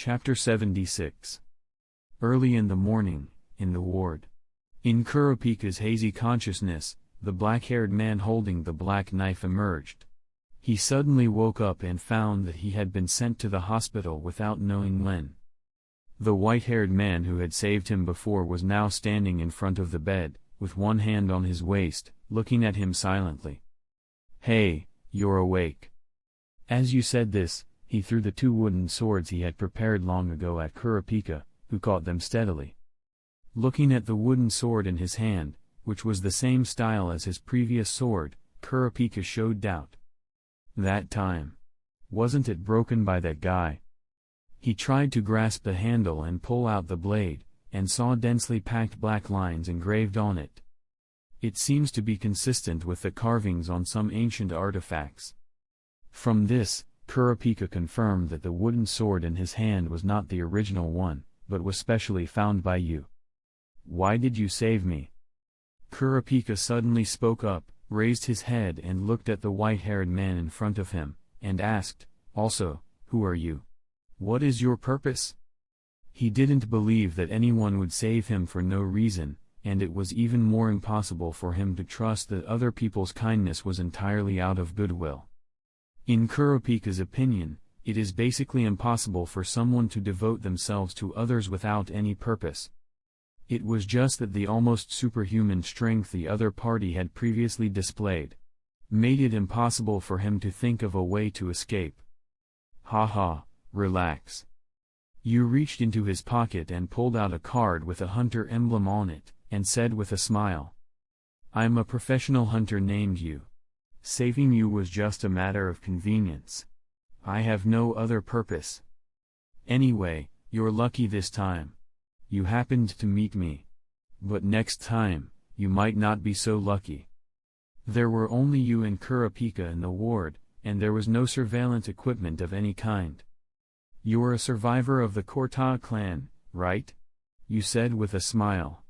Chapter 76. Early in the morning, in the ward. In Kurapika's hazy consciousness, the black-haired man holding the black knife emerged. He suddenly woke up and found that he had been sent to the hospital without knowing when. The white-haired man who had saved him before was now standing in front of the bed, with one hand on his waist, looking at him silently. "Hey, you're awake." As you said this, he threw the two wooden swords he had prepared long ago at Kurapika, who caught them steadily. Looking at the wooden sword in his hand, which was the same style as his previous sword, Kurapika showed doubt. That time. Wasn't it broken by that guy? He tried to grasp the handle and pull out the blade, and saw densely packed black lines engraved on it. It seems to be consistent with the carvings on some ancient artifacts. From this, Kurapika confirmed that the wooden sword in his hand was not the original one, but was specially found by you. "Why did you save me?" Kurapika suddenly spoke up, raised his head and looked at the white-haired man in front of him, and asked, "Also, who are you? What is your purpose?" He didn't believe that anyone would save him for no reason, and it was even more impossible for him to trust that other people's kindness was entirely out of goodwill. In Kurapika's opinion, it is basically impossible for someone to devote themselves to others without any purpose. It was just that the almost superhuman strength the other party had previously displayed made it impossible for him to think of a way to escape. "Haha, relax." You reached into his pocket and pulled out a card with a hunter emblem on it, and said with a smile, "I'm a professional hunter named you. Saving you was just a matter of convenience. I have no other purpose. Anyway, you're lucky this time. You happened to meet me. But next time, you might not be so lucky." There were only you and Kurapika in the ward, and there was no surveillance equipment of any kind. "You're a survivor of the Korta clan, right?" you said with a smile.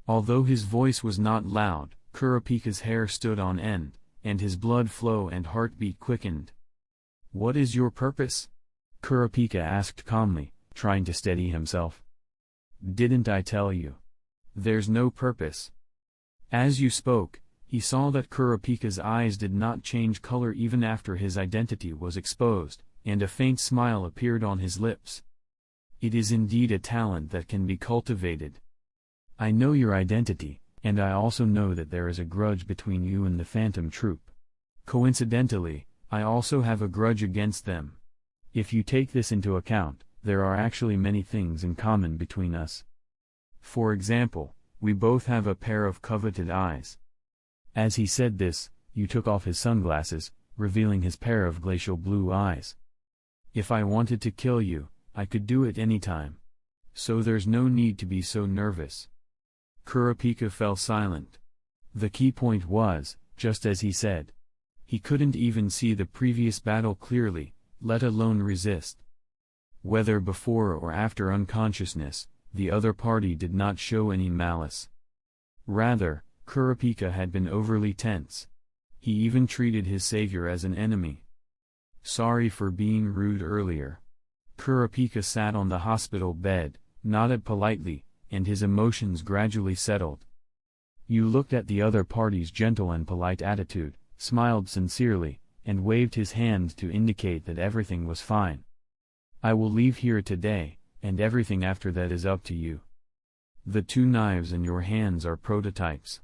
Although his voice was not loud, Kurapika's hair stood on end, and his blood flow and heartbeat quickened. "What is your purpose?" Kurapika asked calmly, trying to steady himself. "Didn't I tell you? There's no purpose." As you spoke, he saw that Kurapika's eyes did not change color even after his identity was exposed, and a faint smile appeared on his lips. "It is indeed a talent that can be cultivated. I know your identity, and I also know that there is a grudge between you and the Phantom Troop. Coincidentally, I also have a grudge against them. If you take this into account, there are actually many things in common between us. For example, we both have a pair of coveted eyes." As he said this, you took off his sunglasses, revealing his pair of glacial blue eyes. "If I wanted to kill you, I could do it anytime. So there's no need to be so nervous." Kurapika fell silent. The key point was, just as he said. He couldn't even see the previous battle clearly, let alone resist. Whether before or after unconsciousness, the other party did not show any malice. Rather, Kurapika had been overly tense. He even treated his savior as an enemy. "Sorry for being rude earlier." Kurapika sat on the hospital bed, nodded politely, and his emotions gradually settled. You looked at the other party's gentle and polite attitude, smiled sincerely, and waved his hand to indicate that everything was fine. "I will leave here today, and everything after that is up to you. The two knives in your hands are prototypes.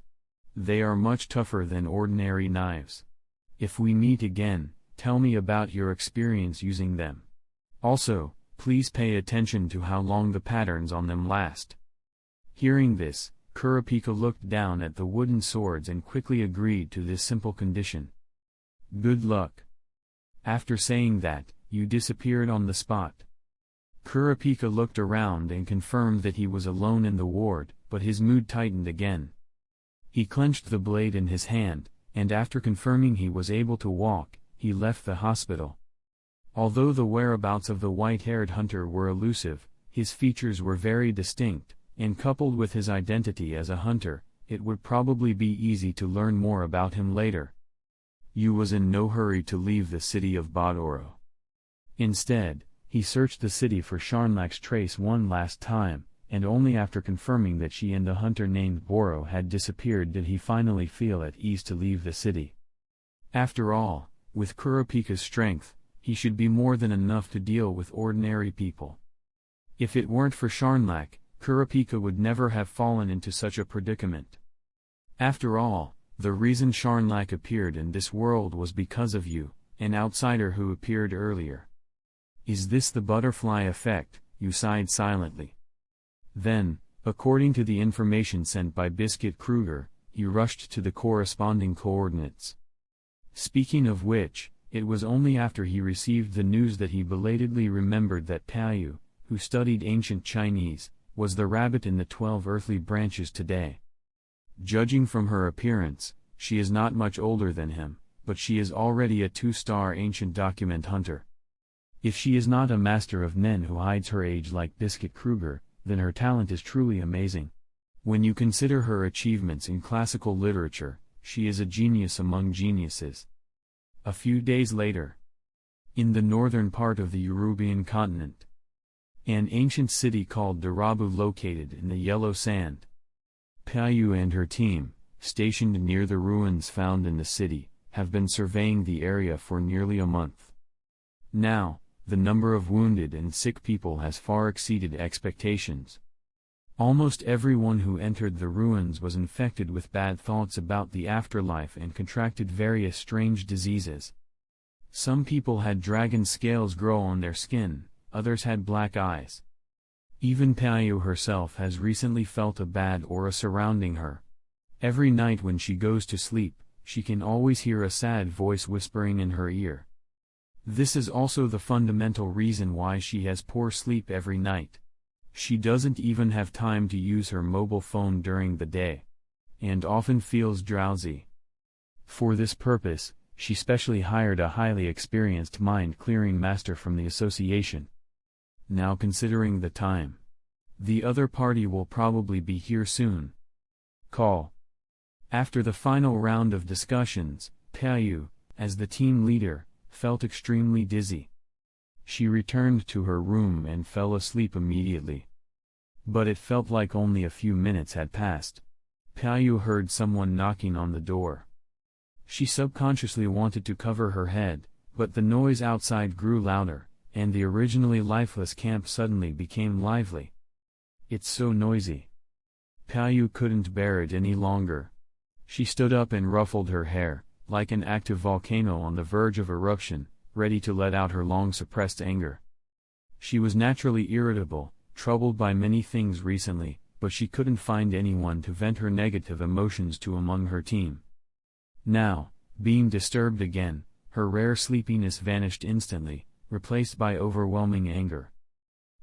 They are much tougher than ordinary knives. If we meet again, tell me about your experience using them. Also, please pay attention to how long the patterns on them last." Hearing this, Kurapika looked down at the wooden swords and quickly agreed to this simple condition. "Good luck." After saying that, you disappeared on the spot. Kurapika looked around and confirmed that he was alone in the ward, but his mood tightened again. He clenched the blade in his hand, and after confirming he was able to walk, he left the hospital. Although the whereabouts of the white-haired hunter were elusive, his features were very distinct, and coupled with his identity as a hunter, it would probably be easy to learn more about him later. You was in no hurry to leave the city of Badoro. Instead, He searched the city for Sharnlak's trace one last time, and only after confirming that she and the hunter named Boro had disappeared did he finally feel at ease to leave the city. After all, with Kurapika's strength, he should be more than enough to deal with ordinary people. If it weren't for Sharnlak, Kurapika would never have fallen into such a predicament. After all, the reason Sharnlak appeared in this world was because of you, an outsider who appeared earlier. Is this the butterfly effect? You sighed silently. Then, according to the information sent by Biscuit Kruger, he rushed to the corresponding coordinates. Speaking of which, it was only after he received the news that he belatedly remembered that Paiyu, who studied ancient Chinese, was the rabbit in the 12 earthly branches today. Judging from her appearance, she is not much older than him, but she is already a 2-star ancient document hunter. If she is not a master of Nen who hides her age like Biscuit Kruger, then her talent is truly amazing. When you consider her achievements in classical literature, she is a genius among geniuses. A few days later, in the northern part of the European continent, an ancient city called Darabu located in the yellow sand. Paiyu and her team, stationed near the ruins found in the city, have been surveying the area for nearly a month. Now, the number of wounded and sick people has far exceeded expectations. Almost everyone who entered the ruins was infected with bad thoughts about the afterlife and contracted various strange diseases. Some people had dragon scales grow on their skin, others had black eyes. Even Paiyu herself has recently felt a bad aura surrounding her. Every night when she goes to sleep, she can always hear a sad voice whispering in her ear. This is also the fundamental reason why she has poor sleep every night. She doesn't even have time to use her mobile phone during the day, and often feels drowsy. For this purpose, she specially hired a highly experienced mind-clearing master from the association. Now considering the time, the other party will probably be here soon. Call. After the final round of discussions, Paiyu, as the team leader, felt extremely dizzy. She returned to her room and fell asleep immediately. But it felt like only a few minutes had passed. Paiyu heard someone knocking on the door. She subconsciously wanted to cover her head, but the noise outside grew louder, and the originally lifeless camp suddenly became lively. It's so noisy. Paiyu couldn't bear it any longer. She stood up and ruffled her hair, like an active volcano on the verge of eruption, ready to let out her long-suppressed anger. She was naturally irritable, troubled by many things recently, but she couldn't find anyone to vent her negative emotions to among her team. Now, being disturbed again, her rare sleepiness vanished instantly, replaced by overwhelming anger.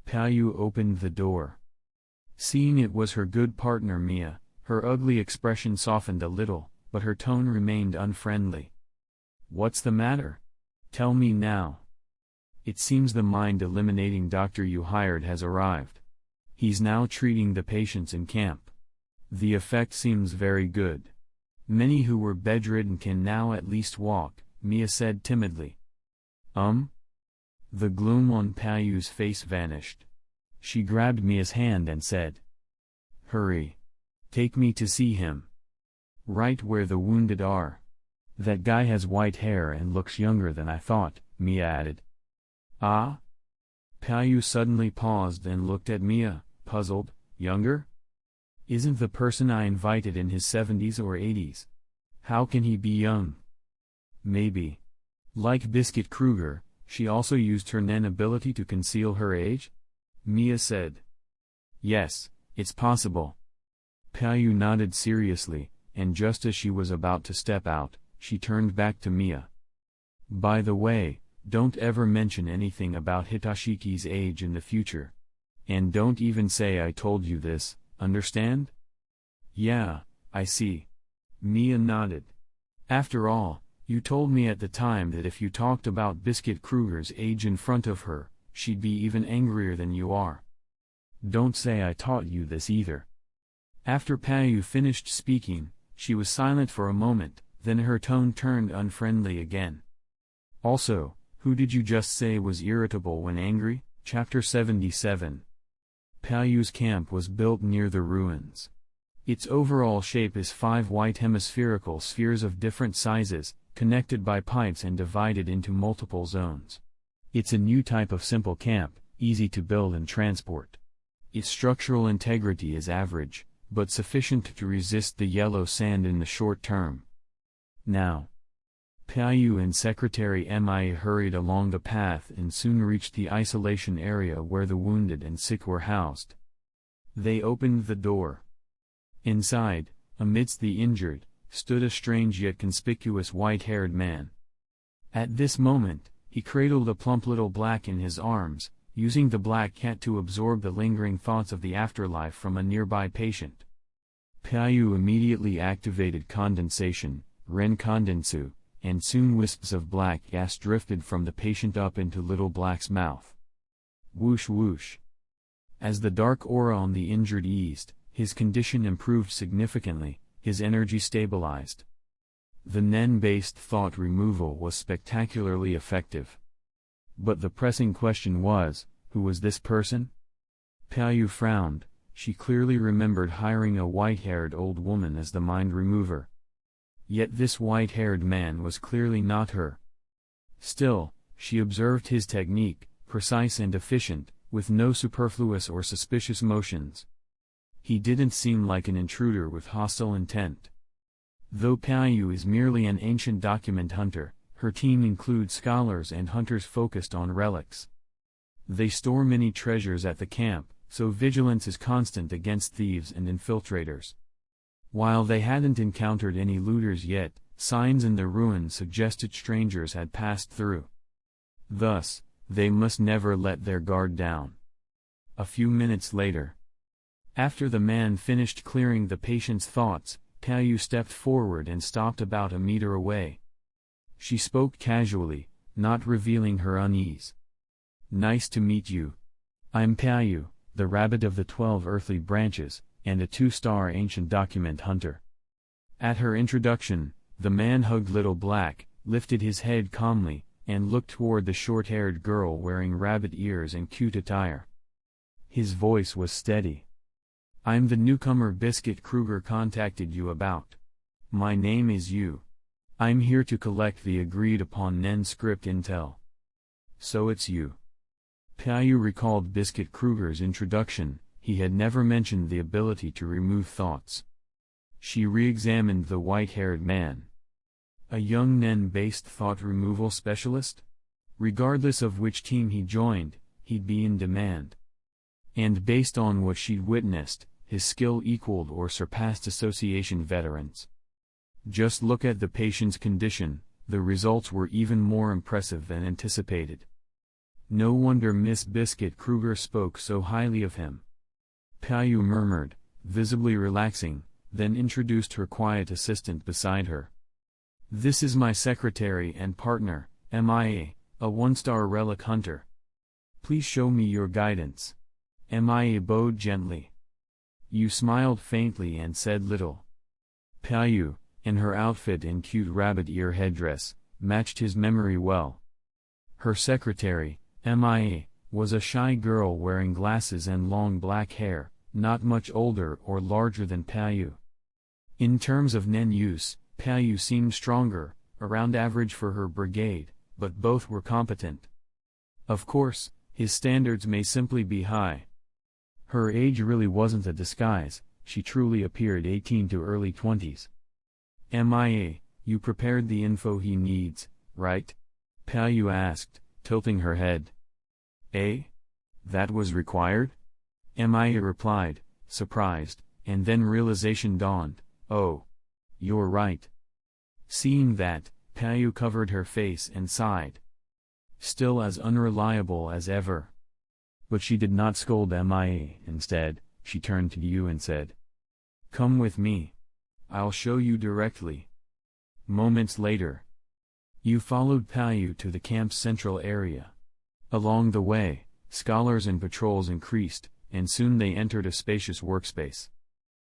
Paiyu opened the door. Seeing it was her good partner Mia, her ugly expression softened a little, but her tone remained unfriendly. What's the matter? Tell me now. It seems the mind-eliminating doctor you hired has arrived. He's now treating the patients in camp. The effect seems very good. Many who were bedridden can now at least walk, Mia said timidly. The gloom on Paiyu's face vanished. She grabbed Mia's hand and said, "Hurry. Take me to see him. Right where the wounded are. That guy has white hair and looks younger than I thought," Mia added. Ah? Paiyu suddenly paused and looked at Mia, puzzled. Younger? Isn't the person I invited in his 70s or 80s? How can he be young? Maybe. Like Biscuit Kruger, she also used her Nen ability to conceal her age? Mia said. Yes, it's possible. Paiyu nodded seriously, and just as she was about to step out, she turned back to Mia. By the way, don't ever mention anything about Hitashiki's age in the future. And don't even say I told you this, understand? Yeah, I see. Mia nodded. After all, you told me at the time that if you talked about Biscuit Kruger's age in front of her, she'd be even angrier than you are. Don't say I taught you this either. After Paiyu finished speaking, she was silent for a moment, then her tone turned unfriendly again. Also, Who did you just say was irritable when angry? Chapter 77. Paoyu's camp was built near the ruins. Its overall shape is 5 white hemispherical spheres of different sizes, connected by pipes and divided into multiple zones. It's a new type of simple camp, easy to build and transport. Its structural integrity is average, but sufficient to resist the yellow sand in the short term. Now, Paoyu and Secretary Mia hurried along the path and soon reached the isolation area where the wounded and sick were housed. They opened the door. Inside, amidst the injured, stood a strange yet conspicuous white-haired man. At this moment, he cradled a plump little black in his arms, using the black cat to absorb the lingering thoughts of the afterlife from a nearby patient. Paoyu immediately activated condensation, Ren Kondensu, and soon wisps of black gas drifted from the patient up into little black's mouth. Whoosh whoosh. As the dark aura on the injured eased, his condition improved significantly, his energy stabilized. The Nen-based thought removal was spectacularly effective. But the pressing question was, who was this person? Paoyu frowned. She clearly remembered hiring a white-haired old woman as the mind remover. Yet this white-haired man was clearly not her. Still, she observed his technique, precise and efficient, with no superfluous or suspicious motions. He didn't seem like an intruder with hostile intent. Though Paoyu is merely an ancient document hunter, her team includes scholars and hunters focused on relics. They store many treasures at the camp, so vigilance is constant against thieves and infiltrators. While they hadn't encountered any looters yet, signs in the ruins suggested strangers had passed through. Thus, they must never let their guard down. A few minutes later, after the man finished clearing the patient's thoughts, Paoyu stepped forward and stopped about a meter away. She spoke casually, not revealing her unease. "Nice to meet you. I'm Paoyu, the rabbit of the 12 earthly branches, and a 2-star ancient document hunter." At her introduction, the man hugged Little Black, lifted his head calmly, and looked toward the short-haired girl wearing rabbit ears and cute attire. His voice was steady. "I'm the newcomer Biscuit Kruger contacted you about. My name is Yu. I'm here to collect the agreed-upon Nen script intel." "So it's you." Paoyu recalled Biscuit Kruger's introduction. He had never mentioned the ability to remove thoughts. She re-examined the white-haired man. A young Nen-based thought removal specialist? Regardless of which team he joined, he'd be in demand. And based on what she'd witnessed, his skill equaled or surpassed association veterans. Just look at the patient's condition, the results were even more impressive than anticipated. No wonder Miss Biscuit Kruger spoke so highly of him. Paoyu murmured, visibly relaxing, then introduced her quiet assistant beside her. "This is my secretary and partner, Mia, a 1-star relic hunter. Please show me your guidance." Mia bowed gently. Yu smiled faintly and said little. Paoyu, in her outfit and cute rabbit ear headdress, matched his memory well. Her secretary, Mia, was a shy girl wearing glasses and long black hair, not much older or larger than Paoyu. In terms of Nen use, Paoyu seemed stronger, around average for her brigade, but both were competent. Of course, his standards may simply be high. Her age really wasn't a disguise, she truly appeared 18 to early 20s. "Mia, you prepared the info he needs, right?" Paoyu asked, tilting her head. "Eh? That was required?" Mia replied, surprised, and then realization dawned. "Oh. You're right." Seeing that, Paoyu covered her face and sighed. Still as unreliable as ever. But she did not scold Mia. Instead, she turned to Yu and said, "Come with me. I'll show you directly." Moments later, Yu followed Paoyu to the camp's central area. Along the way, scholars and patrols increased, and soon they entered a spacious workspace.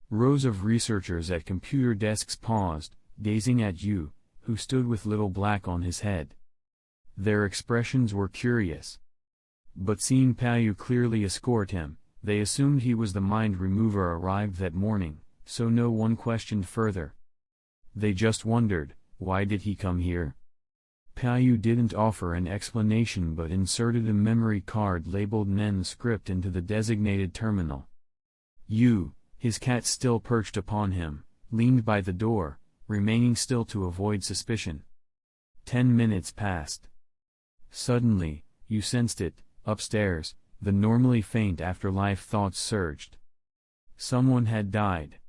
Rows of researchers at computer desks paused, gazing at Yu, who stood with Little Black on his head. Their expressions were curious. But seeing Paiyu clearly escort him, they assumed he was the mind remover arrived that morning, so no one questioned further. They just wondered, why did he come here? Paiyu didn't offer an explanation but inserted a memory card labeled Nen's script into the designated terminal. His cat still perched upon him, leaned by the door, remaining still to avoid suspicion. 10 minutes passed. Suddenly, you sensed it, upstairs, the normally faint afterlife thoughts surged. Someone had died.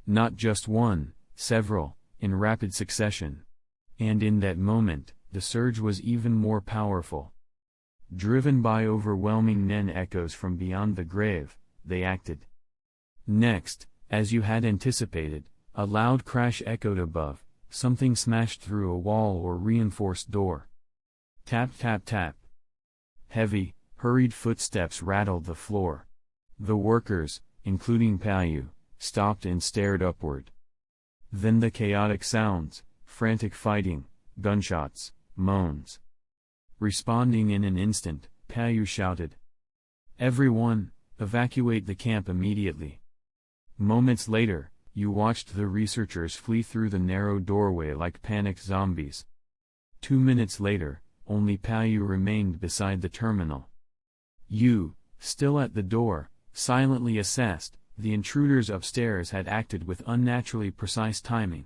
Not just one, several, in rapid succession. And in that moment, the surge was even more powerful. Driven by overwhelming Nen echoes from beyond the grave, they acted. Next, as you had anticipated, a loud crash echoed above, something smashed through a wall or reinforced door. Tap tap tap. Heavy, hurried footsteps rattled the floor. The workers, including Paiyu, stopped and stared upward. Then the chaotic sounds, frantic fighting, gunshots, moans. Responding in an instant, Paiyu shouted, "Everyone, evacuate the camp immediately." Moments later, you watched the researchers flee through the narrow doorway like panicked zombies. 2 minutes later, only Paiyu remained beside the terminal. You, still at the door, silently assessed, the intruders upstairs had acted with unnaturally precise timing.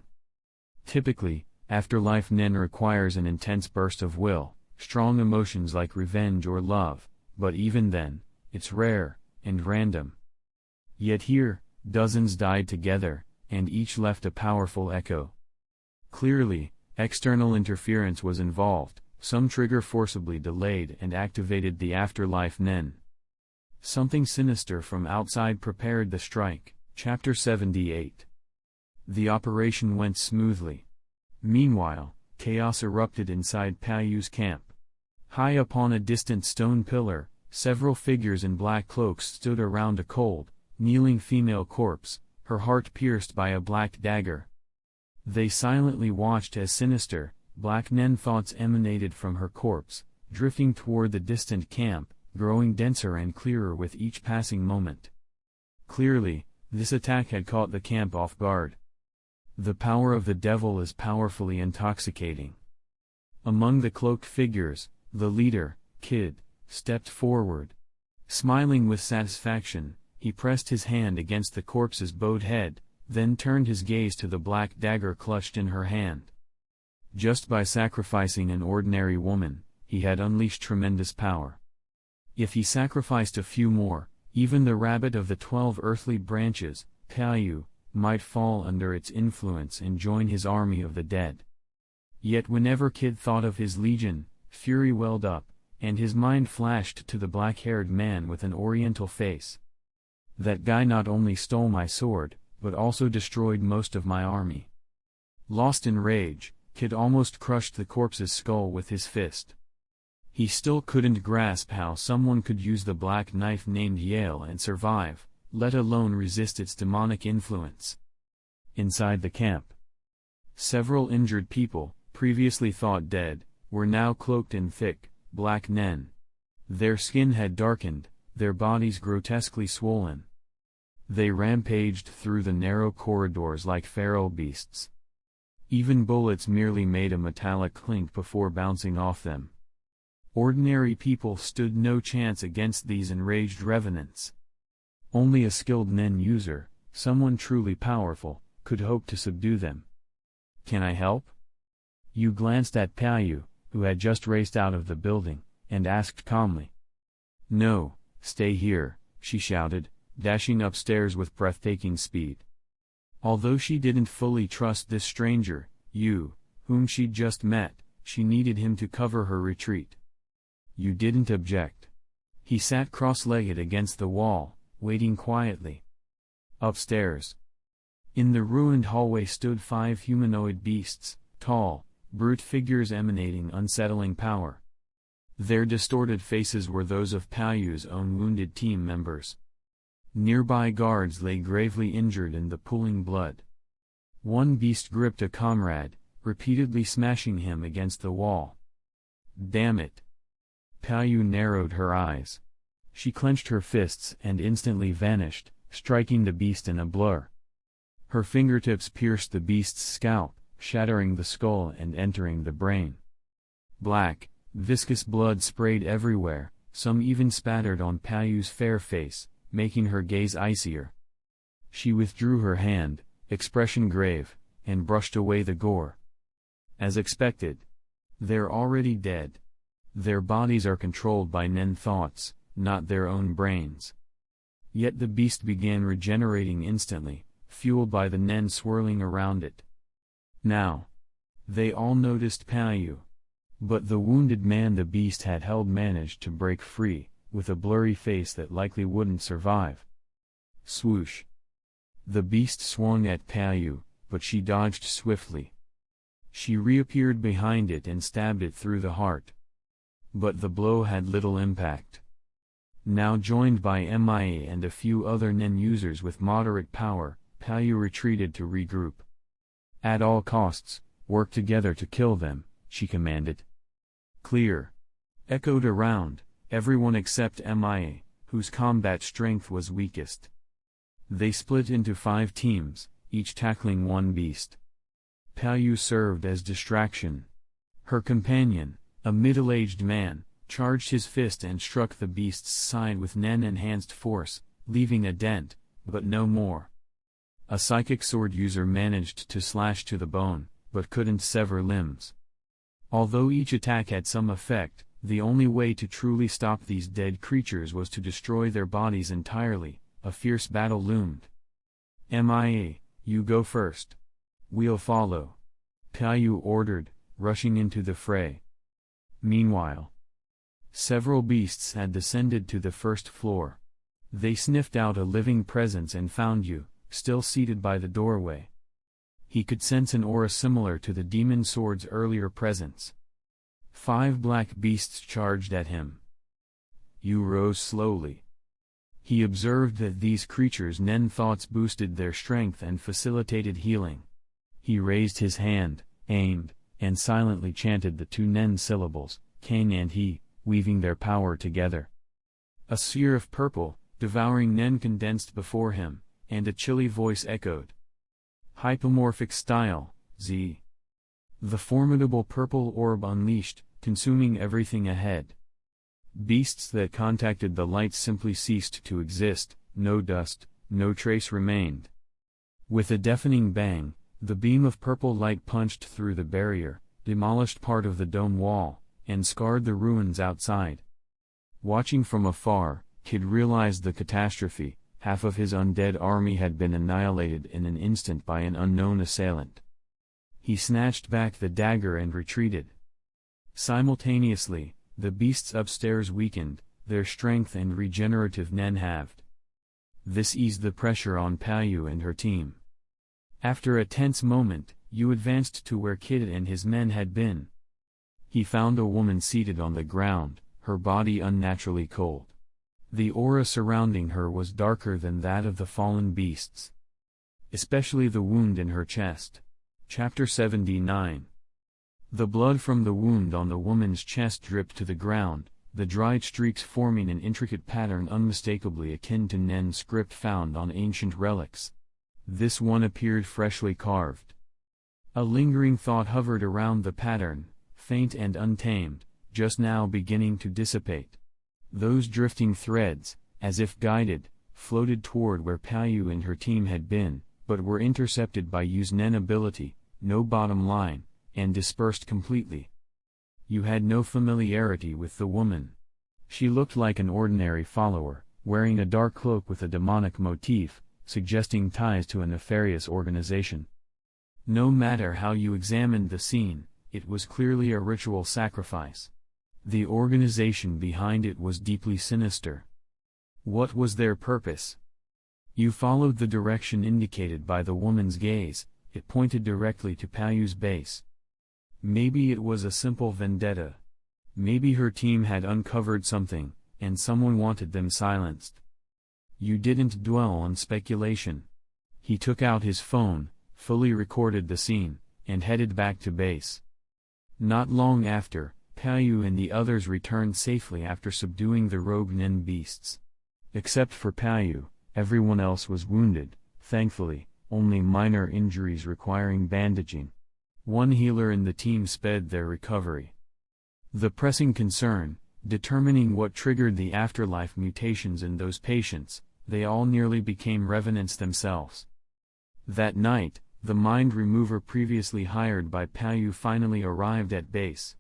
Typically, afterlife Nen requires an intense burst of will, strong emotions like revenge or love, but even then, it's rare, and random. Yet here, dozens died together, and each left a powerful echo. Clearly, external interference was involved, some trigger forcibly delayed and activated the afterlife Nen. Something sinister from outside prepared the strike. Chapter 78. The operation went smoothly. Meanwhile, chaos erupted inside Paiyu's camp. High upon a distant stone pillar, several figures in black cloaks stood around a cold, kneeling female corpse, her heart pierced by a black dagger. They silently watched as sinister, black Nen thoughts emanated from her corpse, drifting toward the distant camp, growing denser and clearer with each passing moment. Clearly, this attack had caught the camp off guard. The power of the devil is powerfully intoxicating. Among the cloaked figures, the leader, Kid, stepped forward. Smiling with satisfaction, he pressed his hand against the corpse's bowed head, then turned his gaze to the black dagger clutched in her hand. Just by sacrificing an ordinary woman, he had unleashed tremendous power. If he sacrificed a few more, even the rabbit of the 12 earthly branches, Paiyu, might fall under its influence and join his army of the dead. Yet whenever Kid thought of his legion, fury welled up, and his mind flashed to the black-haired man with an oriental face. That guy not only stole my sword, but also destroyed most of my army. Lost in rage, Kid almost crushed the corpse's skull with his fist. He still couldn't grasp how someone could use the black knife named Yale and survive, let alone resist its demonic influence. Inside the camp, several injured people, previously thought dead, were now cloaked in thick, black Nen. Their skin had darkened, their bodies grotesquely swollen. They rampaged through the narrow corridors like feral beasts. Even bullets merely made a metallic clink before bouncing off them. Ordinary people stood no chance against these enraged revenants. Only a skilled Nen user, someone truly powerful, could hope to subdue them. "Can I help?" You glanced at Paiyu, who had just raced out of the building, and asked calmly. "No, stay here," she shouted, dashing upstairs with breathtaking speed. Although she didn't fully trust this stranger, whom she'd just met, she needed him to cover her retreat. You didn't object. He sat cross-legged against the wall, waiting quietly. Upstairs, in the ruined hallway stood 5 humanoid beasts, tall, brute figures emanating unsettling power. Their distorted faces were those of Paiyu's own wounded team members. Nearby guards lay gravely injured in the pooling blood. One beast gripped a comrade, repeatedly smashing him against the wall. Damn it. Paiyu narrowed her eyes. She clenched her fists and instantly vanished, striking the beast in a blur. Her fingertips pierced the beast's scalp, shattering the skull and entering the brain. Black, viscous blood sprayed everywhere, some even spattered on Paiyu's fair face, making her gaze icier. She withdrew her hand, expression grave, and brushed away the gore. As expected. They're already dead. Their bodies are controlled by Nen thoughts, not their own brains. Yet the beast began regenerating instantly, fueled by the Nen swirling around it. Now. They all noticed Paiyu. But the wounded man the beast had held managed to break free, with a blurry face that likely wouldn't survive. Swoosh. The beast swung at Paiyu, but she dodged swiftly. She reappeared behind it and stabbed it through the heart. But the blow had little impact. Now joined by Mia and a few other Nen users with moderate power, Paiyu retreated to regroup. At all costs, work together to kill them, she commanded. Clear. Echoed around, everyone except Mia, whose combat strength was weakest. They split into 5 teams, each tackling one beast. Paiyu served as distraction. Her companion, a middle-aged man, charged his fist and struck the beast's side with Nen-enhanced force, leaving a dent, but no more. A psychic sword user managed to slash to the bone, but couldn't sever limbs. Although each attack had some effect, the only way to truly stop these dead creatures was to destroy their bodies entirely. A fierce battle loomed. Mia, you go first. We'll follow. Paiyu ordered, rushing into the fray. Meanwhile, several beasts had descended to the first floor. They sniffed out a living presence and found you, still seated by the doorway. He could sense an aura similar to the demon sword's earlier presence. 5 black beasts charged at him. You rose slowly. He observed that these creatures' Nen thoughts boosted their strength and facilitated healing. He raised his hand, aimed, and silently chanted the 2 Nen syllables, Kang and He, weaving their power together. A sphere of purple, devouring Nen condensed before him, and a chilly voice echoed. Hypomorphic style, Z. The formidable purple orb unleashed, consuming everything ahead. Beasts that contacted the light simply ceased to exist, no dust, no trace remained. With a deafening bang, the beam of purple light punched through the barrier, demolished part of the dome wall, and scarred the ruins outside. Watching from afar, Kid realized the catastrophe. Half of his undead army had been annihilated in an instant by an unknown assailant. He snatched back the dagger and retreated. Simultaneously, the beasts upstairs weakened, their strength and regenerative Nen halved. This eased the pressure on Paiyu and her team. After a tense moment, you advanced to where Kid and his men had been. He found a woman seated on the ground, her body unnaturally cold. The aura surrounding her was darker than that of the fallen beasts. Especially the wound in her chest. Chapter 79. The blood from the wound on the woman's chest dripped to the ground, the dried streaks forming an intricate pattern unmistakably akin to Nen script found on ancient relics. This one appeared freshly carved. A lingering thought hovered around the pattern, faint and untamed, just now beginning to dissipate. Those drifting threads, as if guided, floated toward where Paiyu and her team had been, but were intercepted by Yu's Nen ability, no bottom line, and dispersed completely. You had no familiarity with the woman. She looked like an ordinary follower, wearing a dark cloak with a demonic motif, suggesting ties to a nefarious organization. No matter how you examined the scene, it was clearly a ritual sacrifice. The organization behind it was deeply sinister. What was their purpose? You followed the direction indicated by the woman's gaze. It pointed directly to Paiyu's base. Maybe it was a simple vendetta. Maybe her team had uncovered something, and someone wanted them silenced. You didn't dwell on speculation. He took out his phone, fully recorded the scene, and headed back to base. Not long after, Pao and the others returned safely after subduing the rogue Nen beasts. Except for Pao, everyone else was wounded, thankfully, only minor injuries requiring bandaging. One healer in the team sped their recovery. The pressing concern, determining what triggered the afterlife mutations in those patients, they all nearly became revenants themselves. That night, the mind remover previously hired by Pao finally arrived at base.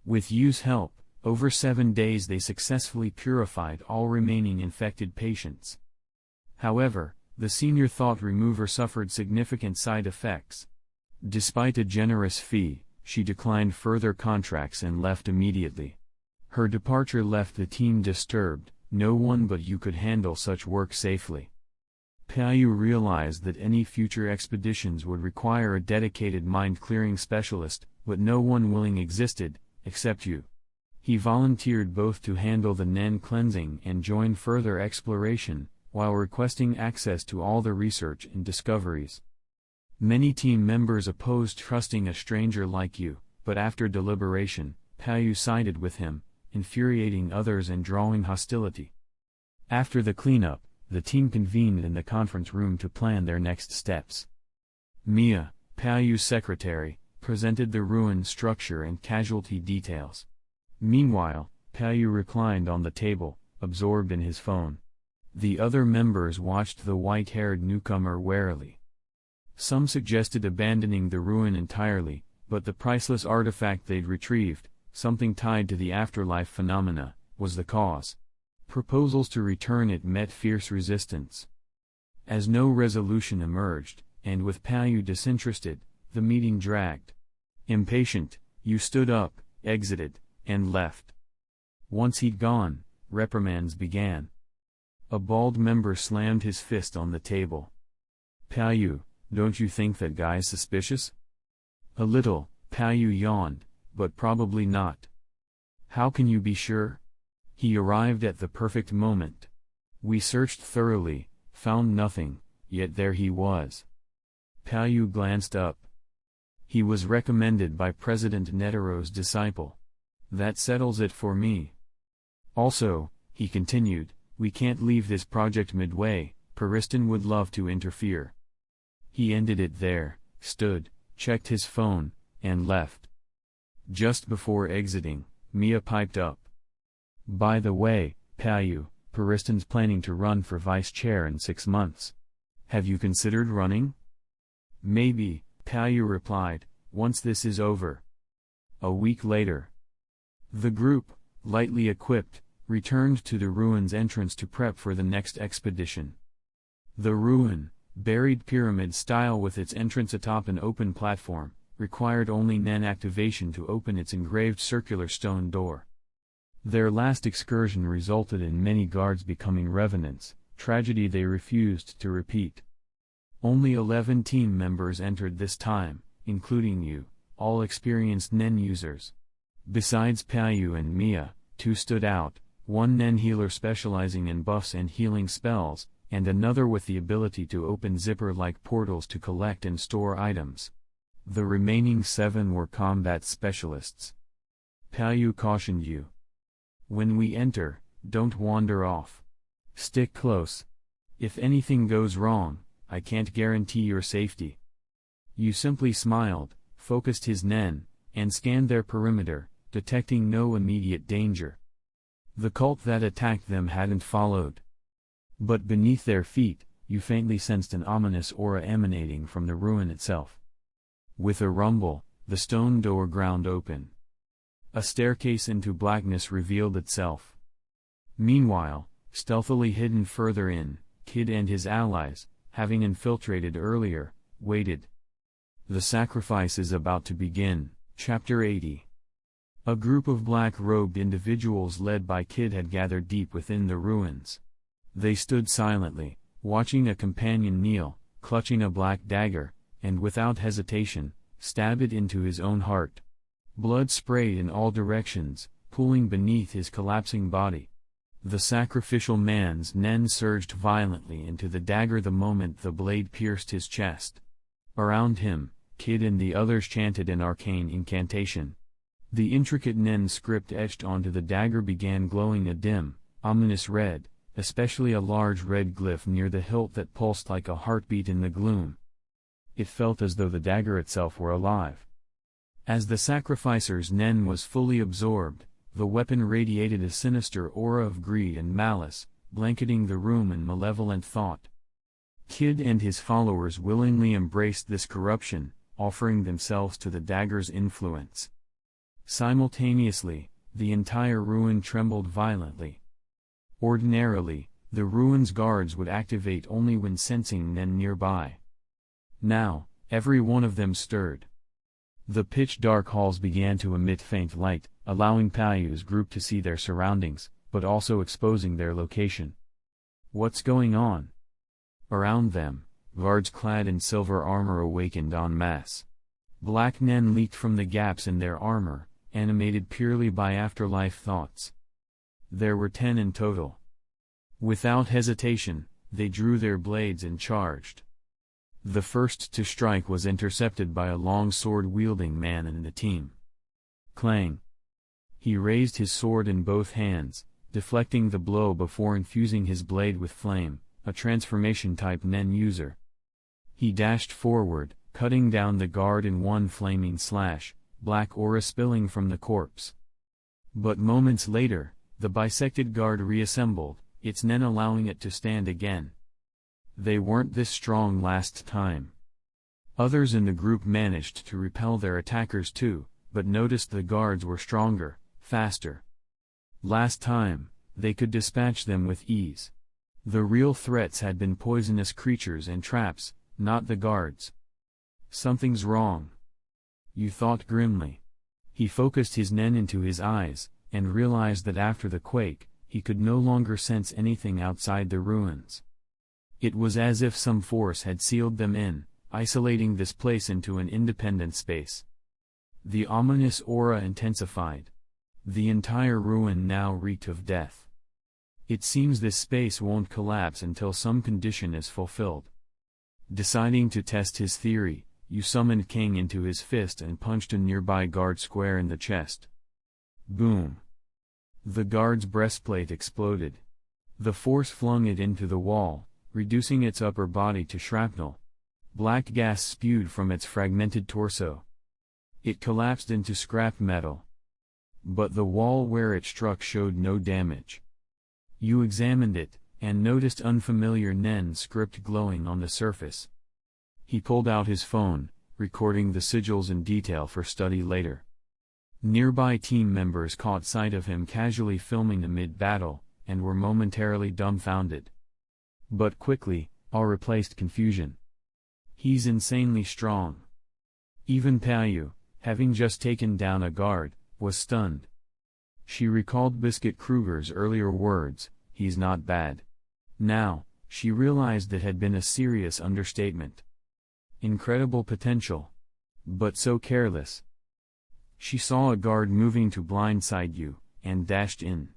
With Yu's help, over 7 days they successfully purified all remaining infected patients. However, the senior thought remover suffered significant side effects. Despite a generous fee, she declined further contracts and left immediately. Her departure left the team disturbed. No one but Yu could handle such work safely. Pao realized that any future expeditions would require a dedicated mind-clearing specialist, but no one willing existed, except Yu. He volunteered both to handle the Nen cleansing and join further exploration, while requesting access to all the research and discoveries. Many team members opposed trusting a stranger like Yu, but after deliberation, Pao sided with him, infuriating others and drawing hostility. After the cleanup, the team convened in the conference room to plan their next steps. Mia, Pao's secretary, presented the ruin structure and casualty details. Meanwhile, Pao reclined on the table, absorbed in his phone. The other members watched the white-haired newcomer warily. Some suggested abandoning the ruin entirely, but the priceless artifact they'd retrieved, something tied to the afterlife phenomena, was the cause. Proposals to return it met fierce resistance. As no resolution emerged, and with Pao disinterested, the meeting dragged. Impatient, Yu stood up, exited, and left. Once he'd gone, reprimands began. A bald member slammed his fist on the table. Pao, don't you think that guy's suspicious? A little, Pao yawned, but probably not. How can you be sure? He arrived at the perfect moment. We searched thoroughly, found nothing, yet there he was. Pao glanced up. He was recommended by President Netero's disciple. That settles it for me. Also, he continued, we can't leave this project midway, Pariston would love to interfere. He ended it there, stood, checked his phone, and left. Just before exiting, Mia piped up. By the way, Pao, Pariston's planning to run for vice chair in 6 months. Have you considered running? Maybe, Pao replied, once this is over. A week later. The group, lightly equipped, returned to the ruin's entrance to prep for the next expedition. The ruin, buried pyramid style with its entrance atop an open platform, required only Nen activation to open its engraved circular stone door. Their last excursion resulted in many guards becoming revenants, tragedy they refused to repeat. Only 11 team members entered this time, including Yu, all experienced Nen users. Besides Pao and Mia, 2 stood out, one Nen healer specializing in buffs and healing spells, and another with the ability to open zipper-like portals to collect and store items. The remaining 7 were combat specialists. Pao cautioned Yu. When we enter, don't wander off. Stick close. If anything goes wrong, I can't guarantee your safety. Yu simply smiled, focused his Nen, and scanned their perimeter, detecting no immediate danger. The cult that attacked them hadn't followed. But beneath their feet, Yu faintly sensed an ominous aura emanating from the ruin itself. With a rumble, the stone door ground open. A staircase into blackness revealed itself. Meanwhile, stealthily hidden further in, Kid and his allies, having infiltrated earlier, waited. The sacrifice is about to begin. Chapter 80. A group of black-robed individuals led by Kid had gathered deep within the ruins. They stood silently, watching a companion kneel, clutching a black dagger, and without hesitation, stab it into his own heart. Blood sprayed in all directions, pooling beneath his collapsing body. The sacrificial man's Nen surged violently into the dagger the moment the blade pierced his chest. Around him, Kid and the others chanted an arcane incantation. The intricate Nen script etched onto the dagger began glowing a dim, ominous red, especially a large red glyph near the hilt that pulsed like a heartbeat in the gloom. It felt as though the dagger itself were alive. As the sacrificer's Nen was fully absorbed, the weapon radiated a sinister aura of greed and malice, blanketing the room in malevolent thought. Kid and his followers willingly embraced this corruption, offering themselves to the dagger's influence. Simultaneously, the entire ruin trembled violently. Ordinarily, the ruin's guards would activate only when sensing Nen nearby. Now, every one of them stirred. The pitch-dark halls began to emit faint light, allowing Payu's group to see their surroundings, but also exposing their location. What's going on? Around them, guards clad in silver armor awakened en masse. Black Nen leaked from the gaps in their armor, animated purely by afterlife thoughts. There were 10 in total. Without hesitation, they drew their blades and charged. The first to strike was intercepted by a long sword-wielding man in the team. Clang! He raised his sword in both hands, deflecting the blow before infusing his blade with flame, a transformation-type Nen user. He dashed forward, cutting down the guard in one flaming slash, black aura spilling from the corpse. But moments later, the bisected guard reassembled, its Nen allowing it to stand again. They weren't this strong last time. Others in the group managed to repel their attackers too, but noticed the guards were stronger, faster. Last time, they could dispatch them with ease. The real threats had been poisonous creatures and traps, not the guards. Something's wrong. Yu thought grimly. He focused his Nen into his eyes, and realized that after the quake, he could no longer sense anything outside the ruins. It was as if some force had sealed them in, isolating this place into an independent space. The ominous aura intensified. The entire ruin now reeked of death. It seems this space won't collapse until some condition is fulfilled. Deciding to test his theory, Yu summoned King into his fist and punched a nearby guard square in the chest. Boom! The guard's breastplate exploded. The force flung it into the wall, reducing its upper body to shrapnel. Black gas spewed from its fragmented torso. It collapsed into scrap metal. But the wall where it struck showed no damage. Yu examined it, and noticed unfamiliar Nen script glowing on the surface. He pulled out his phone, recording the sigils in detail for study later. Nearby team members caught sight of him casually filming amid battle, and were momentarily dumbfounded. But quickly, all replaced confusion. He's insanely strong. Even Payu, having just taken down a guard, was stunned. She recalled Biscuit Kruger's earlier words, "He's not bad." Now, she realized that had been a serious understatement. Incredible potential. But so careless. She saw a guard moving to blindside Yu, and dashed in.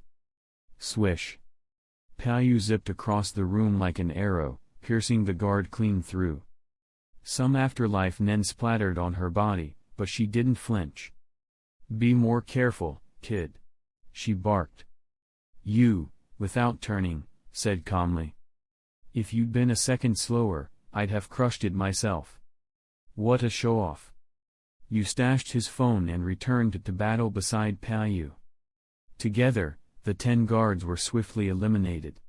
Swish. Payu zipped across the room like an arrow, piercing the guard clean through. Some afterlife Nen splattered on her body, but she didn't flinch. "Be more careful, kid," she barked. Yu, without turning, said calmly. "If you'd been a second slower, I'd have crushed it myself." What a show-off. Yu stashed his phone and returned to battle beside Payu. Together, the 10 guards were swiftly eliminated.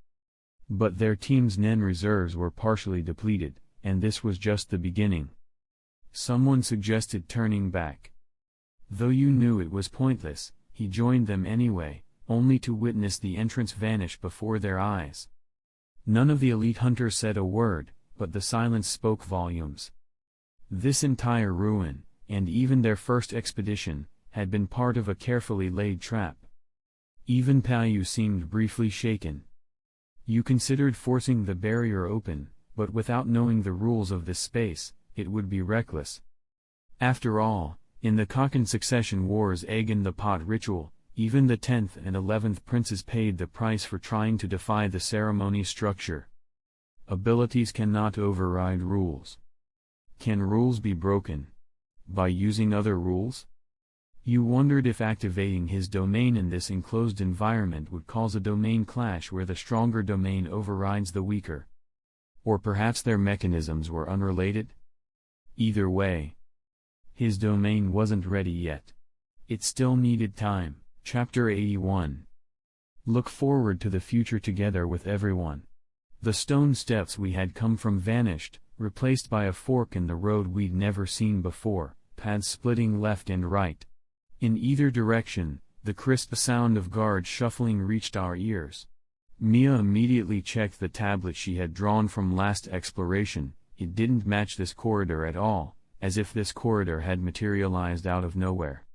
But their team's Nen reserves were partially depleted, and this was just the beginning. Someone suggested turning back. Though Yu knew it was pointless, he joined them anyway, only to witness the entrance vanish before their eyes. None of the elite hunters said a word, but the silence spoke volumes. This entire ruin, and even their first expedition, had been part of a carefully laid trap. Even Payu seemed briefly shaken. Yu considered forcing the barrier open, but without knowing the rules of this space, it would be reckless. After all, in the Kaken succession war's egg-in-the-pot ritual, even the 10th and 11th princes paid the price for trying to defy the ceremony structure. Abilities cannot override rules. Can rules be broken by using other rules? You wondered if activating his domain in this enclosed environment would cause a domain clash where the stronger domain overrides the weaker. Or perhaps their mechanisms were unrelated? Either way, his domain wasn't ready yet. It still needed time. Chapter 81. Look forward to the future together with everyone. The stone steps we had come from vanished, replaced by a fork in the road we'd never seen before, paths splitting left and right. In either direction, the crisp sound of guards shuffling reached our ears. Mia immediately checked the tablet she had drawn from last exploration. It didn't match this corridor at all, as if this corridor had materialized out of nowhere.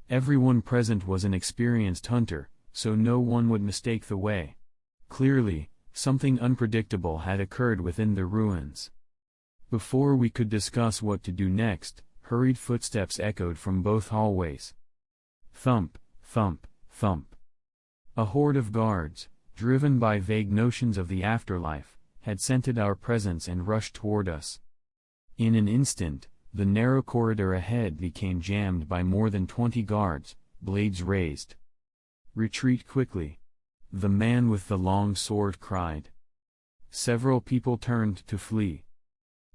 Everyone present was an experienced hunter, so no one would mistake the way. Clearly, something unpredictable had occurred within the ruins. Before we could discuss what to do next, hurried footsteps echoed from both hallways. Thump, thump, thump. A horde of guards, driven by vague notions of the afterlife, had scented our presence and rushed toward us. In an instant, the narrow corridor ahead became jammed by more than 20 guards, blades raised. "Retreat quickly!" the man with the long sword cried. Several people turned to flee.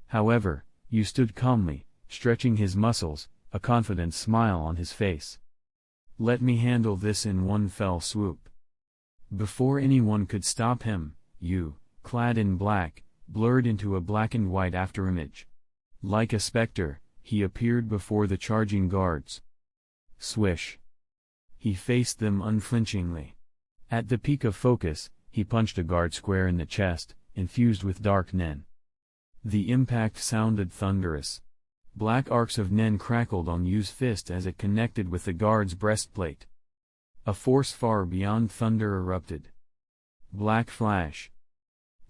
However, Yu stood calmly, stretching his muscles, a confident smile on his face. "Let me handle this in one fell swoop." Before anyone could stop him, Yu, clad in black, blurred into a black and white afterimage. Like a specter, he appeared before the charging guards. Swish! He faced them unflinchingly. At the peak of focus, he punched a guard square in the chest, infused with dark nen. The impact sounded thunderous. Black arcs of nen crackled on Yu's fist as it connected with the guard's breastplate. A force far beyond thunder erupted. Black flash.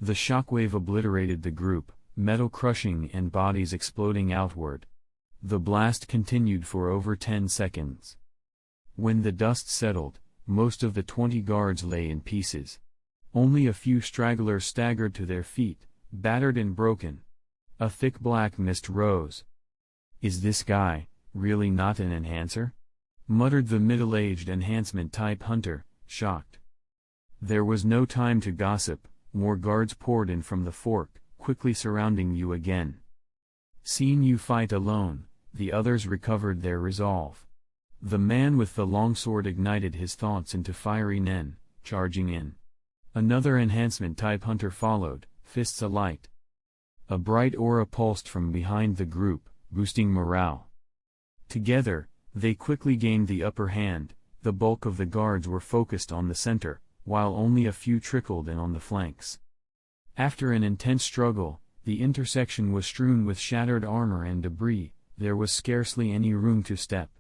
The shockwave obliterated the group, metal crushing and bodies exploding outward. The blast continued for over 10 seconds. When the dust settled, most of the 20 guards lay in pieces. Only a few stragglers staggered to their feet, battered and broken. A thick black mist rose. "Is this guy really not an enhancer?" muttered the middle-aged enhancement-type hunter, shocked. There was no time to gossip. More guards poured in from the fork, quickly surrounding Yu again. Seeing Yu fight alone, the others recovered their resolve. The man with the longsword ignited his thoughts into fiery nen, charging in. Another enhancement-type hunter followed, fists alight. A bright aura pulsed from behind the group, boosting morale. Together, they quickly gained the upper hand. The bulk of the guards were focused on the center, while only a few trickled in on the flanks. After an intense struggle, the intersection was strewn with shattered armor and debris. There was scarcely any room to step.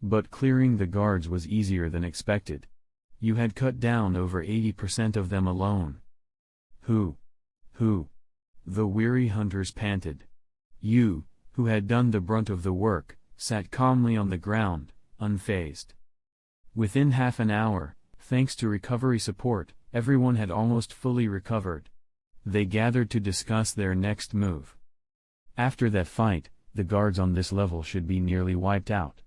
But clearing the guards was easier than expected. You had cut down over 80% of them alone. Who? The weary hunters panted. Yu, who had done the brunt of the work, sat calmly on the ground, unfazed. Within half an hour, thanks to recovery support, everyone had almost fully recovered. They gathered to discuss their next move. After that fight, the guards on this level should be nearly wiped out.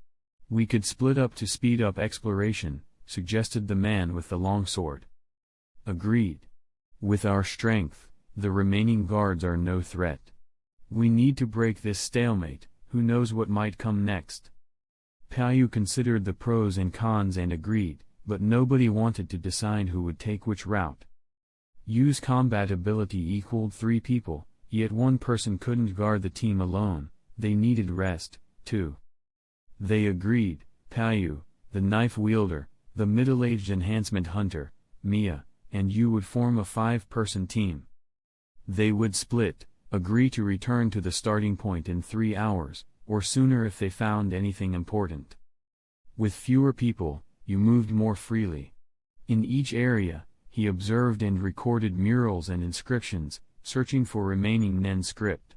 "We could split up to speed up exploration," suggested the man with the longsword. "Agreed. With our strength, the remaining guards are no threat. We need to break this stalemate. Who knows what might come next?" Paiyu considered the pros and cons and agreed, but nobody wanted to decide who would take which route. Yu's combat ability equaled 3 people, yet one person couldn't guard the team alone. They needed rest, too. They agreed. Paiyu, the knife wielder, the middle-aged enhancement hunter, Mia, and Yu would form a 5-person team. They would split, agree to return to the starting point in 3 hours, or sooner if they found anything important. With fewer people, Yu moved more freely. In each area, he observed and recorded murals and inscriptions, searching for remaining Nen script.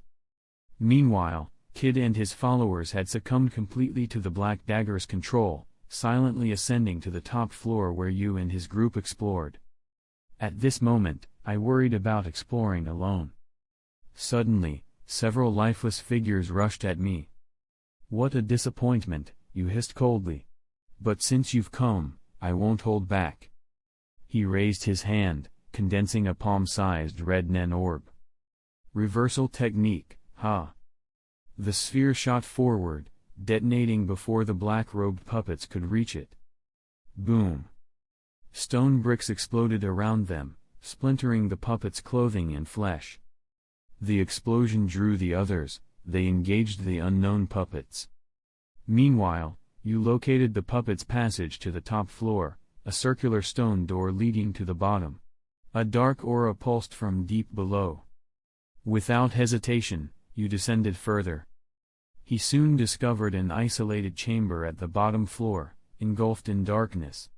Meanwhile, Kid and his followers had succumbed completely to the Black Dagger's control, silently ascending to the top floor where Yu and his group explored. At this moment, I worried about exploring alone. Suddenly, several lifeless figures rushed at me. What a disappointment, you hissed coldly. But since you've come, I won't hold back. He raised his hand, condensing a palm-sized red nen orb. Reversal technique, ha! The sphere shot forward, detonating before the black-robed puppets could reach it. Boom! Stone bricks exploded around them, splintering the puppets' clothing and flesh. The explosion drew the others, they engaged the unknown puppets. Meanwhile, you located the puppets' passage to the top floor, a circular stone door leading to the bottom. A dark aura pulsed from deep below. Without hesitation, you descended further. He soon discovered an isolated chamber at the bottom floor, engulfed in darkness.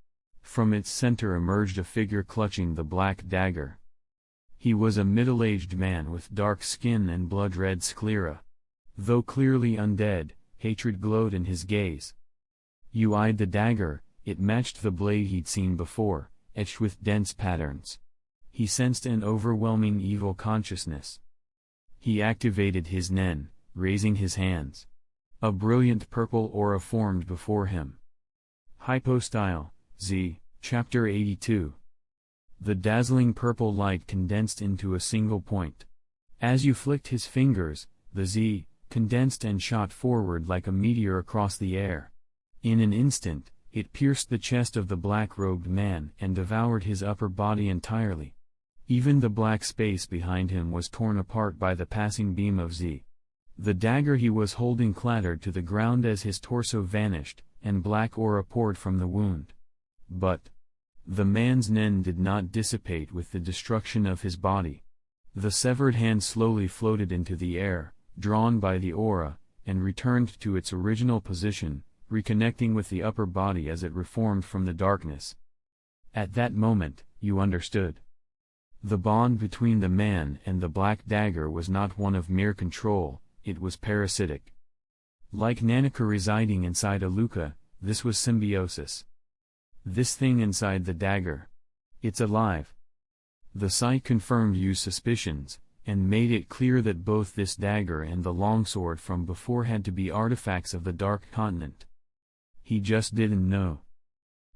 From its center emerged a figure clutching the black dagger. He was a middle-aged man with dark skin and blood-red sclera. Though clearly undead, hatred glowed in his gaze. You eyed the dagger, it matched the blade he'd seen before, etched with dense patterns. He sensed an overwhelming evil consciousness. He activated his nen, raising his hands. A brilliant purple aura formed before him. Hypostyle, Z, Chapter 82. The dazzling purple light condensed into a single point. As you flicked his fingers, the Z condensed and shot forward like a meteor across the air. In an instant, it pierced the chest of the black-robed man and devoured his upper body entirely. Even the black space behind him was torn apart by the passing beam of Z. The dagger he was holding clattered to the ground as his torso vanished, and black aura poured from the wound. But the man's nen did not dissipate with the destruction of his body. The severed hand slowly floated into the air, drawn by the aura, and returned to its original position, reconnecting with the upper body as it reformed from the darkness. At that moment, you understood. The bond between the man and the black dagger was not one of mere control, it was parasitic. Like Nanika residing inside Aluka, this was symbiosis. This thing inside the dagger. It's alive. The sight confirmed Yu's suspicions, and made it clear that both this dagger and the longsword from before had to be artifacts of the Dark Continent. He just didn't know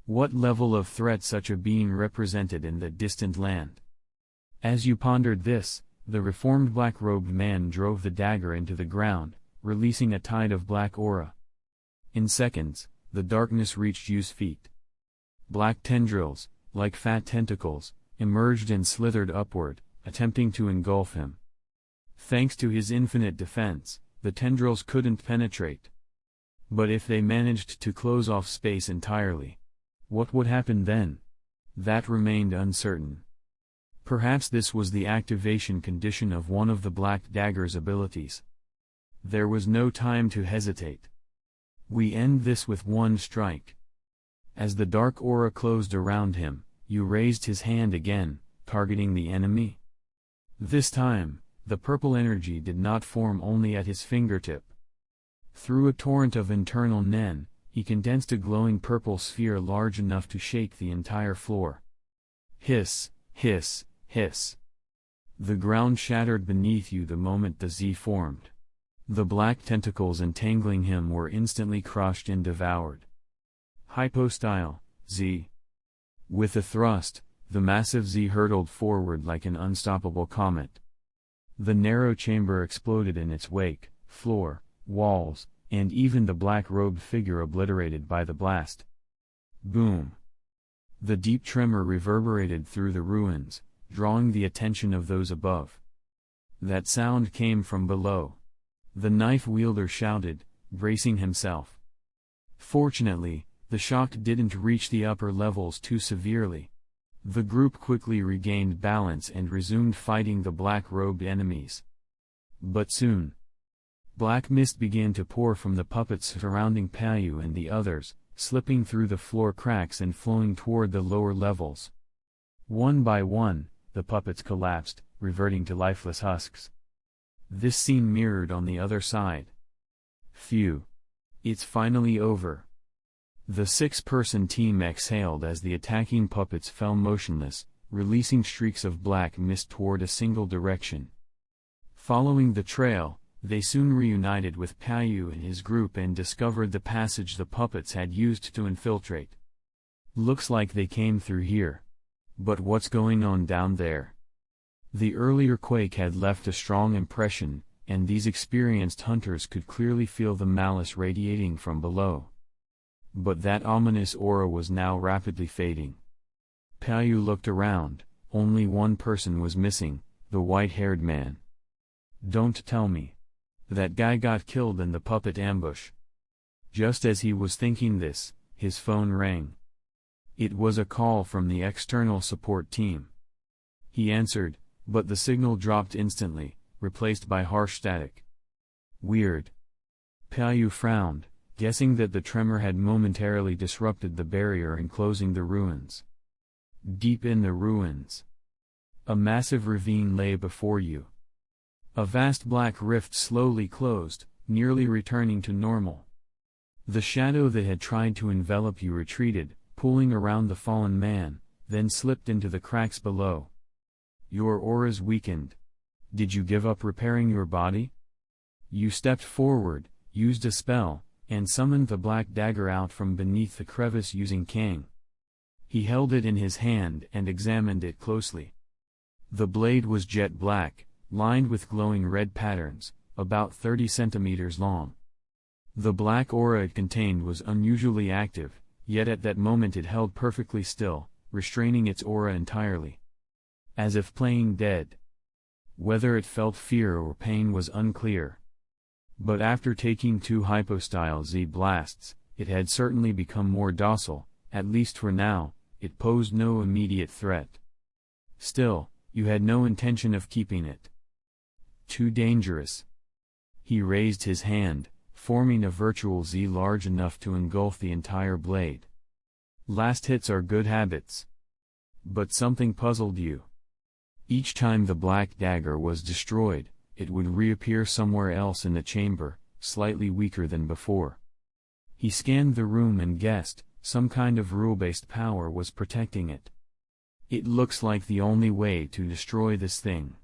what level of threat such a being represented in that distant land. As you pondered this, the reformed black-robed man drove the dagger into the ground, releasing a tide of black aura. In seconds, the darkness reached Yu's feet. Black tendrils, like fat tentacles, emerged and slithered upward, attempting to engulf him. Thanks to his infinite defense, the tendrils couldn't penetrate. But if they managed to close off space entirely, what would happen then? That remained uncertain. Perhaps this was the activation condition of one of the Black Dagger's abilities. There was no time to hesitate. We end this with one strike. As the dark aura closed around him, you raised his hand again, targeting the enemy. This time, the purple energy did not form only at his fingertip. Through a torrent of internal nen, he condensed a glowing purple sphere large enough to shake the entire floor. Hiss, hiss, hiss. The ground shattered beneath you the moment the Z formed. The black tentacles entangling him were instantly crushed and devoured. Hypostyle, Z. With a thrust, the massive Z hurtled forward like an unstoppable comet. The narrow chamber exploded in its wake, floor, walls, and even the black-robed figure obliterated by the blast. Boom! The deep tremor reverberated through the ruins, drawing the attention of those above. That sound came from below. The knife wielder shouted, bracing himself. Fortunately, the shock didn't reach the upper levels too severely. The group quickly regained balance and resumed fighting the black-robed enemies. But soon, black mist began to pour from the puppets surrounding Payu and the others, slipping through the floor cracks and flowing toward the lower levels. One by one, the puppets collapsed, reverting to lifeless husks. This scene mirrored on the other side. Phew! It's finally over. The 6-person team exhaled as the attacking puppets fell motionless, releasing streaks of black mist toward a single direction. Following the trail, They soon reunited with Caillou and his group and discovered the passage the puppets had used to infiltrate. Looks like they came through here. But what's going on down there? The earlier quake had left a strong impression, and these experienced hunters could clearly feel the malice radiating from below. But that ominous aura was now rapidly fading. Caillou looked around. Only one person was missing, the white-haired man. Don't tell me. That guy got killed in the puppet ambush. Just as he was thinking this, his phone rang. It was a call from the external support team. He answered, but the signal dropped instantly, replaced by harsh static. Weird. Caillou frowned, guessing that the tremor had momentarily disrupted the barrier enclosing the ruins. Deep in the ruins, a massive ravine lay before you. A vast black rift slowly closed, nearly returning to normal. The shadow that had tried to envelop you retreated, pulling around the fallen man, then slipped into the cracks below. Your auras weakened. Did you give up repairing your body? You stepped forward, used a spell, and summoned the black dagger out from beneath the crevice using Kang. He held it in his hand and examined it closely. The blade was jet black, lined with glowing red patterns, about 30 centimeters long. The black aura it contained was unusually active, yet at that moment it held perfectly still, restraining its aura entirely. As if playing dead. Whether it felt fear or pain was unclear. But after taking 2 hypostyle Z blasts, it had certainly become more docile, at least for now. It posed no immediate threat. Still, you had no intention of keeping it. Too dangerous. He raised his hand, forming a virtual Z large enough to engulf the entire blade. Last hits are good habits. But something puzzled you. Each time the black dagger was destroyed, it would reappear somewhere else in the chamber, slightly weaker than before. He scanned the room and guessed, some kind of rule-based power was protecting it. It looks like the only way to destroy this thing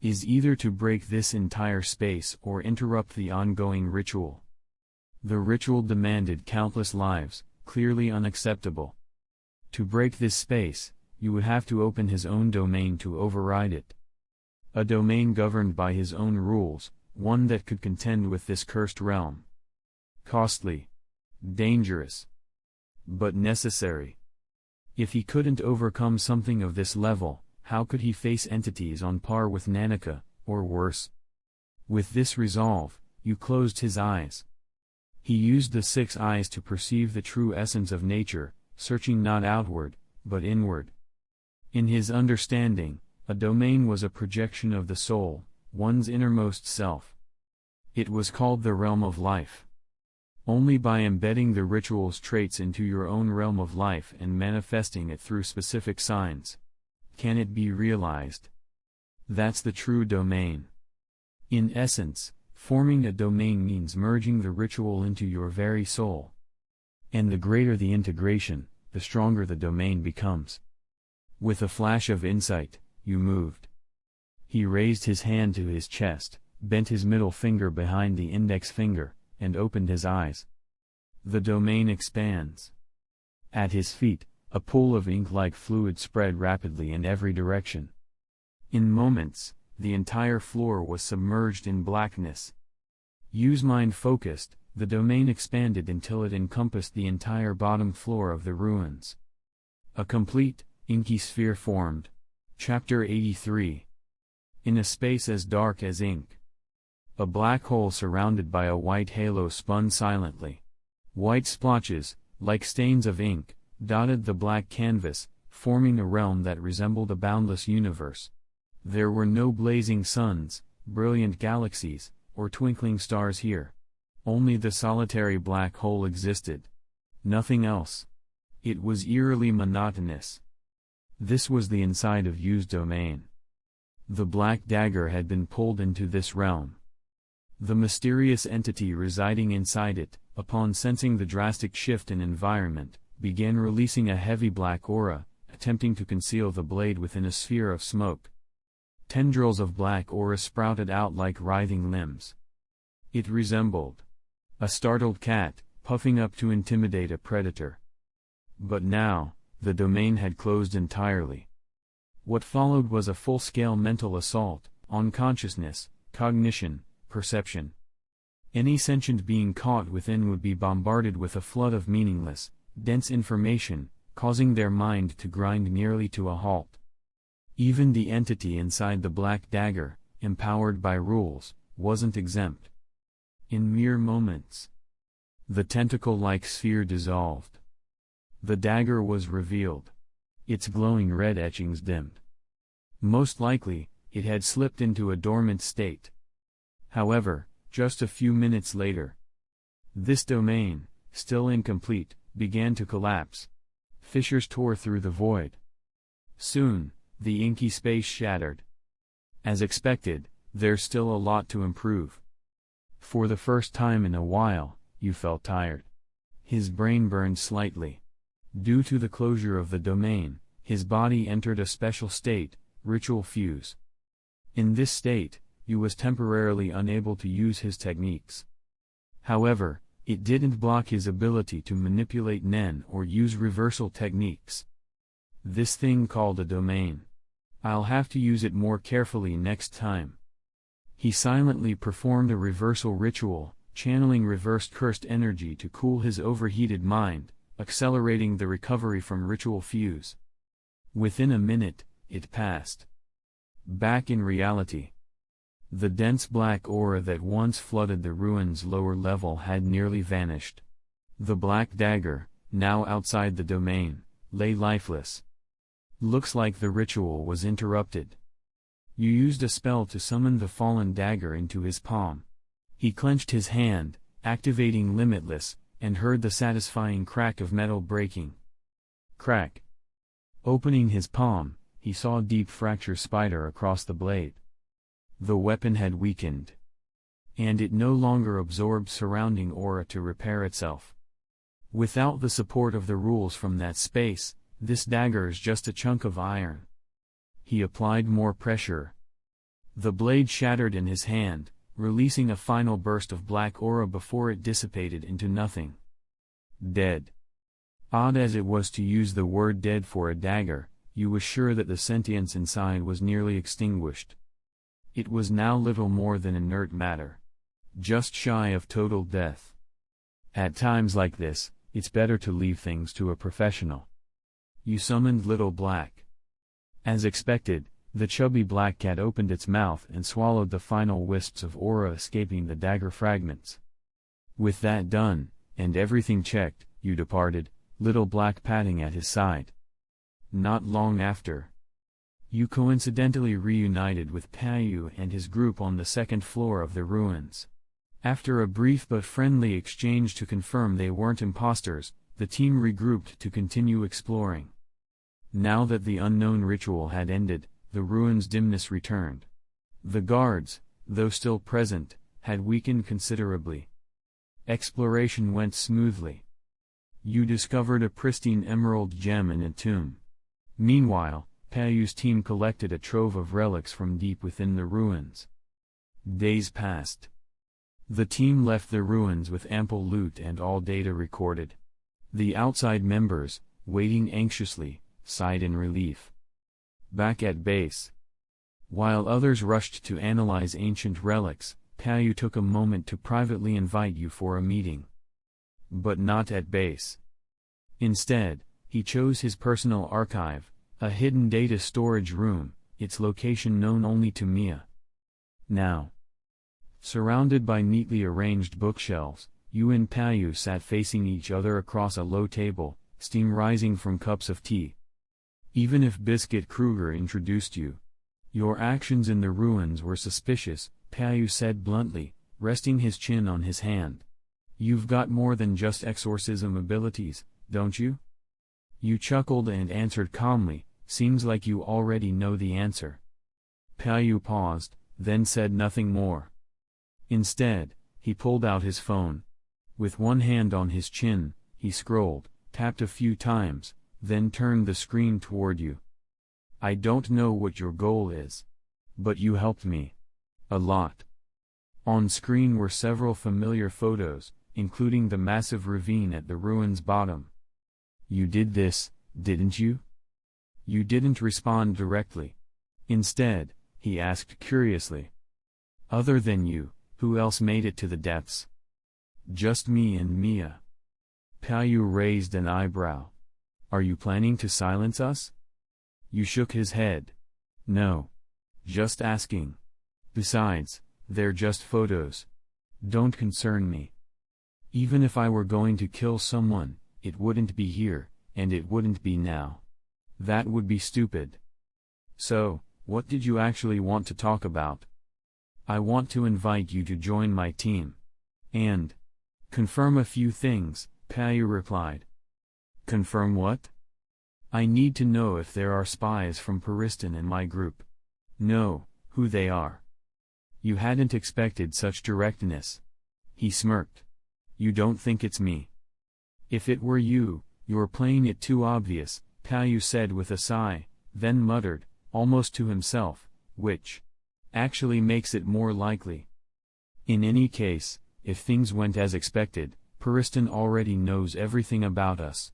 is either to break this entire space or interrupt the ongoing ritual. The ritual demanded countless lives, clearly unacceptable. To break this space, you would have to open his own domain to override it. A domain governed by his own rules, one that could contend with this cursed realm. Costly. Dangerous. But necessary. If he couldn't overcome something of this level, how could he face entities on par with Nanika, or worse? With this resolve, you closed his eyes. He used the 6 eyes to perceive the true essence of nature, searching not outward, but inward. In his understanding, a domain was a projection of the soul, one's innermost self. It was called the realm of life. Only by embedding the ritual's traits into your own realm of life and manifesting it through specific signs can it be realized. That's the true domain. In essence, forming a domain means merging the ritual into your very soul. And the greater the integration, the stronger the domain becomes. With a flash of insight, you moved. He raised his hand to his chest, bent his middle finger behind the index finger, and opened his eyes. The domain expands. At his feet, a pool of ink-like fluid spread rapidly in every direction. In moments, the entire floor was submerged in blackness. Use mind focused, the domain expanded until it encompassed the entire bottom floor of the ruins. A complete, inky sphere formed. Chapter 83. In a space as dark as ink. A black hole surrounded by a white halo spun silently. White splotches, like stains of ink, dotted the black canvas, forming a realm that resembled a boundless universe. There were no blazing suns, brilliant galaxies, or twinkling stars here. Only the solitary black hole existed. Nothing else. It was eerily monotonous. This was the inside of Yu's domain. The black dagger had been pulled into this realm. The mysterious entity residing inside it, upon sensing the drastic shift in environment, began releasing a heavy black aura, attempting to conceal the blade within a sphere of smoke. Tendrils of black aura sprouted out like writhing limbs. It resembled a startled cat, puffing up to intimidate a predator. But now, the domain had closed entirely. What followed was a full-scale mental assault on consciousness, cognition, perception. Any sentient being caught within would be bombarded with a flood of meaningless, dense information, causing their mind to grind nearly to a halt. Even the entity inside the black dagger, empowered by rules, wasn't exempt. In mere moments, the tentacle-like sphere dissolved. The dagger was revealed. Its glowing red etchings dimmed. Most likely, it had slipped into a dormant state. However, just a few minutes later, this domain, still incomplete, began to collapse. Fissures tore through the void. Soon, the inky space shattered. As expected, there's still a lot to improve. For the first time in a while, you felt tired. His brain burned slightly. Due to the closure of the domain, his body entered a special state, ritual fuse. In this state, you was temporarily unable to use his techniques. However, it didn't block his ability to manipulate Nen or use reversal techniques. This thing called a domain. I'll have to use it more carefully next time. He silently performed a reversal ritual, channeling reversed cursed energy to cool his overheated mind, accelerating the recovery from ritual fuse. Within a minute, it passed. Back in reality, the dense black aura that once flooded the ruins' lower level had nearly vanished. The black dagger, now outside the domain, lay lifeless. Looks like the ritual was interrupted. You used a spell to summon the fallen dagger into his palm. He clenched his hand, activating Limitless, and heard the satisfying crack of metal breaking. Crack. Opening his palm, he saw a deep fracture spider across the blade. The weapon had weakened, and it no longer absorbed surrounding aura to repair itself. Without the support of the rules from that space, this dagger is just a chunk of iron. He applied more pressure. The blade shattered in his hand, releasing a final burst of black aura before it dissipated into nothing. Dead. Odd as it was to use the word dead for a dagger, you was sure that the sentience inside was nearly extinguished. It was now little more than inert matter. Just shy of total death. At times like this, it's better to leave things to a professional. You summoned Little Black. As expected, the chubby black cat opened its mouth and swallowed the final wisps of aura escaping the dagger fragments. With that done, and everything checked, you departed, Little Black patting at his side. Not long after, you coincidentally reunited with Payu and his group on the second floor of the ruins. After a brief but friendly exchange to confirm they weren't imposters, the team regrouped to continue exploring. Now that the unknown ritual had ended, the ruins' dimness returned. The guards, though still present, had weakened considerably. Exploration went smoothly. You discovered a pristine emerald gem in a tomb. Meanwhile, Payu's team collected a trove of relics from deep within the ruins. Days passed. The team left the ruins with ample loot and all data recorded. The outside members, waiting anxiously, sighed in relief. Back at base, while others rushed to analyze ancient relics, Payu took a moment to privately invite you for a meeting. But not at base. Instead, he chose his personal archive, a hidden data storage room, its location known only to Mia. Now, surrounded by neatly arranged bookshelves, you and Payu sat facing each other across a low table, steam rising from cups of tea. Even if Biscuit Kruger introduced you, your actions in the ruins were suspicious, Payu said bluntly, resting his chin on his hand. You've got more than just exorcism abilities, don't you? You chuckled and answered calmly, seems like you already know the answer. Payu paused, then said nothing more. Instead, he pulled out his phone. With one hand on his chin, he scrolled, tapped a few times, then turned the screen toward you. I don't know what your goal is, but you helped me. A lot. On screen were several familiar photos, including the massive ravine at the ruin's bottom. "You did this, didn't you?" You didn't respond directly. Instead, he asked curiously. "Other than you, who else made it to the depths?" "Just me and Mia." Payu raised an eyebrow. "Are you planning to silence us?" You shook his head. "No. Just asking. Besides, they're just photos. Don't concern me. Even if I were going to kill someone, it wouldn't be here, and it wouldn't be now. That would be stupid." "So, what did you actually want to talk about?" "I want to invite you to join my team. And confirm a few things," Payu replied. "Confirm what?" "I need to know if there are spies from Paristan in my group. Know who they are." You hadn't expected such directness. He smirked. "You don't think it's me?" "If it were you, you're playing it too obvious," Payu said with a sigh, then muttered, almost to himself, "which actually makes it more likely." In any case, if things went as expected, Paristan already knows everything about us.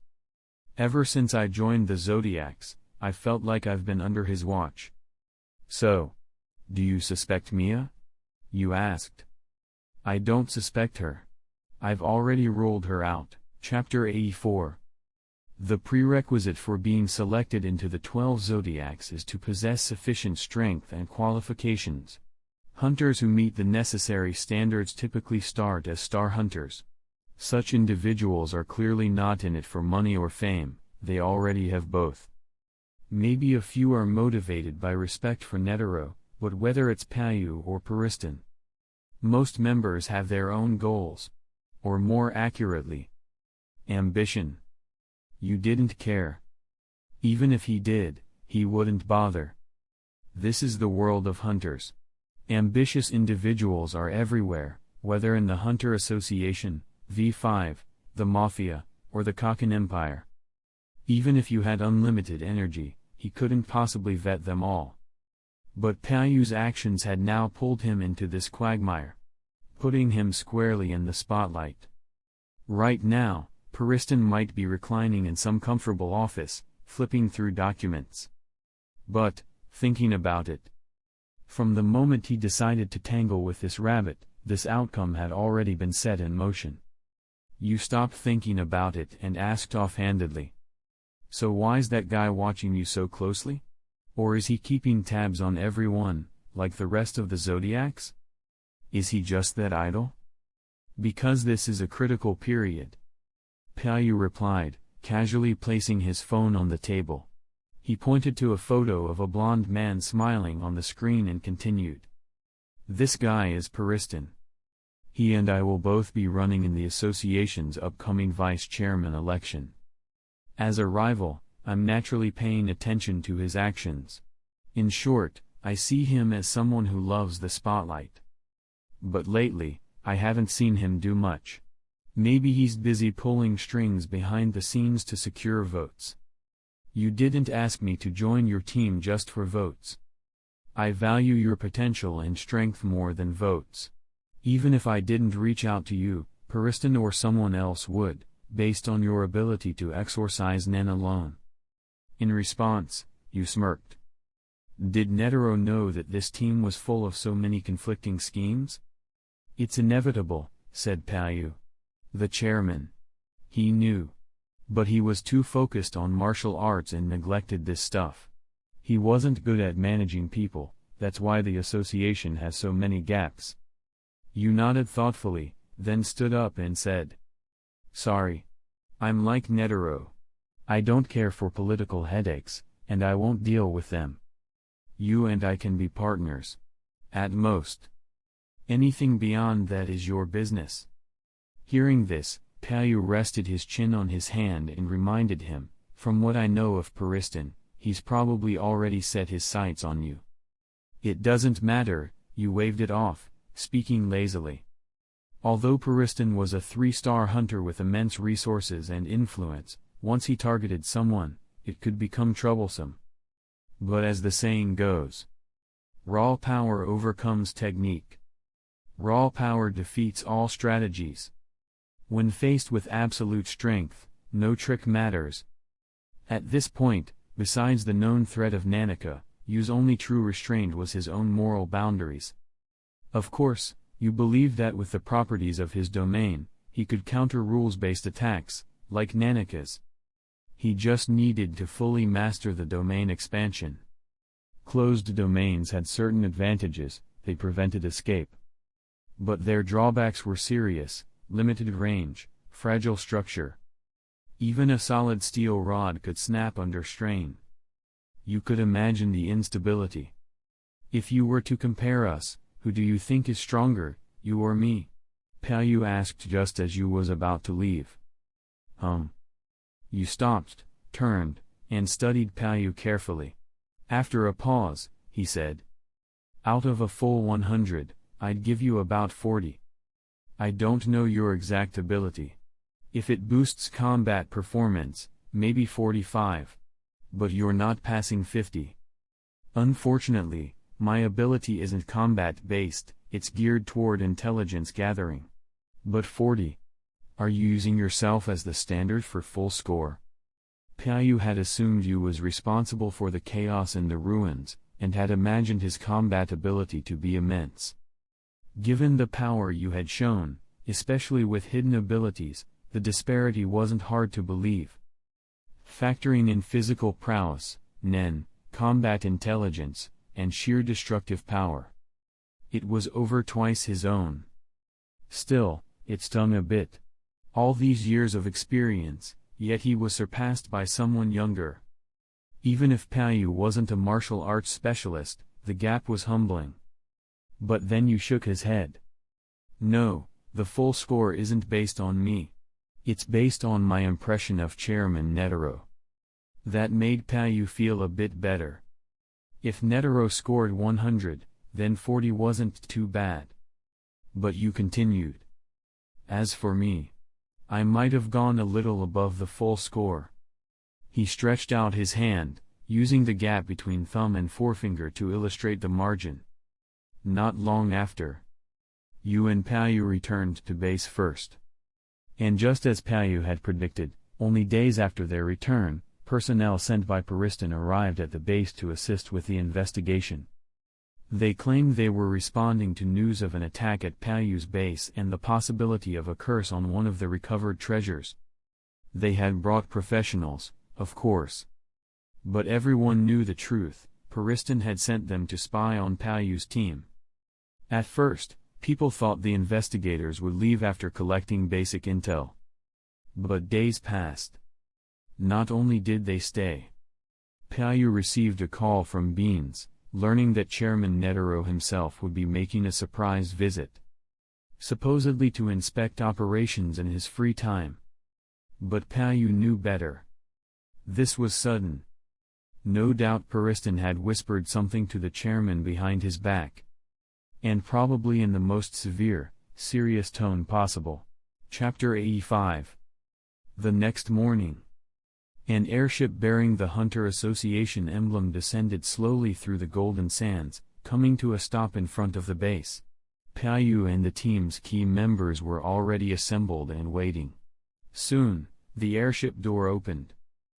Ever since I joined the Zodiacs, I felt like I've been under his watch. "So, do you suspect Mia?" You asked. "I don't suspect her. I've already ruled her out." Chapter 84. The prerequisite for being selected into the 12 Zodiacs is to possess sufficient strength and qualifications. Hunters who meet the necessary standards typically start as star hunters. Such individuals are clearly not in it for money or fame, they already have both. Maybe a few are motivated by respect for Netero, but whether it's Payu or Paristan, most members have their own goals. Or more accurately, ambition. You didn't care. Even if he did, he wouldn't bother. This is the world of hunters. Ambitious individuals are everywhere, whether in the Hunter Association, V5, the Mafia, or the Kakan Empire. Even if you had unlimited energy, he couldn't possibly vet them all. But Payu's actions had now pulled him into this quagmire, putting him squarely in the spotlight. Right now, Paristan might be reclining in some comfortable office, flipping through documents. But, thinking about it, from the moment he decided to tangle with this rabbit, this outcome had already been set in motion. You stopped thinking about it and asked offhandedly. "So why's that guy watching you so closely? Or is he keeping tabs on everyone, like the rest of the Zodiacs? Is he just that idle?" "Because this is a critical period," Payu replied, casually placing his phone on the table. He pointed to a photo of a blond man smiling on the screen and continued. "This guy is Paristan. He and I will both be running in the association's upcoming vice chairman election. As a rival, I'm naturally paying attention to his actions. In short, I see him as someone who loves the spotlight. But lately, I haven't seen him do much. Maybe he's busy pulling strings behind the scenes to secure votes. You didn't ask me to join your team just for votes. I value your potential and strength more than votes. Even if I didn't reach out to you, Paristan or someone else would, based on your ability to exorcise Nen alone." In response, you smirked. Did Netero know that this team was full of so many conflicting schemes? "It's inevitable," said Payu. The chairman. He knew. But he was too focused on martial arts and neglected this stuff. He wasn't good at managing people, that's why the association has so many gaps. You nodded thoughtfully, then stood up and said, "Sorry. I'm like Netero. I don't care for political headaches, and I won't deal with them. You and I can be partners. At most. Anything beyond that is your business." Hearing this, Payu rested his chin on his hand and reminded him, "From what I know of Paristan, he's probably already set his sights on you." "It doesn't matter," you waved it off, speaking lazily. Although Paristan was a 3-star hunter with immense resources and influence, once he targeted someone, it could become troublesome. But as the saying goes, raw power overcomes technique. Raw power defeats all strategies. When faced with absolute strength, no trick matters. At this point, besides the known threat of Nanika, Yu's only true restraint was his own moral boundaries. Of course, Yu believed that with the properties of his domain, he could counter rules-based attacks, like Nanika's. He just needed to fully master the domain expansion. Closed domains had certain advantages: they prevented escape. But their drawbacks were serious: limited range, fragile structure. Even a solid steel rod could snap under strain. You could imagine the instability. If you were to compare us, who do you think is stronger, you or me? Yu asked just as Yu was about to leave. Yu stopped, turned, and studied Yu carefully. After a pause, he said, "Out of a full 100, I'd give you about 40. I don't know your exact ability. If it boosts combat performance, maybe 45. But you're not passing 50. Unfortunately, my ability isn't combat-based, it's geared toward intelligence gathering. But 40. Are you using yourself as the standard for full score?" Yu had assumed Yu was responsible for the chaos in the ruins, and had imagined his combat ability to be immense. Given the power Yu had shown, especially with hidden abilities, the disparity wasn't hard to believe. Factoring in physical prowess, nen, combat intelligence, and sheer destructive power, it was over twice his own. Still, it stung a bit. All these years of experience, yet he was surpassed by someone younger. Even if Yu wasn't a martial arts specialist, the gap was humbling. But then Yu shook his head. "No, the full score isn't based on me. It's based on my impression of Chairman Netero." That made Yu feel a bit better. If Netero scored 100, then 40 wasn't too bad. But Yu continued. "As for me, I might have gone a little above the full score." He stretched out his hand, using the gap between thumb and forefinger to illustrate the margin. Not long after, Yu and Yu returned to base first. And just as Yu had predicted, only days after their return, personnel sent by Pariston arrived at the base to assist with the investigation. They claimed they were responding to news of an attack at Yu's base and the possibility of a curse on one of the recovered treasures. They had brought professionals, of course. But everyone knew the truth: Pariston had sent them to spy on Yu's team. At first, people thought the investigators would leave after collecting basic intel. But days passed. Not only did they stay. Yu received a call from Beans, learning that Chairman Netero himself would be making a surprise visit. Supposedly to inspect operations in his free time. But Yu knew better. This was sudden. No doubt Pariston had whispered something to the chairman behind his back. And probably in the most severe, serious tone possible. Chapter 85. The next morning, an airship bearing the Hunter Association emblem descended slowly through the golden sands, coming to a stop in front of the base. Yu and the team's key members were already assembled and waiting. Soon, the airship door opened.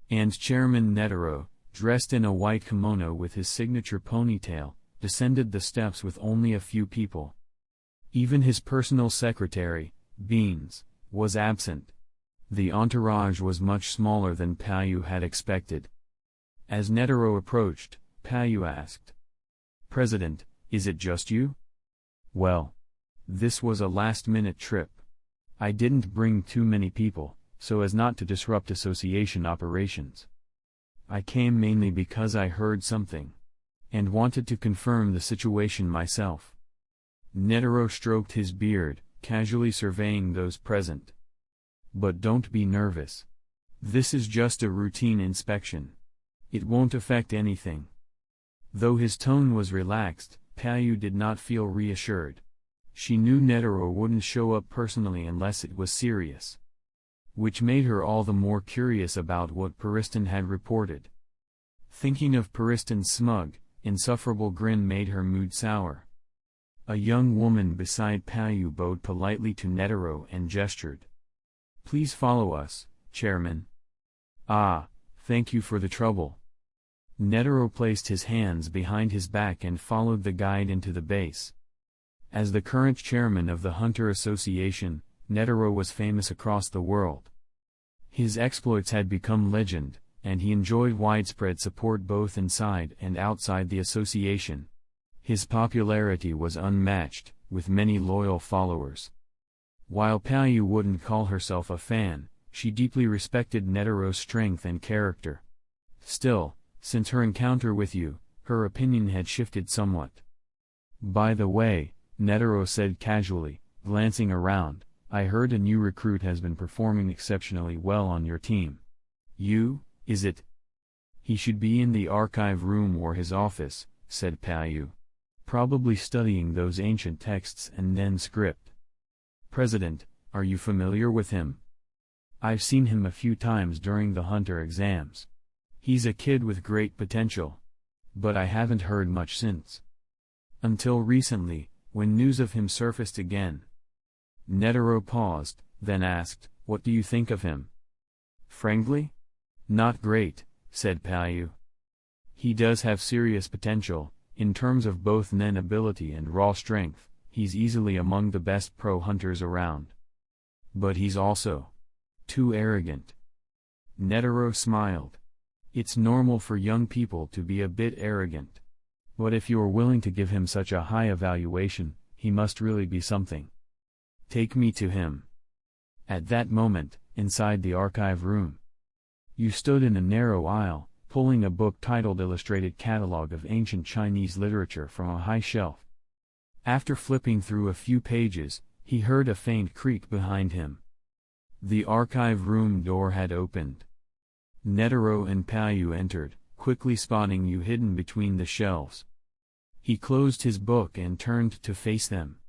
And Chairman Netero, dressed in a white kimono with his signature ponytail, descended the steps with only a few people. Even his personal secretary, Beans, was absent. The entourage was much smaller than Yu had expected. As Netero approached, Yu asked, "President, is it just you?" "Well, this was a last-minute trip. I didn't bring too many people, so as not to disrupt association operations. I came mainly because I heard something, and wanted to confirm the situation myself." Netero stroked his beard, casually surveying those present. "But don't be nervous. This is just a routine inspection. It won't affect anything." Though his tone was relaxed, Yu did not feel reassured. She knew Netero wouldn't show up personally unless it was serious. Which made her all the more curious about what Pariston had reported. Thinking of Pariston's smug, insufferable grin made her mood sour. A young woman beside Payu bowed politely to Netero and gestured. "Please follow us, Chairman." "Ah, thank you for the trouble." Netero placed his hands behind his back and followed the guide into the base. As the current chairman of the Hunter Association, Netero was famous across the world. His exploits had become legend, and he enjoyed widespread support both inside and outside the association. His popularity was unmatched, with many loyal followers. While Payu wouldn't call herself a fan, she deeply respected Netero's strength and character. Still, since her encounter with you, her opinion had shifted somewhat. "By the way," Netero said casually, glancing around, "I heard a new recruit has been performing exceptionally well on your team." "You, is it?" "He should be in the archive room or his office," said Payu. "Probably studying those ancient texts and then script." "President, are you familiar with him?" "I've seen him a few times during the Hunter exams. He's a kid with great potential. But I haven't heard much since. Until recently, when news of him surfaced again." Netero paused, then asked, "What do you think of him?" "Frankly? Not great," said Payu. "He does have serious potential. In terms of both Nen ability and raw strength, he's easily among the best pro hunters around. But he's also too arrogant." Netero smiled. "It's normal for young people to be a bit arrogant. But if you're willing to give him such a high evaluation, he must really be something. Take me to him." At that moment, inside the archive room, you stood in a narrow aisle, pulling a book titled Illustrated Catalog of Ancient Chinese Literature from a high shelf. After flipping through a few pages, he heard a faint creak behind him. The archive room door had opened. Netero and Payu entered, quickly spotting you hidden between the shelves. He closed his book and turned to face them.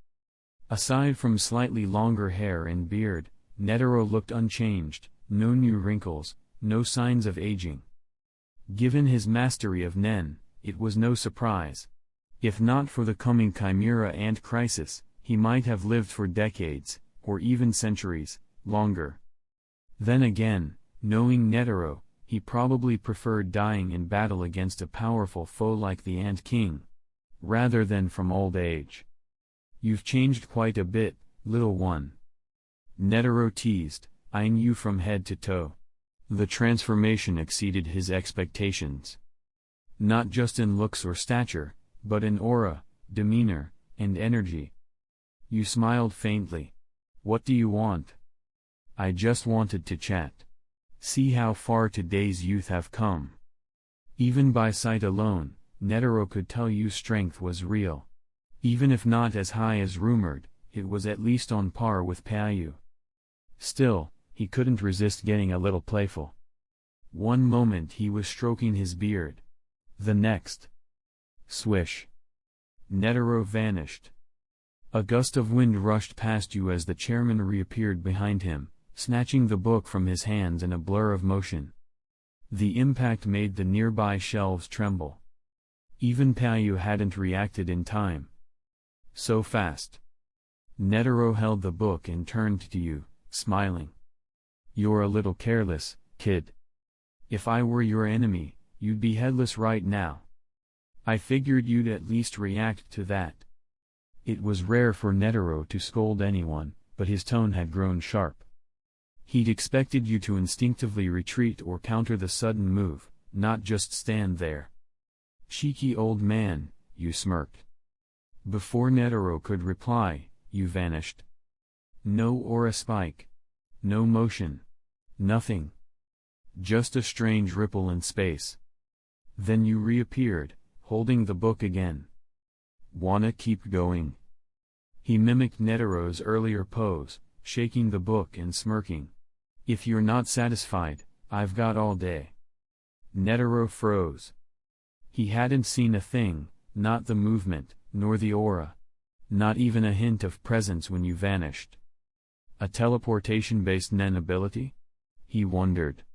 Aside from slightly longer hair and beard, Netero looked unchanged, no new wrinkles, no signs of aging. Given his mastery of Nen, it was no surprise. If not for the coming chimera and crisis, he might have lived for decades, or even centuries, longer. Then again, knowing Netero, he probably preferred dying in battle against a powerful foe like the Ant King, rather than from old age. "You've changed quite a bit, little one." Netero teased, eyeing you from head to toe. The transformation exceeded his expectations. Not just in looks or stature, but in aura, demeanor, and energy. You smiled faintly. "What do you want?" "I just wanted to chat. See how far today's youth have come." Even by sight alone, Netero could tell you strength was real. Even if not as high as rumored, it was at least on par with Payu. Still, he couldn't resist getting a little playful. One moment he was stroking his beard. The next, swish, Netero vanished. A gust of wind rushed past you as the chairman reappeared behind him, snatching the book from his hands in a blur of motion. The impact made the nearby shelves tremble. Even Payu hadn't reacted in time. So fast. Netero held the book and turned to you, smiling. "You're a little careless, kid. If I were your enemy, you'd be headless right now. I figured you'd at least react to that." It was rare for Netero to scold anyone, but his tone had grown sharp. He'd expected you to instinctively retreat or counter the sudden move, not just stand there. "Cheeky old man," you smirked. Before Netero could reply, you vanished. No aura spike. No motion. Nothing. Just a strange ripple in space. Then you reappeared, holding the book again. "Wanna keep going?" He mimicked Netero's earlier pose, shaking the book and smirking. "If you're not satisfied, I've got all day." Netero froze. He hadn't seen a thing, not the movement, nor the aura. Not even a hint of presence when you vanished. A teleportation-based Nen ability? He wondered.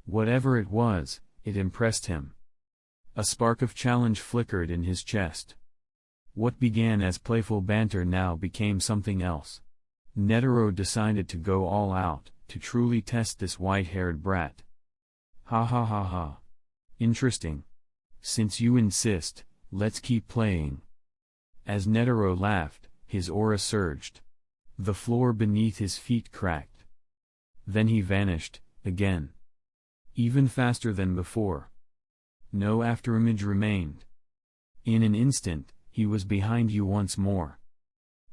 Whatever it was, it impressed him. A spark of challenge flickered in his chest. What began as playful banter now became something else. Netero decided to go all out, to truly test this white-haired brat. Ha ha ha ha. Interesting. Since you insist, let's keep playing. As Netero laughed, his aura surged. The floor beneath his feet cracked. Then he vanished, again. Even faster than before. No afterimage remained. In an instant, he was behind you once more.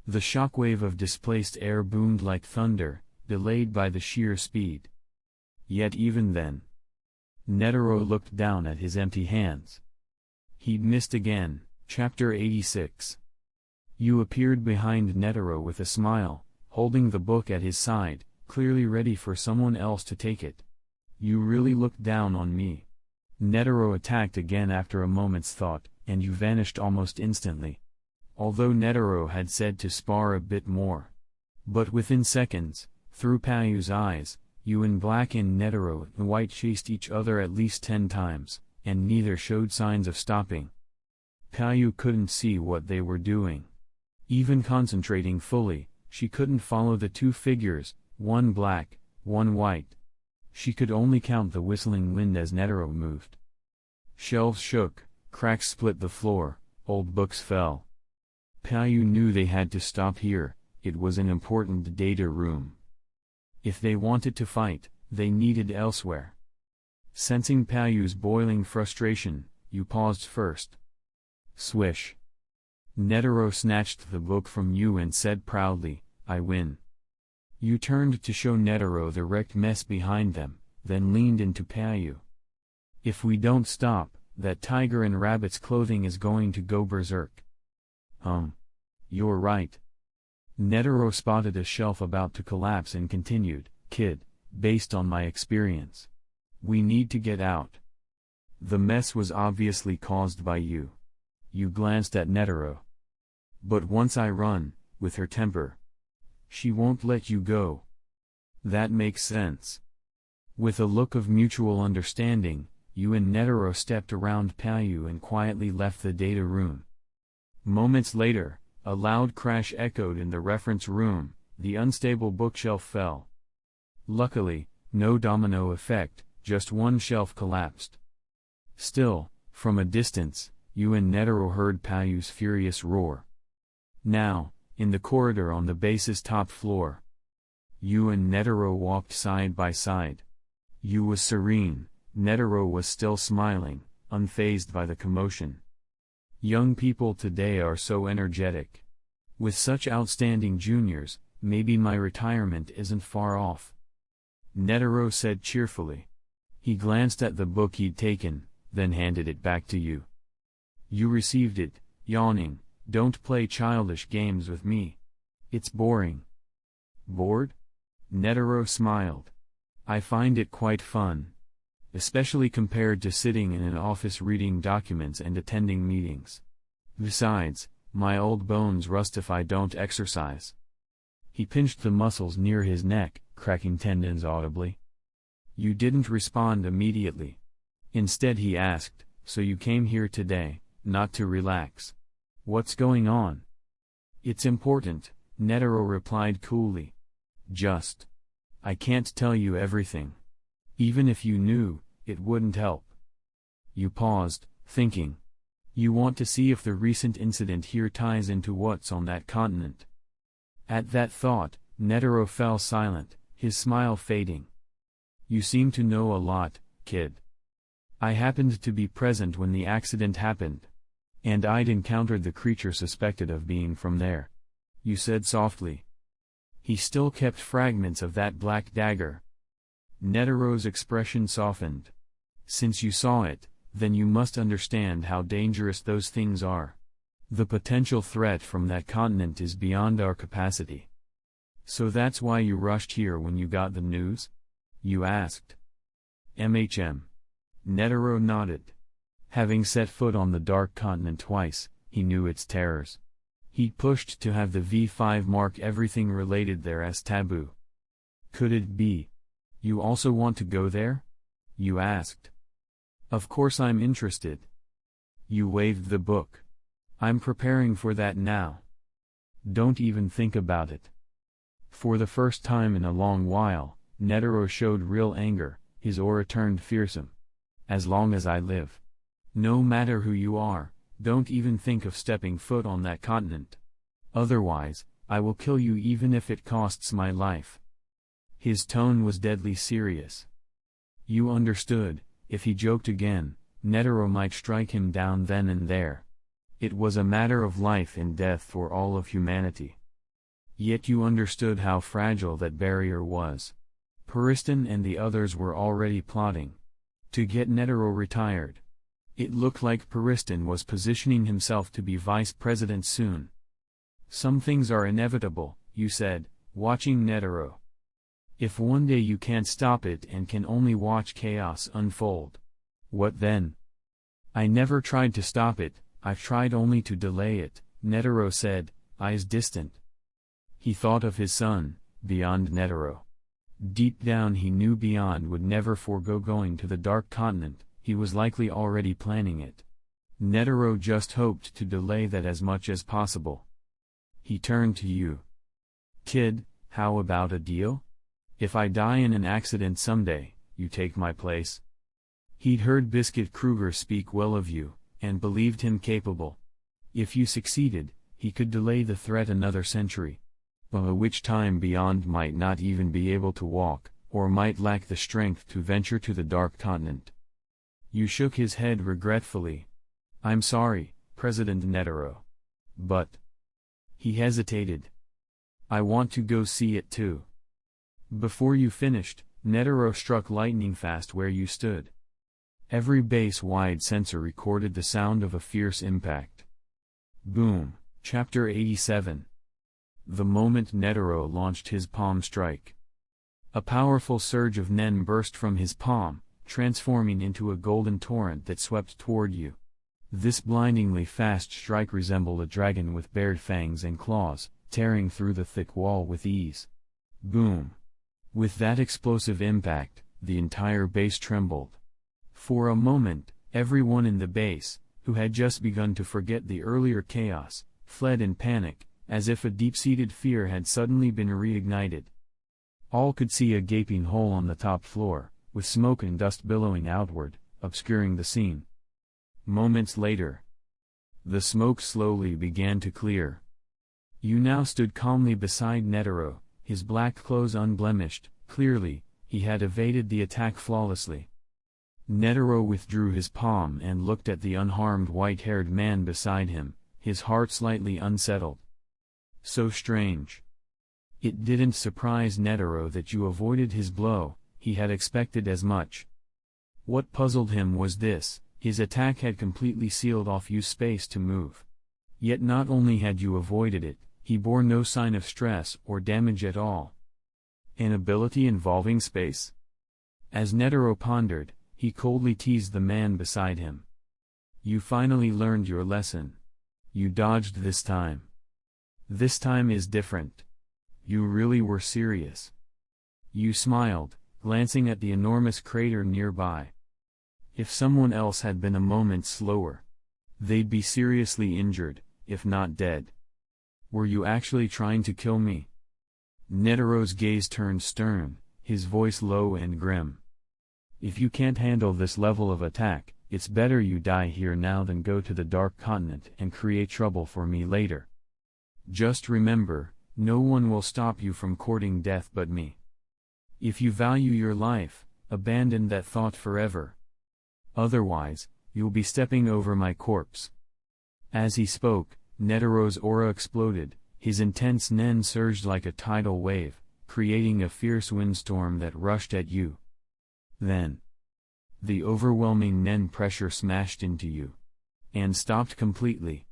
The shockwave of displaced air boomed like thunder, delayed by the sheer speed. Yet even then, Netero looked down at his empty hands. He'd missed again. Chapter 86. You appeared behind Netero with a smile, holding the book at his side, clearly ready for someone else to take it. You really looked down on me. Netero attacked again after a moment's thought, and you vanished almost instantly. Although Netero had said to spar a bit more. But within seconds, through Payu's eyes, you and Black and Netero and White chased each other at least 10 times, and neither showed signs of stopping. Payu couldn't see what they were doing. Even concentrating fully, she couldn't follow the two figures, one black, one white. She could only count the whistling wind as Netero moved. Shelves shook, cracks split the floor, old books fell. Payu knew they had to stop here, it was an important data room. If they wanted to fight, they needed elsewhere. Sensing Payu's boiling frustration, you paused first. Swish. Netero snatched the book from you and said proudly, "I win." You turned to show Netero the wrecked mess behind them, then leaned into Payu. "If we don't stop, that tiger in rabbit's clothing is going to go berserk." You're right. Netero spotted a shelf about to collapse and continued, "Kid, based on my experience, we need to get out. The mess was obviously caused by you." You glanced at Netero. "But once I run, with her temper, she won't let you go." "That makes sense." With a look of mutual understanding, you and Netero stepped around Payu and quietly left the data room. Moments later, a loud crash echoed in the reference room, the unstable bookshelf fell. Luckily, no domino effect, just one shelf collapsed. Still, from a distance, you and Netero heard Payu's furious roar. Now, in the corridor on the base's top floor, you and Netero walked side by side. You was serene, Netero was still smiling, unfazed by the commotion. Young people today are so energetic. With such outstanding juniors, maybe my retirement isn't far off. Netero said cheerfully. He glanced at the book he'd taken, then handed it back to you. You received it, yawning. "Don't play childish games with me. It's boring." "Bored?" Netero smiled. "I find it quite fun. Especially compared to sitting in an office reading documents and attending meetings. Besides, my old bones rust if I don't exercise." He pinched the muscles near his neck, cracking tendons audibly. You didn't respond immediately. Instead he asked, "So you came here today, not to relax? What's going on?" "It's important," Netero replied coolly. I can't tell you everything. Even if you knew, it wouldn't help." You paused, thinking. You want to see if the recent incident here ties into what's on that continent. At that thought, Netero fell silent, his smile fading. "You seem to know a lot, kid. I happened to be present when the accident happened. And I'd encountered the creature suspected of being from there," you said softly. He still kept fragments of that black dagger. Netero's expression softened. "Since you saw it, then you must understand how dangerous those things are. The potential threat from that continent is beyond our capacity." "So that's why you rushed here when you got the news?" you asked. Netero nodded. Having set foot on the Dark Continent twice, he knew its terrors. He'd pushed to have the V5 mark everything related there as taboo. "Could it be you also want to go there?" you asked. "Of course I'm interested." You waved the book. I'm preparing for that now. Don't even think about it. For the first time in a long while, Netero showed real anger, his aura turned fearsome. As long as I live. No matter who you are, don't even think of stepping foot on that continent. Otherwise, I will kill you even if it costs my life. His tone was deadly serious. You understood, if he joked again, Netero might strike him down then and there. It was a matter of life and death for all of humanity. Yet you understood how fragile that barrier was. Periston and the others were already plotting to get Netero retired. It looked like Periston was positioning himself to be vice president soon. Some things are inevitable, you said, watching Netero. If one day you can't stop it and can only watch chaos unfold, what then? I never tried to stop it, I've tried only to delay it, Netero said, eyes distant. He thought of his son, Beyond Netero. Deep down he knew Beyond would never forego going to the Dark Continent, he was likely already planning it. Netero just hoped to delay that as much as possible. He turned to you. Kid, how about a deal? If I die in an accident someday, you take my place. He'd heard Biscuit Kruger speak well of you, and believed him capable. If you succeeded, he could delay the threat another century. By which time Beyond might not even be able to walk, or might lack the strength to venture to the Dark Continent. You shook his head regretfully. I'm sorry, President Netero. But... He hesitated. I want to go see it too. Before you finished, Netero struck lightning fast where you stood. Every base-wide sensor recorded the sound of a fierce impact. Boom. Chapter 87. The moment Netero launched his palm strike, a powerful surge of Nen burst from his palm, transforming into a golden torrent that swept toward you. This blindingly fast strike resembled a dragon with bared fangs and claws, tearing through the thick wall with ease. Boom. With that explosive impact, the entire base trembled. For a moment, everyone in the base, who had just begun to forget the earlier chaos, fled in panic, as if a deep-seated fear had suddenly been reignited. All could see a gaping hole on the top floor, with smoke and dust billowing outward, obscuring the scene. Moments later, the smoke slowly began to clear. You now stood calmly beside Netero, his black clothes unblemished. Clearly, he had evaded the attack flawlessly. Netero withdrew his palm and looked at the unharmed white-haired man beside him, his heart slightly unsettled. So strange. It didn't surprise Netero that you avoided his blow, he had expected as much. What puzzled him was this: his attack had completely sealed off you space to move. Yet not only had you avoided it, he bore no sign of stress or damage at all. An ability involving space? As Netero pondered, he coldly teased the man beside him. You finally learned your lesson. You dodged this time. This time is different. You really were serious. You smiled, glancing at the enormous crater nearby. If someone else had been a moment slower, they'd be seriously injured, if not dead. Were you actually trying to kill me? Netero's gaze turned stern, his voice low and grim. If you can't handle this level of attack, it's better you die here now than go to the Dark Continent and create trouble for me later. Just remember, no one will stop you from courting death but me. If you value your life, abandon that thought forever. Otherwise, you'll be stepping over my corpse. As he spoke, Netero's aura exploded, his intense Nen surged like a tidal wave, creating a fierce windstorm that rushed at you. Then, the overwhelming Nen pressure smashed into you. And stopped completely.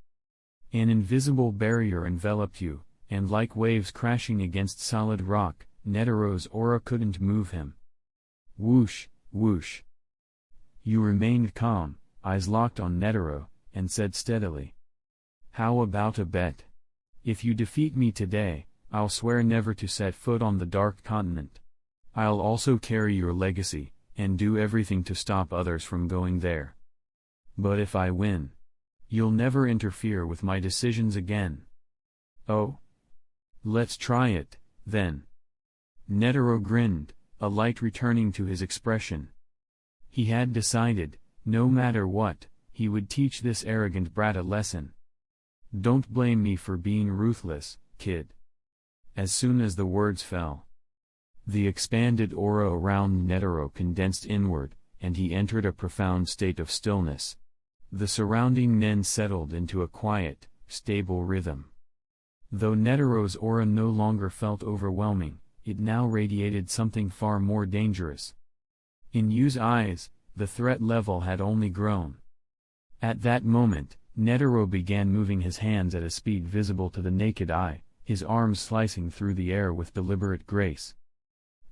An invisible barrier enveloped you, and like waves crashing against solid rock, Netero's aura couldn't move him. Whoosh, whoosh. You remained calm, eyes locked on Netero, and said steadily. How about a bet? If you defeat me today, I'll swear never to set foot on the Dark Continent. I'll also carry your legacy, and do everything to stop others from going there. But if I win, You'll never interfere with my decisions again. Oh? Let's try it, then. Netero grinned, a light returning to his expression. He had decided, no matter what, he would teach this arrogant brat a lesson. Don't blame me for being ruthless, kid. As soon as the words fell, the expanded aura around Netero condensed inward, and he entered a profound state of stillness. The surrounding Nen settled into a quiet, stable rhythm. Though Netero's aura no longer felt overwhelming, it now radiated something far more dangerous. In Yu's eyes, the threat level had only grown. At that moment, Netero began moving his hands at a speed visible to the naked eye, his arms slicing through the air with deliberate grace.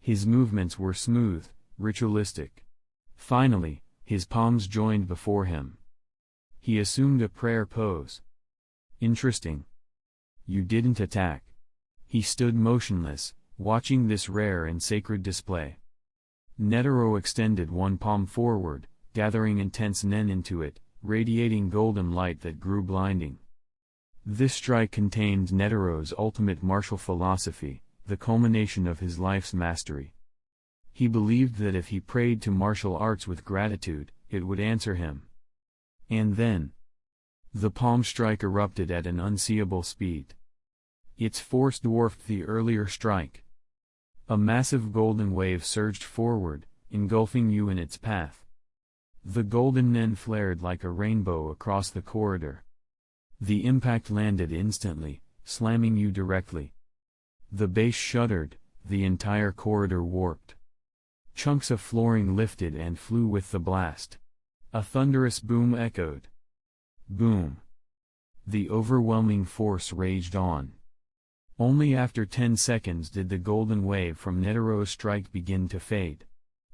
His movements were smooth, ritualistic. Finally, his palms joined before him. He assumed a prayer pose. Interesting. You didn't attack. He stood motionless, watching this rare and sacred display. Netero extended one palm forward, gathering intense Nen into it, radiating golden light that grew blinding. This strike contained Netero's ultimate martial philosophy, the culmination of his life's mastery. He believed that if he prayed to martial arts with gratitude, it would answer him. And then, the palm strike erupted at an unseeable speed. Its force dwarfed the earlier strike. A massive golden wave surged forward, engulfing you in its path. The golden Nen flared like a rainbow across the corridor. The impact landed instantly, slamming you directly. The base shuddered, the entire corridor warped. Chunks of flooring lifted and flew with the blast. A thunderous boom echoed. Boom. The overwhelming force raged on. Only after 10 seconds did the golden wave from Netero's strike begin to fade.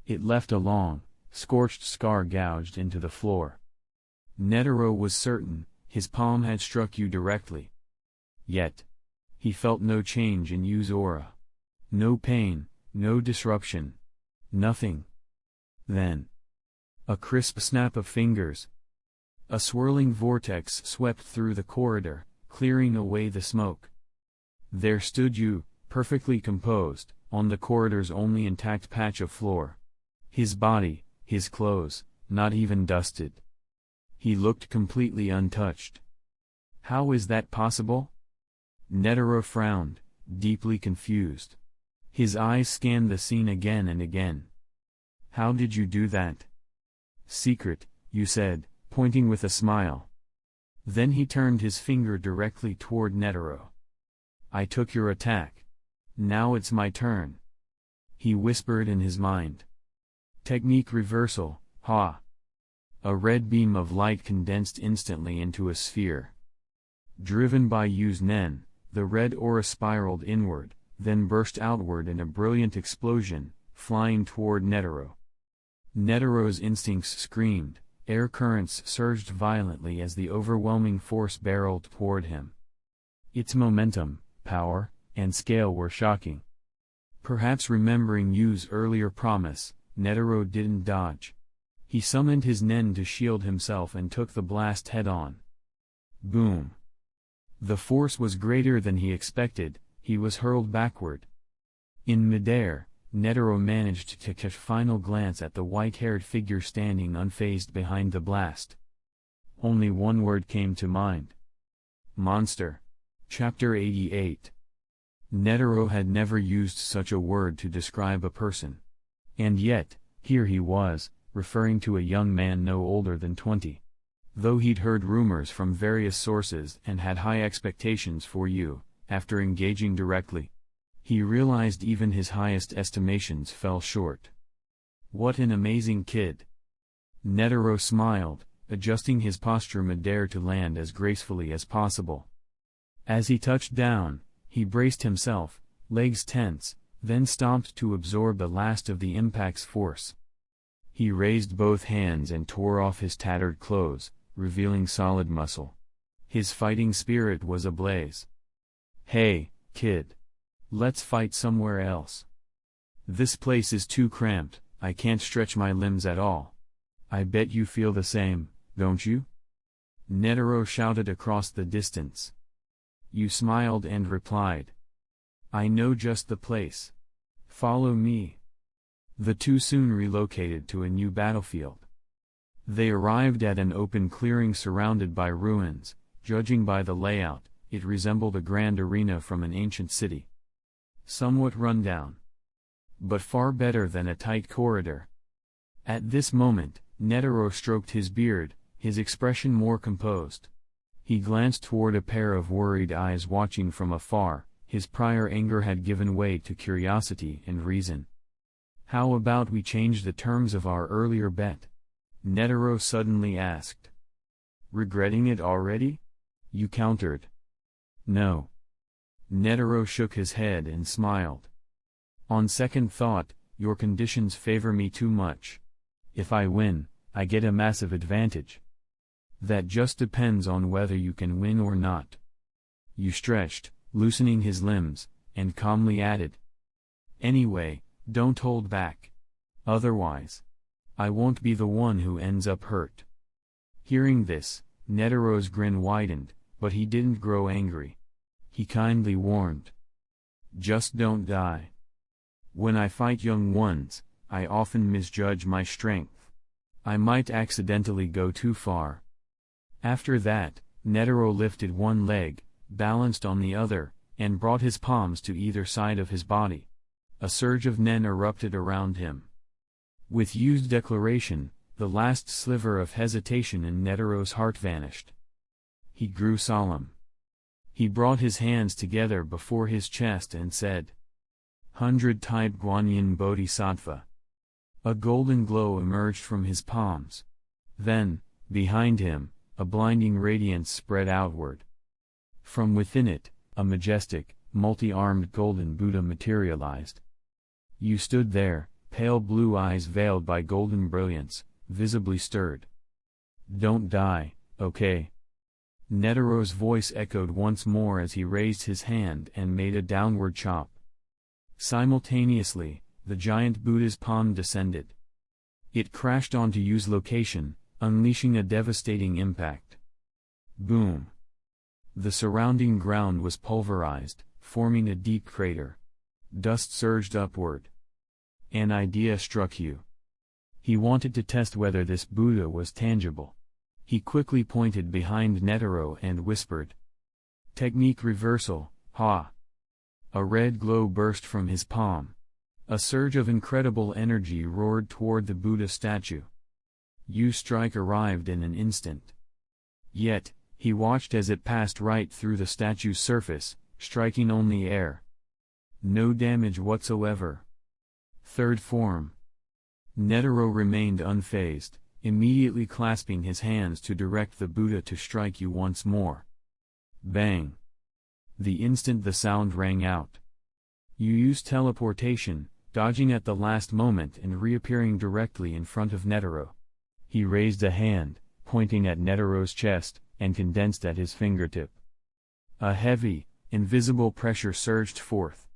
It left a long, scorched scar gouged into the floor. Netero was certain, his palm had struck you directly. Yet, he felt no change in Yu's aura. No pain, no disruption. Nothing. Then, a crisp snap of fingers. A swirling vortex swept through the corridor, clearing away the smoke. There stood Yu, perfectly composed, on the corridor's only intact patch of floor. His body, his clothes, not even dusted. He looked completely untouched. How is that possible? Netero frowned, deeply confused. His eyes scanned the scene again and again. How did you do that? Secret, you said, pointing with a smile. Then he turned his finger directly toward Netero. I took your attack. Now it's my turn. He whispered in his mind. Technique reversal, ha! A red beam of light condensed instantly into a sphere. Driven by Yu's Nen, the red aura spiraled inward, then burst outward in a brilliant explosion, flying toward Netero. Netero's instincts screamed, air currents surged violently as the overwhelming force barreled toward him. Its momentum, power, and scale were shocking. Perhaps remembering Yu's earlier promise, Netero didn't dodge. He summoned his Nen to shield himself and took the blast head-on. Boom! The force was greater than he expected, he was hurled backward. In midair, Netero managed to catch a final glance at the white-haired figure standing unfazed behind the blast. Only one word came to mind. Monster. Chapter 88. Netero had never used such a word to describe a person. And yet, here he was, referring to a young man no older than 20. Though he'd heard rumors from various sources and had high expectations for Yu, after engaging directly, he realized even his highest estimations fell short. What an amazing kid! Netero smiled, adjusting his posture midair to land as gracefully as possible. As he touched down, he braced himself, legs tense, then stomped to absorb the last of the impact's force. He raised both hands and tore off his tattered clothes, revealing solid muscle. His fighting spirit was ablaze. Hey, kid. Let's fight somewhere else. This place is too cramped, I can't stretch my limbs at all. I bet you feel the same, don't you? Netero shouted across the distance. You smiled and replied. I know just the place. Follow me. The two soon relocated to a new battlefield. They arrived at an open clearing surrounded by ruins. Judging by the layout, it resembled a grand arena from an ancient city. Somewhat run down, but far better than a tight corridor. At this moment, Netero stroked his beard, his expression more composed. He glanced toward a pair of worried eyes watching from afar. His prior anger had given way to curiosity and reason. How about we change the terms of our earlier bet? Netero suddenly asked. Regretting it already? You countered. No. Netero shook his head and smiled. On second thought, your conditions favor me too much. If I win, I get a massive advantage. That just depends on whether you can win or not. You stretched, loosening his limbs, and calmly added. Anyway, don't hold back. Otherwise, I won't be the one who ends up hurt. Hearing this, Netero's grin widened, but he didn't grow angry. He kindly warned. Just don't die. When I fight young ones, I often misjudge my strength. I might accidentally go too far. After that, Netero lifted one leg, balanced on the other, and brought his palms to either side of his body. A surge of nen erupted around him. With used declaration, the last sliver of hesitation in Netero's heart vanished. He grew solemn. He brought his hands together before his chest and said, 100-type Guanyin Bodhisattva. A golden glow emerged from his palms. Then, behind him, a blinding radiance spread outward. From within it, a majestic, multi-armed golden Buddha materialized. You stood there, pale blue eyes veiled by golden brilliance, visibly stirred. Don't die, okay? Netero's voice echoed once more as he raised his hand and made a downward chop. Simultaneously, the giant Buddha's palm descended. It crashed onto Yu's location, unleashing a devastating impact. Boom! The surrounding ground was pulverized, forming a deep crater. Dust surged upward. An idea struck Yu. He wanted to test whether this Buddha was tangible. He quickly pointed behind Netero and whispered. Technique reversal, ha! A red glow burst from his palm. A surge of incredible energy roared toward the Buddha statue. Yu's strike arrived in an instant. Yet, he watched as it passed right through the statue's surface, striking only air. No damage whatsoever. Third form. Netero remained unfazed, immediately clasping his hands to direct the Buddha to strike Yu once more. Bang! The instant the sound rang out. Yu used teleportation, dodging at the last moment and reappearing directly in front of Netero. He raised a hand, pointing at Netero's chest, and condensed at his fingertip. A heavy, invisible pressure surged forth.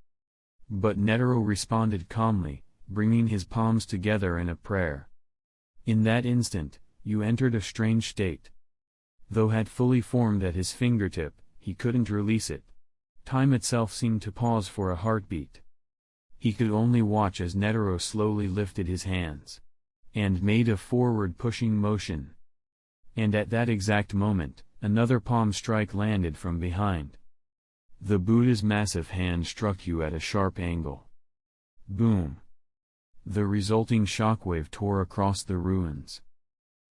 But Netero responded calmly, bringing his palms together in a prayer. In that instant, Yu entered a strange state. Though had fully formed at his fingertip, he couldn't release it. Time itself seemed to pause for a heartbeat. He could only watch as Netero slowly lifted his hands and made a forward-pushing motion. And at that exact moment, another palm strike landed from behind. The Buddha's massive hand struck Yu at a sharp angle. Boom! The resulting shockwave tore across the ruins.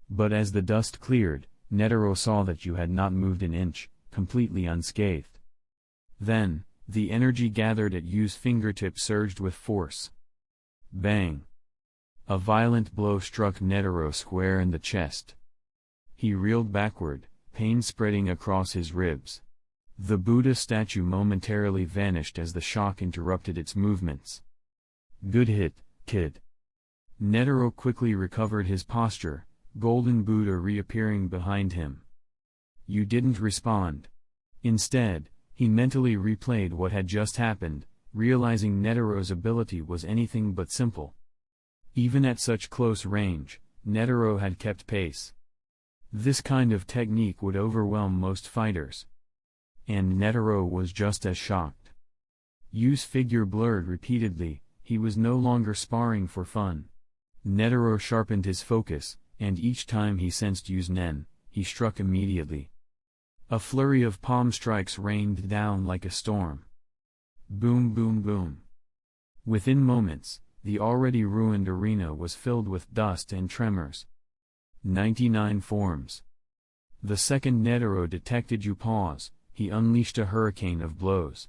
But as the dust cleared, Netero saw that Yu had not moved an inch, completely unscathed. Then, the energy gathered at Yu's fingertip surged with force. Bang! A violent blow struck Netero square in the chest. He reeled backward, pain spreading across his ribs. The Buddha statue momentarily vanished as the shock interrupted its movements. Good hit, kid. Netero quickly recovered his posture, golden Buddha reappearing behind him. Yu didn't respond. Instead, he mentally replayed what had just happened, realizing Netero's ability was anything but simple. Even at such close range, Netero had kept pace. This kind of technique would overwhelm most fighters. And Netero was just as shocked. Yu's figure blurred repeatedly, he was no longer sparring for fun. Netero sharpened his focus, and each time he sensed Yu's nen, he struck immediately. A flurry of palm strikes rained down like a storm. Boom boom boom. Within moments, the already ruined arena was filled with dust and tremors. 99 forms. The second Netero detected Yu pause, he unleashed a hurricane of blows.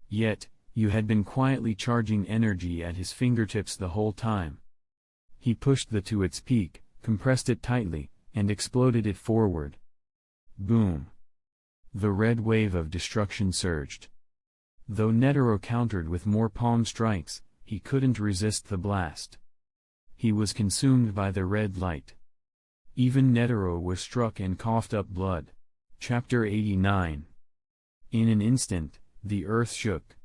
Yet, Yu had been quietly charging energy at his fingertips the whole time. He pushed the to its peak, compressed it tightly, and exploded it forward. Boom. The red wave of destruction surged. Though Netero countered with more palm strikes, he couldn't resist the blast. He was consumed by the red light. Even Netero was struck and coughed up blood. Chapter 89. In an instant, the earth shook.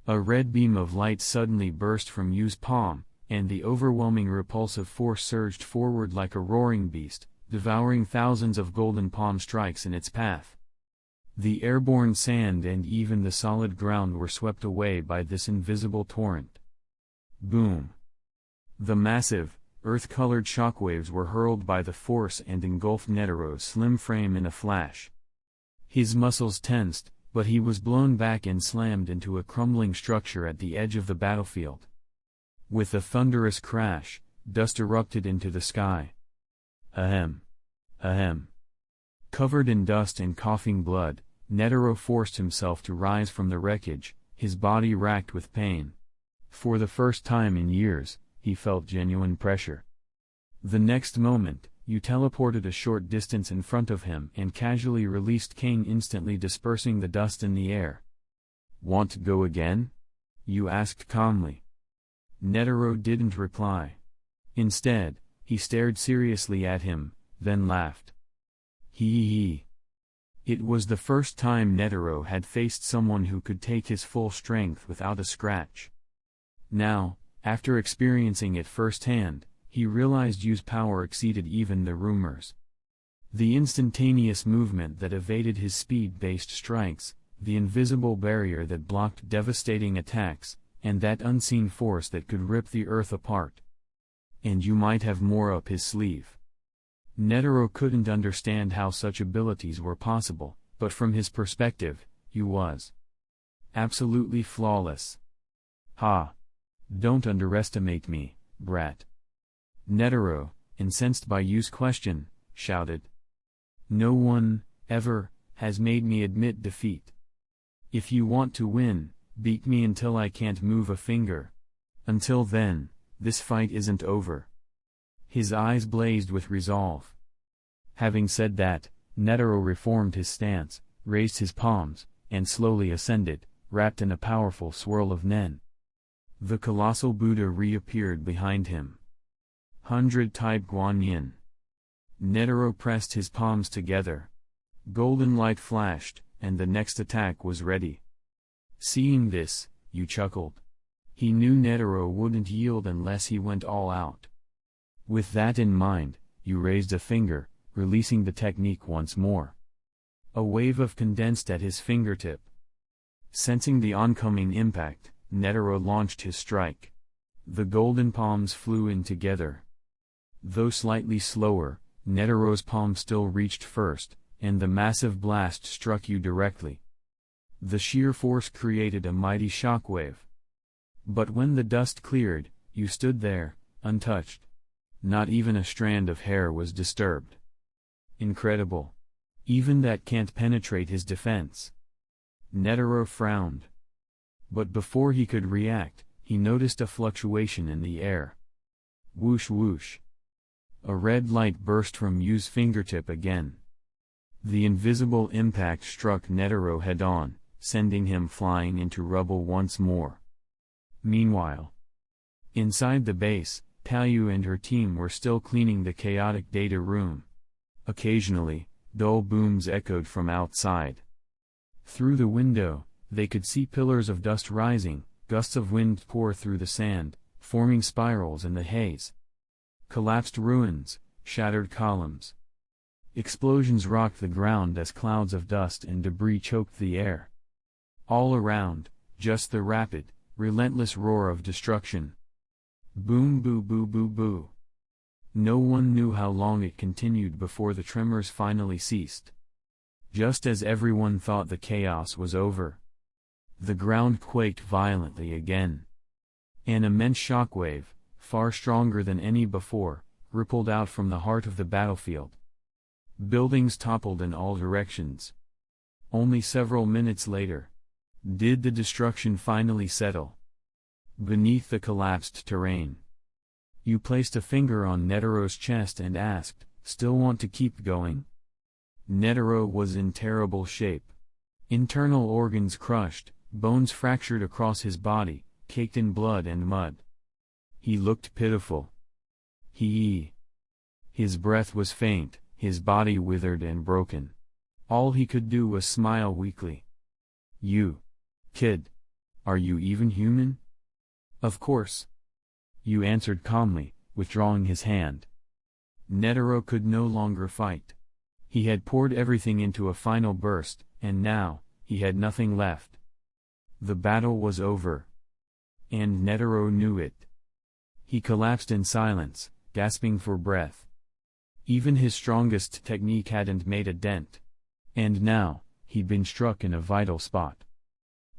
A red beam of light suddenly burst from Yu's palm, and the overwhelming repulsive force surged forward like a roaring beast, devouring thousands of golden palm strikes in its path. The airborne sand and even the solid ground were swept away by this invisible torrent. Boom! The massive, earth-colored shockwaves were hurled by the force and engulfed Netero's slim frame in a flash. His muscles tensed, but he was blown back and slammed into a crumbling structure at the edge of the battlefield. With a thunderous crash, dust erupted into the sky. Ahem. Ahem. Covered in dust and coughing blood, Netero forced himself to rise from the wreckage, his body racked with pain. For the first time in years, he felt genuine pressure. The next moment, Yu teleported a short distance in front of him and casually released Kane, instantly dispersing the dust in the air. "Want to go again?" Yu asked calmly. Netero didn't reply. Instead, he stared seriously at him, then laughed. Hee. It was the first time Netero had faced someone who could take his full strength without a scratch. Now, after experiencing it firsthand, he realized Yu's power exceeded even the rumors. The instantaneous movement that evaded his speed-based strikes, the invisible barrier that blocked devastating attacks, and that unseen force that could rip the earth apart. And Yu might have more up his sleeve. Netero couldn't understand how such abilities were possible, but from his perspective, Yu was absolutely flawless. Ha! Don't underestimate me, brat. Netero, incensed by Yu's question, shouted. No one, ever, has made me admit defeat. If you want to win, beat me until I can't move a finger. Until then, this fight isn't over. His eyes blazed with resolve. Having said that, Netero reformed his stance, raised his palms, and slowly ascended, wrapped in a powerful swirl of nen. The colossal Buddha reappeared behind him. 100-type Guanyin. Netero pressed his palms together. Golden light flashed, and the next attack was ready. Seeing this, Yu chuckled. He knew Netero wouldn't yield unless he went all out. With that in mind, Yu raised a finger, releasing the technique once more. A wave of condensed at his fingertip. Sensing the oncoming impact, Netero launched his strike. The golden palms flew in together. Though slightly slower, Netero's palm still reached first, and the massive blast struck Yu directly. The sheer force created a mighty shockwave. But when the dust cleared, Yu stood there, untouched. Not even a strand of hair was disturbed. Incredible. Even that can't penetrate his defense. Netero frowned. But before he could react, he noticed a fluctuation in the air. Whoosh whoosh. A red light burst from Yu's fingertip again. The invisible impact struck Netero head-on, sending him flying into rubble once more. Meanwhile, inside the base, Tayu and her team were still cleaning the chaotic data room. Occasionally, dull booms echoed from outside. Through the window, they could see pillars of dust rising, gusts of wind pour through the sand, forming spirals in the haze. Collapsed ruins, shattered columns. Explosions rocked the ground as clouds of dust and debris choked the air. All around, just the rapid, relentless roar of destruction. Boom, boo, boo, boo, boo. No one knew how long it continued before the tremors finally ceased. Just as everyone thought the chaos was over, the ground quaked violently again. An immense shockwave, far stronger than any before, rippled out from the heart of the battlefield. Buildings toppled in all directions. Only several minutes later, did the destruction finally settle. Beneath the collapsed terrain, you placed a finger on Netero's chest and asked, "Still want to keep going?" Netero was in terrible shape. Internal organs crushed, bones fractured across his body, caked in blood and mud. He looked pitiful. His breath was faint, his body withered and broken. All he could do was smile weakly. "You, kid, are you even human?" "Of course," you answered calmly, withdrawing his hand. Netero could no longer fight. He had poured everything into a final burst, and now, he had nothing left. The battle was over. And Netero knew it. He collapsed in silence, gasping for breath. Even his strongest technique hadn't made a dent. And now, he'd been struck in a vital spot.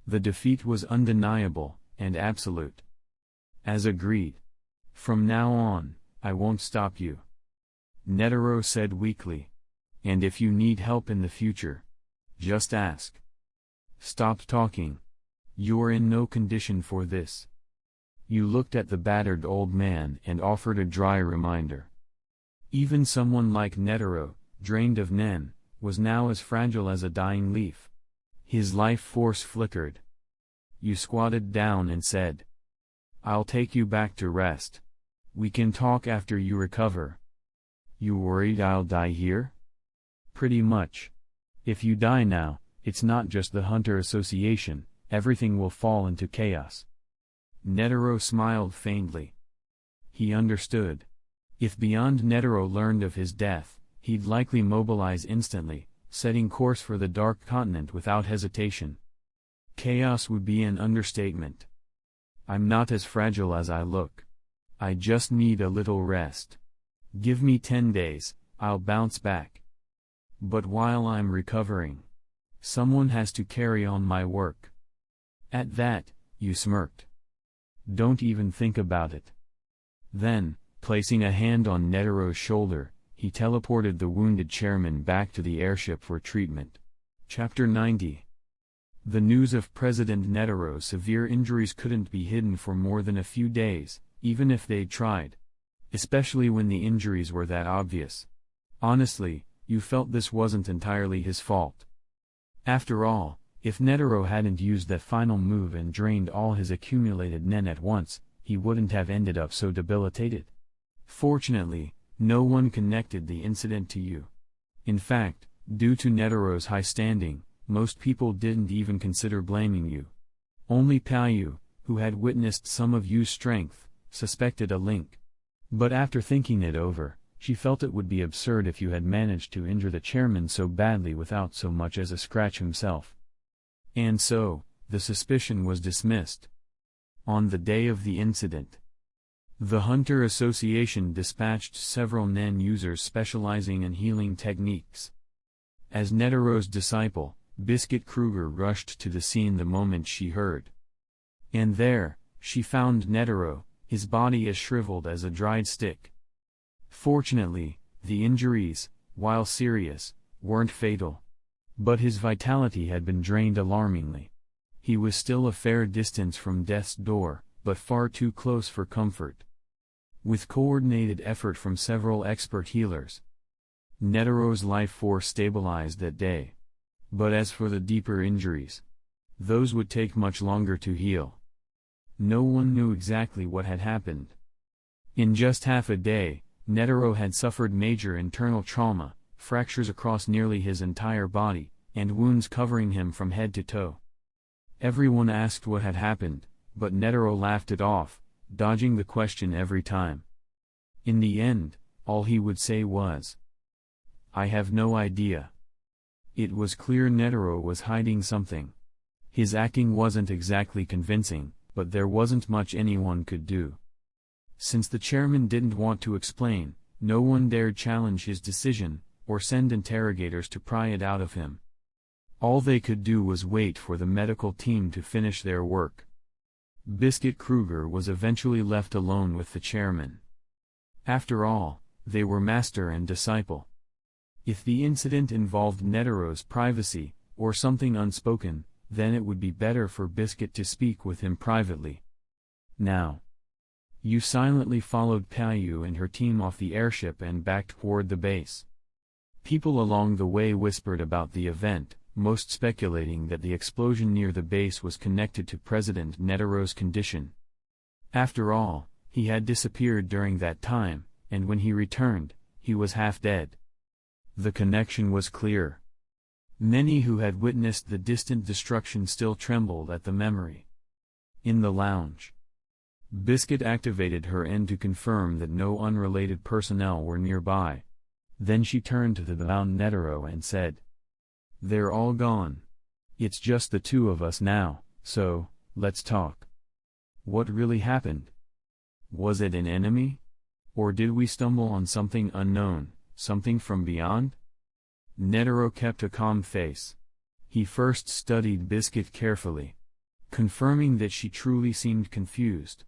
The defeat was undeniable, and absolute. As agreed. "From now on, I won't stop you," Netero said weakly. "And if you need help in the future, just ask. Stop talking. You're in no condition for this." You looked at the battered old man and offered a dry reminder. Even someone like Netero, drained of Nen, was now as fragile as a dying leaf. His life force flickered. You squatted down and said, "I'll take you back to rest. We can talk after you recover." "You worried I'll die here?" "Pretty much. If you die now, it's not just the Hunter Association, everything will fall into chaos." Netero smiled faintly. He understood. If Beyond Netero learned of his death, he'd likely mobilize instantly, setting course for the Dark Continent without hesitation. Chaos would be an understatement. "I'm not as fragile as I look. I just need a little rest. Give me 10 days, I'll bounce back. But while I'm recovering, someone has to carry on my work." At that, you smirked. "Don't even think about it." Then, placing a hand on Netero's shoulder, he teleported the wounded chairman back to the airship for treatment. Chapter 90. The news of President Netero's severe injuries couldn't be hidden for more than a few days, even if they'd tried. Especially when the injuries were that obvious. Honestly, you felt this wasn't entirely his fault. After all, if Netero hadn't used that final move and drained all his accumulated Nen at once, he wouldn't have ended up so debilitated. Fortunately, no one connected the incident to you. In fact, due to Netero's high standing, most people didn't even consider blaming you. Only Payu, who had witnessed some of Yu's strength, suspected a link. But after thinking it over, she felt it would be absurd if you had managed to injure the chairman so badly without so much as a scratch himself. And so, the suspicion was dismissed. On the day of the incident, the Hunter Association dispatched several Nen users specializing in healing techniques. As Netero's disciple, Biscuit Kruger rushed to the scene the moment she heard. And there, she found Netero, his body as shriveled as a dried stick. Fortunately, the injuries, while serious, weren't fatal. But his vitality had been drained alarmingly. He was still a fair distance from death's door, but far too close for comfort. With coordinated effort from several expert healers, Netero's life force stabilized that day. But as for the deeper injuries, those would take much longer to heal. No one knew exactly what had happened. In just half a day, Netero had suffered major internal trauma, fractures across nearly his entire body, and wounds covering him from head to toe. Everyone asked what had happened, but Netero laughed it off, dodging the question every time. In the end, all he would say was, I have no idea. It was clear Netero was hiding something. His acting wasn't exactly convincing, but there wasn't much anyone could do. Since the chairman didn't want to explain, no one dared challenge his decision, or send interrogators to pry it out of him. All they could do was wait for the medical team to finish their work. Biscuit Kruger was eventually left alone with the chairman. After all, they were master and disciple. If the incident involved Netero's privacy, or something unspoken, then it would be better for Biscuit to speak with him privately. Now, you silently followed Caillou and her team off the airship and backed toward the base. People along the way whispered about the event, most speculating that the explosion near the base was connected to President Netero's condition. After all, he had disappeared during that time, and when he returned, he was half dead. The connection was clear. Many who had witnessed the distant destruction still trembled at the memory. In the lounge, Biscuit activated her end to confirm that no unrelated personnel were nearby. Then she turned to the bound Netero and said, "They're all gone. It's just the two of us now, so, let's talk. What really happened? Was it an enemy? Or did we stumble on something unknown, something from beyond?" Netero kept a calm face. He first studied Biscuit carefully, confirming that she truly seemed confused.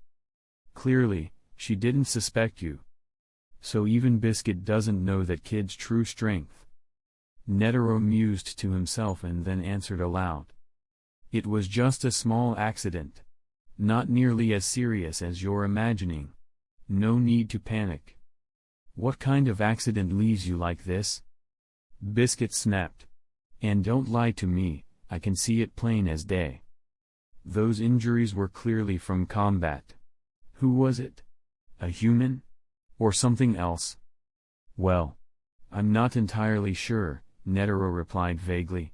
Clearly, she didn't suspect you. So even Biscuit doesn't know that kid's true strength. Netero mused to himself and then answered aloud. "It was just a small accident. Not nearly as serious as you're imagining. No need to panic." "What kind of accident leaves you like this?" Biscuit snapped. "And don't lie to me, I can see it plain as day. Those injuries were clearly from combat. Who was it? A human? Or something else?" "Well, I'm not entirely sure," Netero replied vaguely.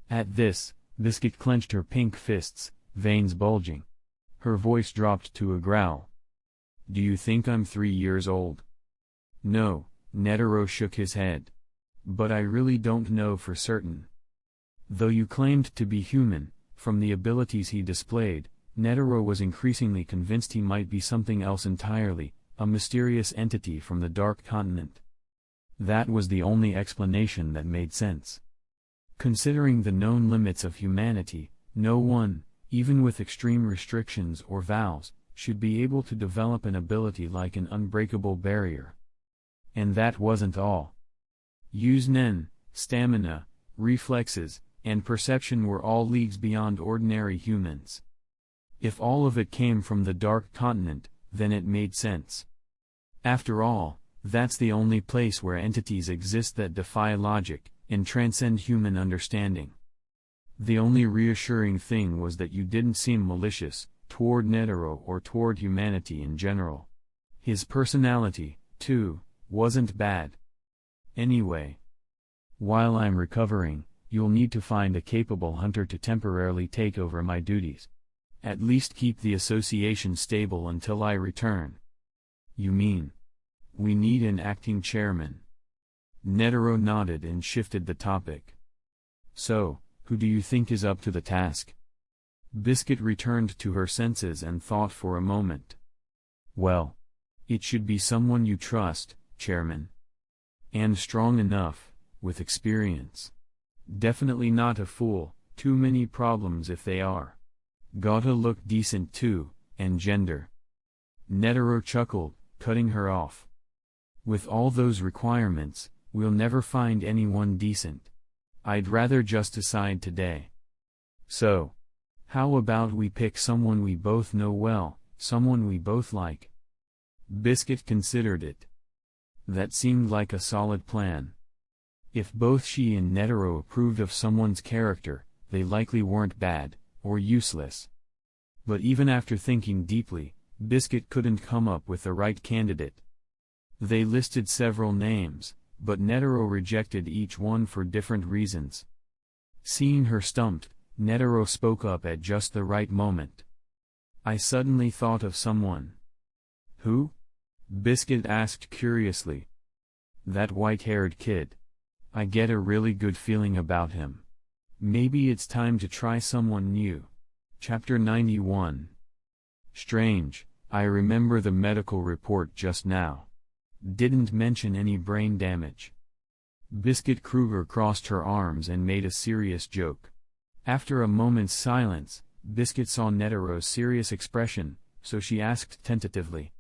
At this, Biscuit clenched her pink fists, veins bulging. Her voice dropped to a growl. "Do you think I'm 3 years old?" "No," Netero shook his head. "But I really don't know for certain." Though you claimed to be human, from the abilities he displayed, Netero was increasingly convinced he might be something else entirely, a mysterious entity from the Dark Continent. That was the only explanation that made sense. Considering the known limits of humanity, no one, even with extreme restrictions or vows, should be able to develop an ability like an unbreakable barrier. And that wasn't all. Yu's nen, stamina, reflexes, and perception were all leagues beyond ordinary humans. If all of it came from the Dark Continent, then it made sense. After all, that's the only place where entities exist that defy logic, and transcend human understanding. The only reassuring thing was that you didn't seem malicious, toward Netero or toward humanity in general. His personality, too, wasn't bad. Anyway, while I'm recovering, you'll need to find a capable hunter to temporarily take over my duties. At least keep the association stable until I return." "You mean, we need an acting chairman?" Netero nodded and shifted the topic. "So, who do you think is up to the task?" Biscuit returned to her senses and thought for a moment. "Well, it should be someone you trust, Chairman. And strong enough, with experience. Definitely not a fool, too many problems if they are. Gotta look decent too, and gender." Netero chuckled, cutting her off. "With all those requirements, we'll never find anyone decent. I'd rather just decide today. So, how about we pick someone we both know well, someone we both like?" Biscuit considered it. That seemed like a solid plan. If both she and Netero approved of someone's character, they likely weren't bad, or useless. But even after thinking deeply, Biscuit couldn't come up with the right candidate. They listed several names, but Netero rejected each one for different reasons. Seeing her stumped, Netero spoke up at just the right moment. "I suddenly thought of someone." "Who?" Biscuit asked curiously. "That white-haired kid. I get a really good feeling about him. Maybe it's time to try someone new. Chapter 91. Strange, I remember the medical report just now. Didn't mention any brain damage. Biscuit Kruger crossed her arms and made a serious joke. After a moment's silence, Biscuit saw Netero's serious expression, so she asked tentatively,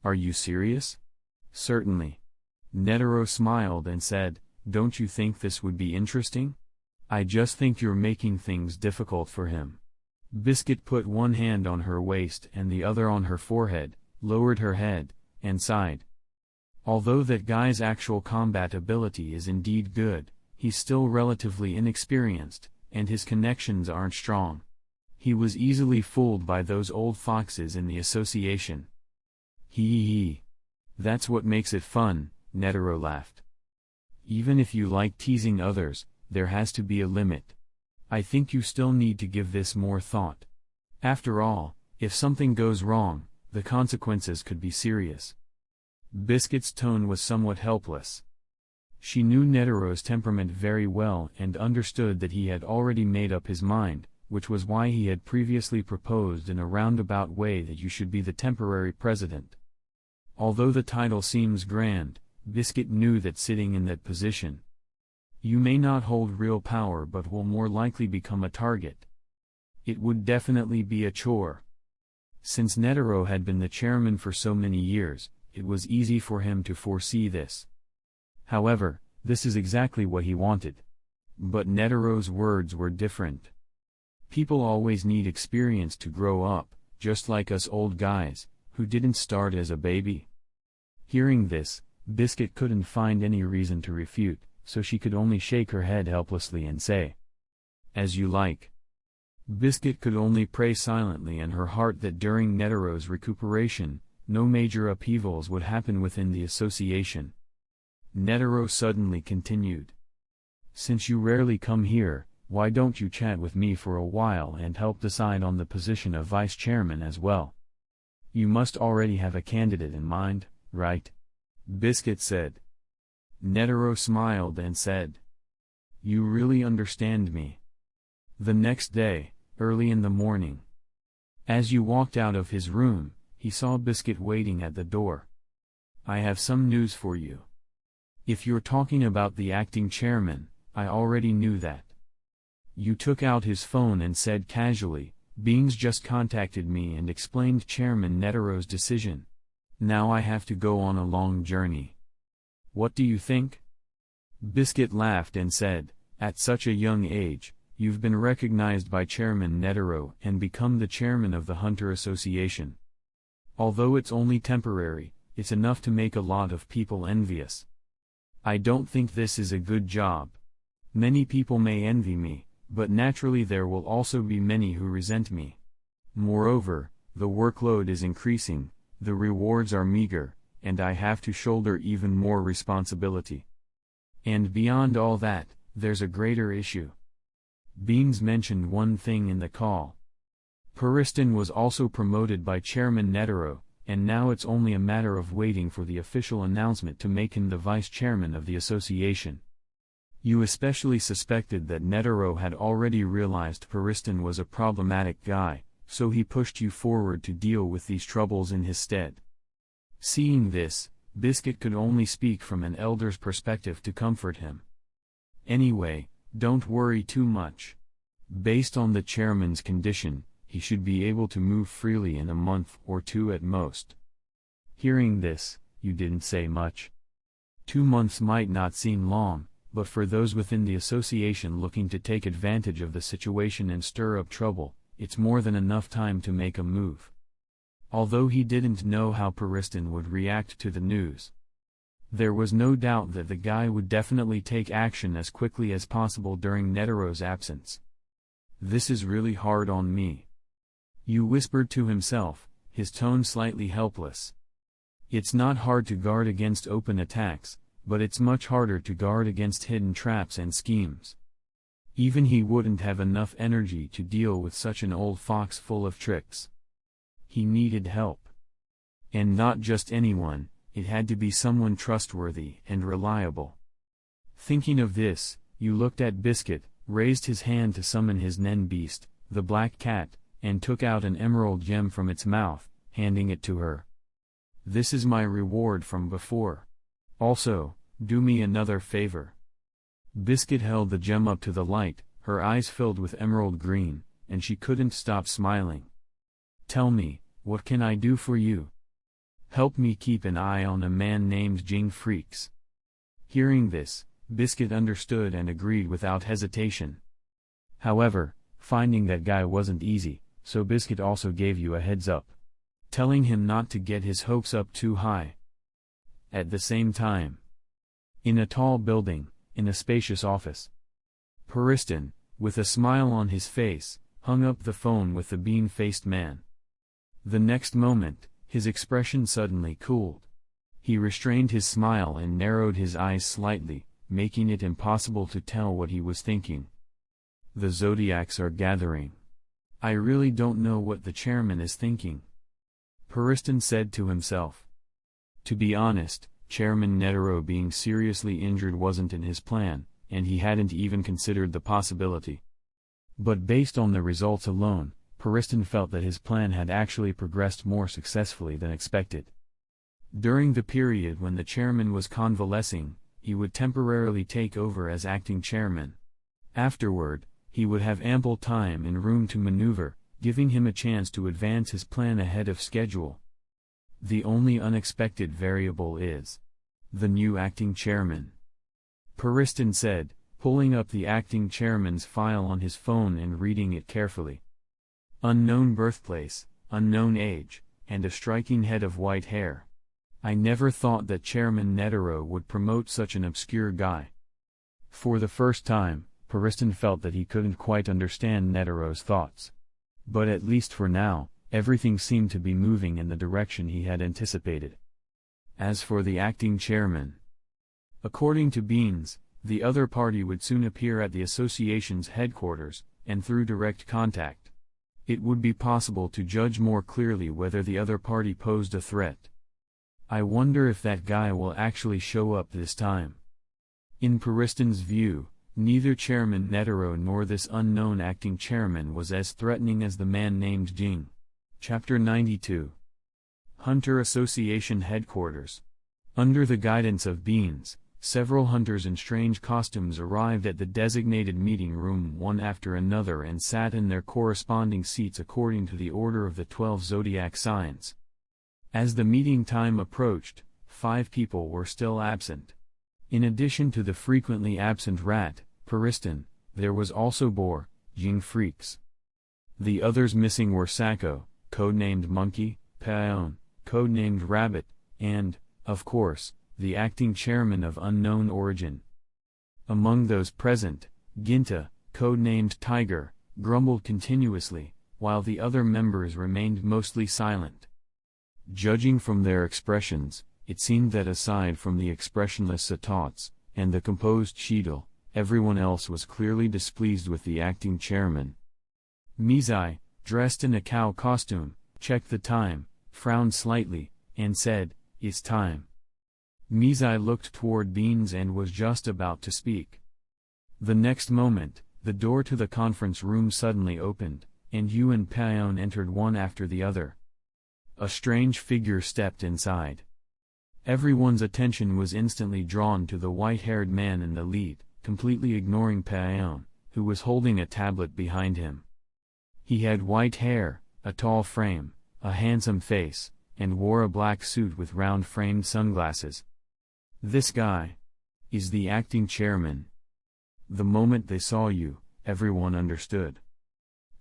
"Are you serious?" "Certainly." Netero smiled and said, "Don't you think this would be interesting? I just think you're making things difficult for him." Biscuit put one hand on her waist and the other on her forehead, lowered her head, and sighed. Although that guy's actual combat ability is indeed good, he's still relatively inexperienced, and his connections aren't strong. He was easily fooled by those old foxes in the association. Hee. That's what makes it fun, Netero laughed. Even if you like teasing others, there has to be a limit. I think you still need to give this more thought. After all, if something goes wrong, the consequences could be serious. Biscuit's tone was somewhat helpless. She knew Netero's temperament very well and understood that he had already made up his mind, which was why he had previously proposed in a roundabout way that you should be the temporary president. Although the title seems grand, Biscuit knew that sitting in that position, you may not hold real power but will more likely become a target. It would definitely be a chore. Since Netero had been the chairman for so many years, it was easy for him to foresee this. However, this is exactly what he wanted. But Netero's words were different. People always need experience to grow up, just like us old guys, who didn't start as a baby. Hearing this, Biscuit couldn't find any reason to refute, so she could only shake her head helplessly and say, "As you like." Biscuit could only pray silently in her heart that during Netero's recuperation, no major upheavals would happen within the association. Netero suddenly continued. "Since you rarely come here, why don't you chat with me for a while and help decide on the position of vice chairman as well? You must already have a candidate in mind, right?" Biscuit said. Netero smiled and said, "You really understand me." The next day, early in the morning, as you walked out of his room, he saw Biscuit waiting at the door. "I have some news for you. If you're talking about the acting chairman, I already knew that." You took out his phone and said casually, "Beings just contacted me and explained Chairman Netero's decision. Now I have to go on a long journey. What do you think?" Biscuit laughed and said, "At such a young age, you've been recognized by Chairman Netero and become the chairman of the Hunter Association. Although it's only temporary, it's enough to make a lot of people envious. I don't think this is a good job. Many people may envy me, but naturally there will also be many who resent me. Moreover, the workload is increasing, the rewards are meager, and I have to shoulder even more responsibility. And beyond all that, there's a greater issue." Beans mentioned one thing in the call. Puriston was also promoted by Chairman Netero, and now it's only a matter of waiting for the official announcement to make him the vice chairman of the association. You especially suspected that Netero had already realized Puriston was a problematic guy, so he pushed you forward to deal with these troubles in his stead. Seeing this, Biscuit could only speak from an elder's perspective to comfort him. "Anyway, don't worry too much. Based on the chairman's condition, he should be able to move freely in a month or two at most." Hearing this, you didn't say much. 2 months might not seem long, but for those within the association looking to take advantage of the situation and stir up trouble, it's more than enough time to make a move. Although he didn't know how Puriston would react to the news, there was no doubt that the guy would definitely take action as quickly as possible during Netero's absence. "This is really hard on me," you whispered to himself, his tone slightly helpless. "It's not hard to guard against open attacks, but it's much harder to guard against hidden traps and schemes. Even he wouldn't have enough energy to deal with such an old fox full of tricks. He needed help. And not just anyone, it had to be someone trustworthy and reliable. Thinking of this, you looked at Biscuit, raised his hand to summon his nen beast, the black cat, and took out an emerald gem from its mouth, handing it to her. This is my reward from before. Also, do me another favor. Biscuit held the gem up to the light, her eyes filled with emerald green, and she couldn't stop smiling. Tell me, what can I do for you? Help me keep an eye on a man named Jing Freaks. Hearing this, Biscuit understood and agreed without hesitation. However, finding that guy wasn't easy, so Biscuit also gave you a heads up, telling him not to get his hopes up too high. At the same time, in a tall building, in a spacious office, Puriston, with a smile on his face, hung up the phone with the bean-faced man. The next moment, his expression suddenly cooled. He restrained his smile and narrowed his eyes slightly, making it impossible to tell what he was thinking. The zodiacs are gathering. I really don't know what the chairman is thinking, Puriston said to himself. To be honest, Chairman Netero being seriously injured wasn't in his plan, and he hadn't even considered the possibility. But based on the results alone, Puriston felt that his plan had actually progressed more successfully than expected. During the period when the chairman was convalescing, he would temporarily take over as acting chairman. Afterward, he would have ample time and room to maneuver, giving him a chance to advance his plan ahead of schedule. The only unexpected variable is the new acting chairman, Puriston said, pulling up the acting chairman's file on his phone and reading it carefully. Unknown birthplace, unknown age, and a striking head of white hair. I never thought that Chairman Netero would promote such an obscure guy. For the first time, Puriston felt that he couldn't quite understand Netero's thoughts. But at least for now, everything seemed to be moving in the direction he had anticipated. As for the acting chairman, according to Beans, the other party would soon appear at the association's headquarters, and through direct contact, it would be possible to judge more clearly whether the other party posed a threat. I wonder if that guy will actually show up this time. In Puriston's view, neither Chairman Netero nor this unknown acting chairman was as threatening as the man named Jing. Chapter 92. Hunter Association Headquarters. Under the guidance of Beans, several hunters in strange costumes arrived at the designated meeting room one after another and sat in their corresponding seats according to the order of the 12 zodiac signs. As the meeting time approached, 5 people were still absent. In addition to the frequently absent Rat, Puriston, there was also Boar, Jing Freaks. The others missing were Sacco, codenamed Monkey, Paon, codenamed Rabbit, and, of course, the acting chairman of unknown origin. Among those present, Ginta, codenamed Tiger, grumbled continuously, while the other members remained mostly silent. Judging from their expressions, it seemed that aside from the expressionless Satots, and the composed Cheadle, everyone else was clearly displeased with the acting chairman. Mizai, dressed in a cow costume, checked the time, frowned slightly, and said, "It's time." Mizai looked toward Beans and was just about to speak. The next moment, the door to the conference room suddenly opened, and Yu and Paon entered one after the other. A strange figure stepped inside. Everyone's attention was instantly drawn to the white-haired man in the lead, completely ignoring Paon, who was holding a tablet behind him. He had white hair, a tall frame, a handsome face, and wore a black suit with round-framed sunglasses. This guy is the acting chairman. The moment they saw you, everyone understood.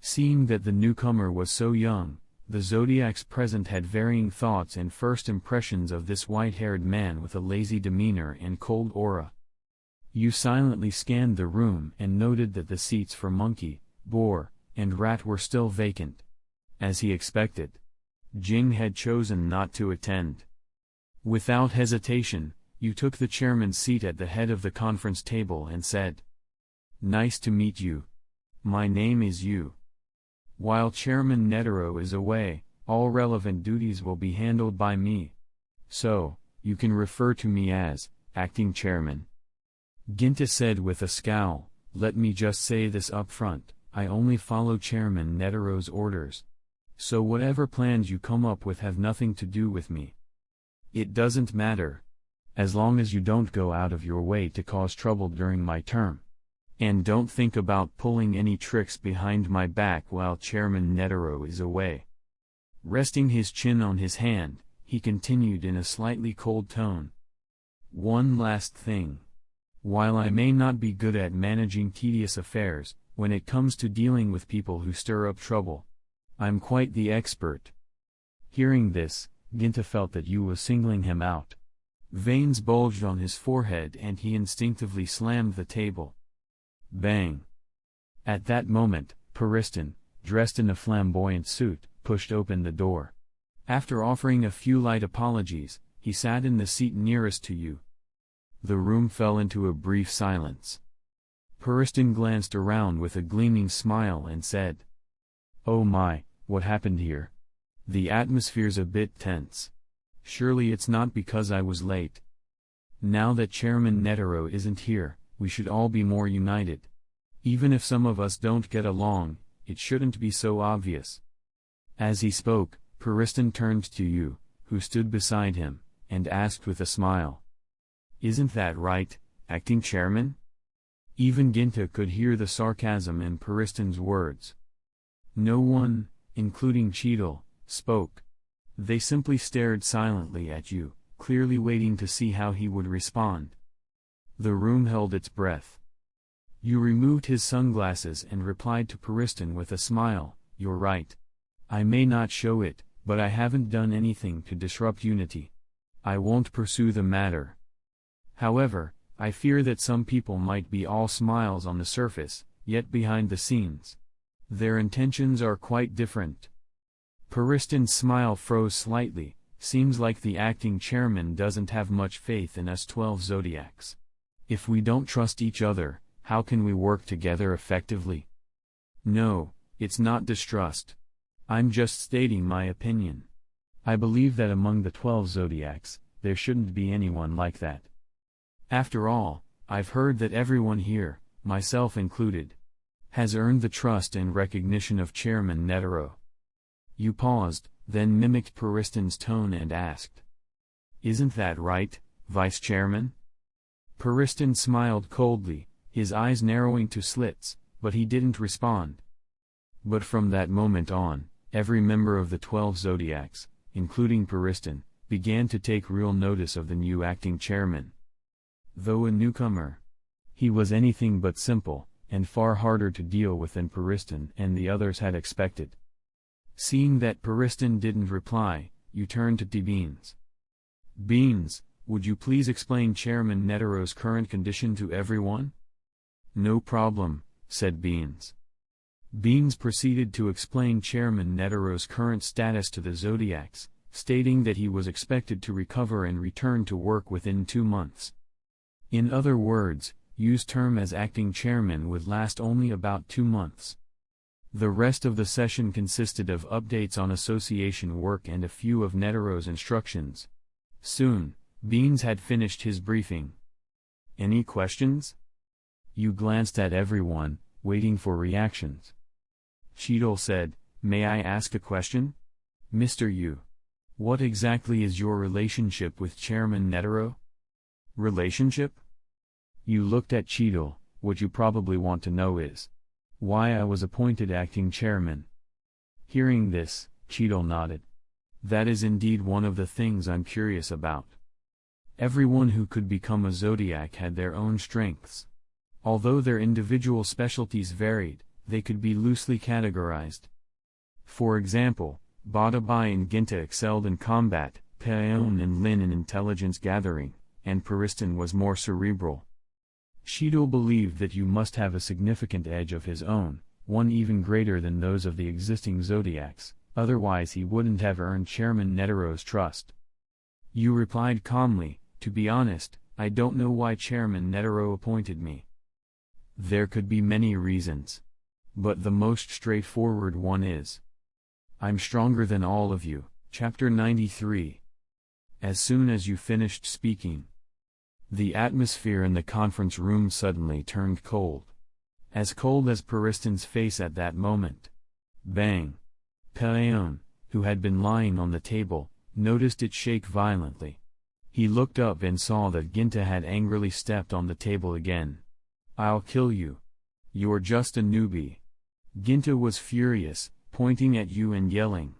Seeing that the newcomer was so young, the zodiacs present had varying thoughts and first impressions of this white-haired man with a lazy demeanor and cold aura. You silently scanned the room and noted that the seats for Monkey, Boar, and Rat were still vacant. As he expected, Jing had chosen not to attend. Without hesitation, you took the chairman's seat at the head of the conference table and said, "Nice to meet you. My name is Yu. While Chairman Netero is away, all relevant duties will be handled by me. So, you can refer to me as acting chairman." Ginta said with a scowl, "Let me just say this up front, I only follow Chairman Netero's orders. So whatever plans you come up with have nothing to do with me. It doesn't matter. As long as you don't go out of your way to cause trouble during my term. And don't think about pulling any tricks behind my back while Chairman Netero is away." Resting his chin on his hand, he continued in a slightly cold tone. "One last thing. While I may not be good at managing tedious affairs, when it comes to dealing with people who stir up trouble, I'm quite the expert." Hearing this, Ginta felt that Yu was singling him out. Veins bulged on his forehead and he instinctively slammed the table. Bang! At that moment, Pariston, dressed in a flamboyant suit, pushed open the door. After offering a few light apologies, he sat in the seat nearest to Yu. The room fell into a brief silence. Pariston glanced around with a gleaming smile and said, "Oh my, what happened here? The atmosphere's a bit tense. Surely it's not because I was late. Now that Chairman Netero isn't here, we should all be more united. Even if some of us don't get along, it shouldn't be so obvious." As he spoke, Pariston turned to Yu, who stood beside him, and asked with a smile, "Isn't that right, acting chairman?" Even Ginta could hear the sarcasm in Pariston's words. No one, including Cheadle, spoke. They simply stared silently at Yu, clearly waiting to see how he would respond. The room held its breath. Yu removed his sunglasses and replied to Pariston with a smile, "You're right. I may not show it, but I haven't done anything to disrupt unity. I won't pursue the matter. However, I fear that some people might be all smiles on the surface, yet behind the scenes, their intentions are quite different." Pariston's smile froze slightly. "Seems like the acting chairman doesn't have much faith in us 12 zodiacs. If we don't trust each other, how can we work together effectively?" "No, it's not distrust. I'm just stating my opinion. I believe that among the 12 zodiacs, there shouldn't be anyone like that. After all, I've heard that everyone here, myself included, has earned the trust and recognition of Chairman Netero." Yu paused, then mimicked Pariston's tone and asked, "Isn't that right, Vice Chairman?" Pariston smiled coldly, his eyes narrowing to slits, but he didn't respond. But from that moment on, every member of the 12 zodiacs, including Pariston, began to take real notice of the new acting chairman. Though a newcomer, he was anything but simple, and far harder to deal with than Pariston and the others had expected. Seeing that Pariston didn't reply, Yu turned to Beans. "Beans, would you please explain Chairman Netero's current condition to everyone?" "No problem," said Beans. Beans proceeded to explain Chairman Netero's current status to the Zodiacs, stating that he was expected to recover and return to work within 2 months. In other words, Yu's term as acting chairman would last only about 2 months. The rest of the session consisted of updates on association work and a few of Netero's instructions. Soon, Beans had finished his briefing. "Any questions?" Yu glanced at everyone, waiting for reactions. Cheadle said, "May I ask a question? Mr. Yu, what exactly is your relationship with Chairman Netero?" "Relationship?" Yu looked at Cheadle. "What you probably want to know is why I was appointed acting chairman." Hearing this, Cheadle nodded. "That is indeed one of the things I'm curious about. Everyone who could become a Zodiac had their own strengths. Although their individual specialties varied, they could be loosely categorized. For example, Badabai and Ginta excelled in combat, Paeon and Lin in intelligence gathering, and Pariston was more cerebral. Cheadle believed that you must have a significant edge of his own, one even greater than those of the existing Zodiacs, otherwise he wouldn't have earned Chairman Netero's trust." Yu replied calmly, "To be honest, I don't know why Chairman Netero appointed me. There could be many reasons. But the most straightforward one is, I'm stronger than all of you." Chapter 93. As soon as you finished speaking, The atmosphere in the conference room suddenly turned cold. As cold as Pariston's face at that moment. Bang! Paon, who had been lying on the table, noticed it shake violently. He looked up and saw that Ginta had angrily stepped on the table again. "I'll kill you. You're just a newbie." Ginta was furious, pointing at you and yelling.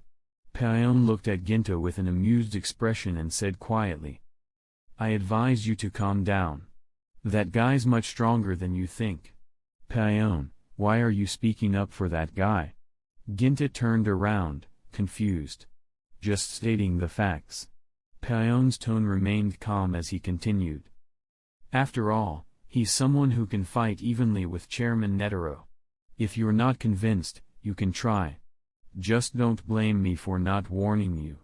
Paon looked at Ginta with an amused expression and said quietly, "I advise you to calm down. That guy's much stronger than you think." "Paon, why are you speaking up for that guy?" Ginta turned around, confused. "Just stating the facts." Paon's tone remained calm as he continued. "After all, he's someone who can fight evenly with Chairman Netero. If you're not convinced, you can try. Just don't blame me for not warning you."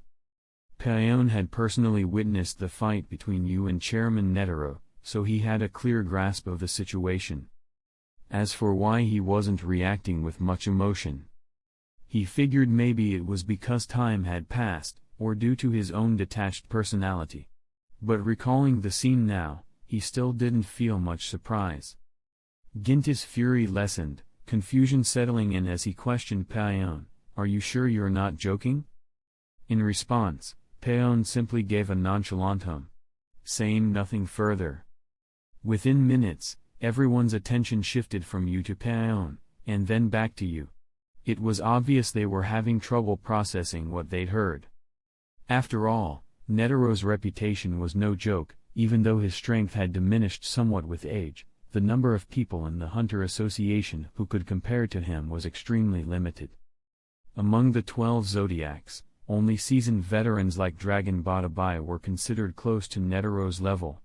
Paon had personally witnessed the fight between you and Chairman Netero, so he had a clear grasp of the situation. As for why he wasn't reacting with much emotion, he figured maybe it was because time had passed, or due to his own detached personality. But recalling the scene now, he still didn't feel much surprise. Ginta's fury lessened, confusion settling in as he questioned Paon, "Are you sure you're not joking?" In response, Paon simply gave a nonchalant hum, saying nothing further. Within minutes, everyone's attention shifted from you to Paon, and then back to you. It was obvious they were having trouble processing what they'd heard. After all, Netero's reputation was no joke. Even though his strength had diminished somewhat with age, the number of people in the Hunter Association who could compare to him was extremely limited. Among the 12 Zodiacs, only seasoned veterans like Dragon Batabai were considered close to Netero's level.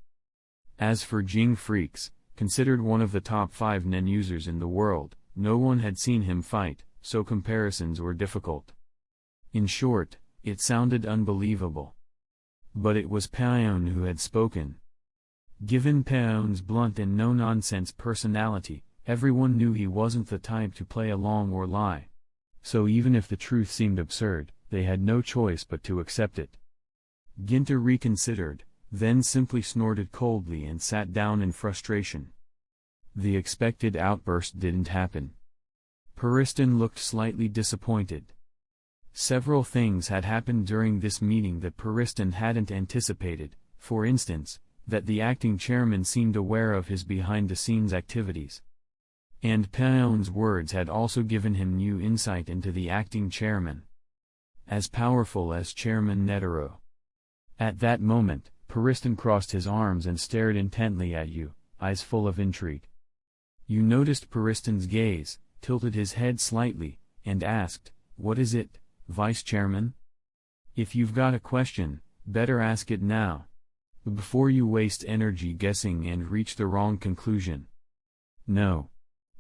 As for Jing Freaks, considered one of the top 5 Nen users in the world, no one had seen him fight, so comparisons were difficult. In short, it sounded unbelievable. But it was Paon who had spoken. Given Paon's blunt and no-nonsense personality, everyone knew he wasn't the type to play along or lie. So even if the truth seemed absurd, they had no choice but to accept it. Ginta reconsidered, then simply snorted coldly and sat down in frustration. The expected outburst didn't happen. Pariston looked slightly disappointed. Several things had happened during this meeting that Pariston hadn't anticipated, for instance, that the acting chairman seemed aware of his behind-the-scenes activities. And Paon's words had also given him new insight into the acting chairman. As powerful as Chairman Netero. At that moment, Pariston crossed his arms and stared intently at you, eyes full of intrigue. You noticed Pariston's gaze, tilted his head slightly, and asked, "What is it, Vice Chairman? If you've got a question, better ask it now, before you waste energy guessing and reach the wrong conclusion." "No.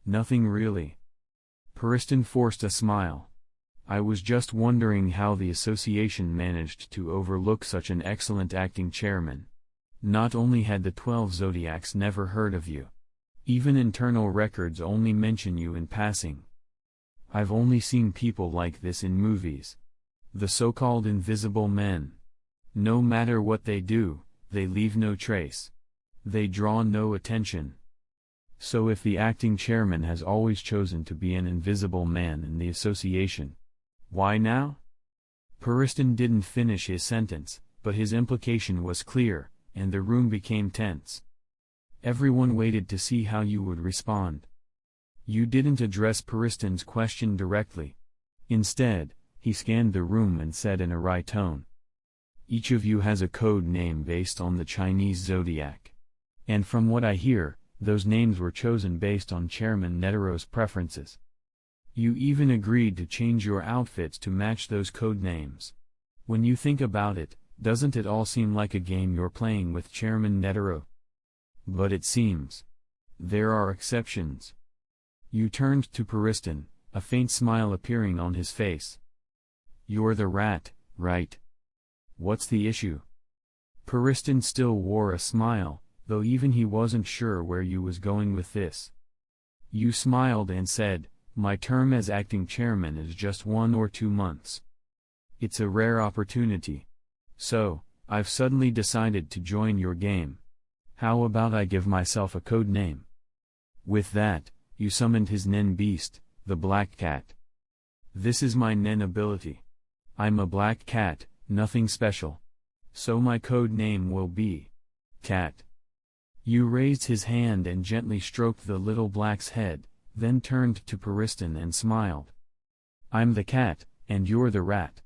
Nothing really." Pariston forced a smile. "I was just wondering how the association managed to overlook such an excellent acting chairman. Not only had the 12 Zodiacs never heard of you. Even internal records only mention you in passing. I've only seen people like this in movies. The so-called invisible men. No matter what they do, they leave no trace. They draw no attention. So if the acting chairman has always chosen to be an invisible man in the association, why now?" Pariston didn't finish his sentence, but his implication was clear, and the room became tense. Everyone waited to see how you would respond. You didn't address Pariston's question directly. Instead, he scanned the room and said in a wry tone, "Each of you has a code name based on the Chinese zodiac. And from what I hear, those names were chosen based on Chairman Netero's preferences. You even agreed to change your outfits to match those code names. When you think about it, doesn't it all seem like a game you're playing with Chairman Netero? But it seems there are exceptions." You turned to Pariston, a faint smile appearing on his face. "You're the rat, right? What's the issue?" Pariston still wore a smile, though even he wasn't sure where you was going with this. You smiled and said, "My term as acting chairman is just 1 or 2 months. It's a rare opportunity. So, I've suddenly decided to join your game. How about I give myself a code name? With that, you summoned his Nen beast, the black cat. This is my Nen ability. I'm a black cat, nothing special. So my code name will be Cat. You raised his hand and gently stroked the little black's head, then turned to Pariston and smiled. I'm the cat, and you're the rat.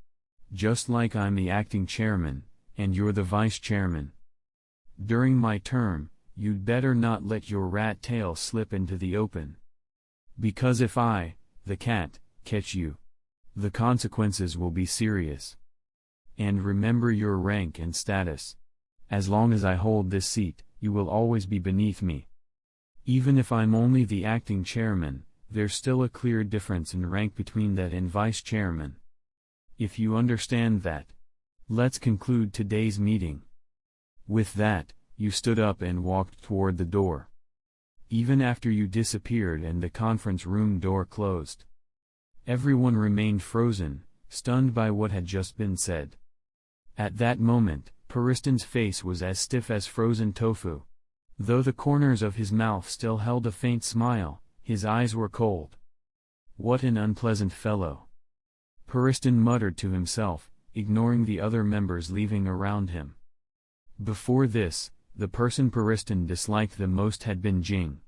Just like I'm the acting chairman, and you're the vice chairman. During my term, you'd better not let your rat tail slip into the open. Because if I, the cat, catch you, the consequences will be serious. And remember your rank and status. As long as I hold this seat, you will always be beneath me. Even if I'm only the acting chairman, there's still a clear difference in rank between that and vice chairman. If you understand that, let's conclude today's meeting. With that, you stood up and walked toward the door. Even after you disappeared and the conference room door closed, everyone remained frozen, stunned by what had just been said. At that moment, Pariston's face was as stiff as frozen tofu. Though the corners of his mouth still held a faint smile, his eyes were cold. What an unpleasant fellow. Pariston muttered to himself, ignoring the other members leaving around him. Before this, the person Pariston disliked the most had been Jing.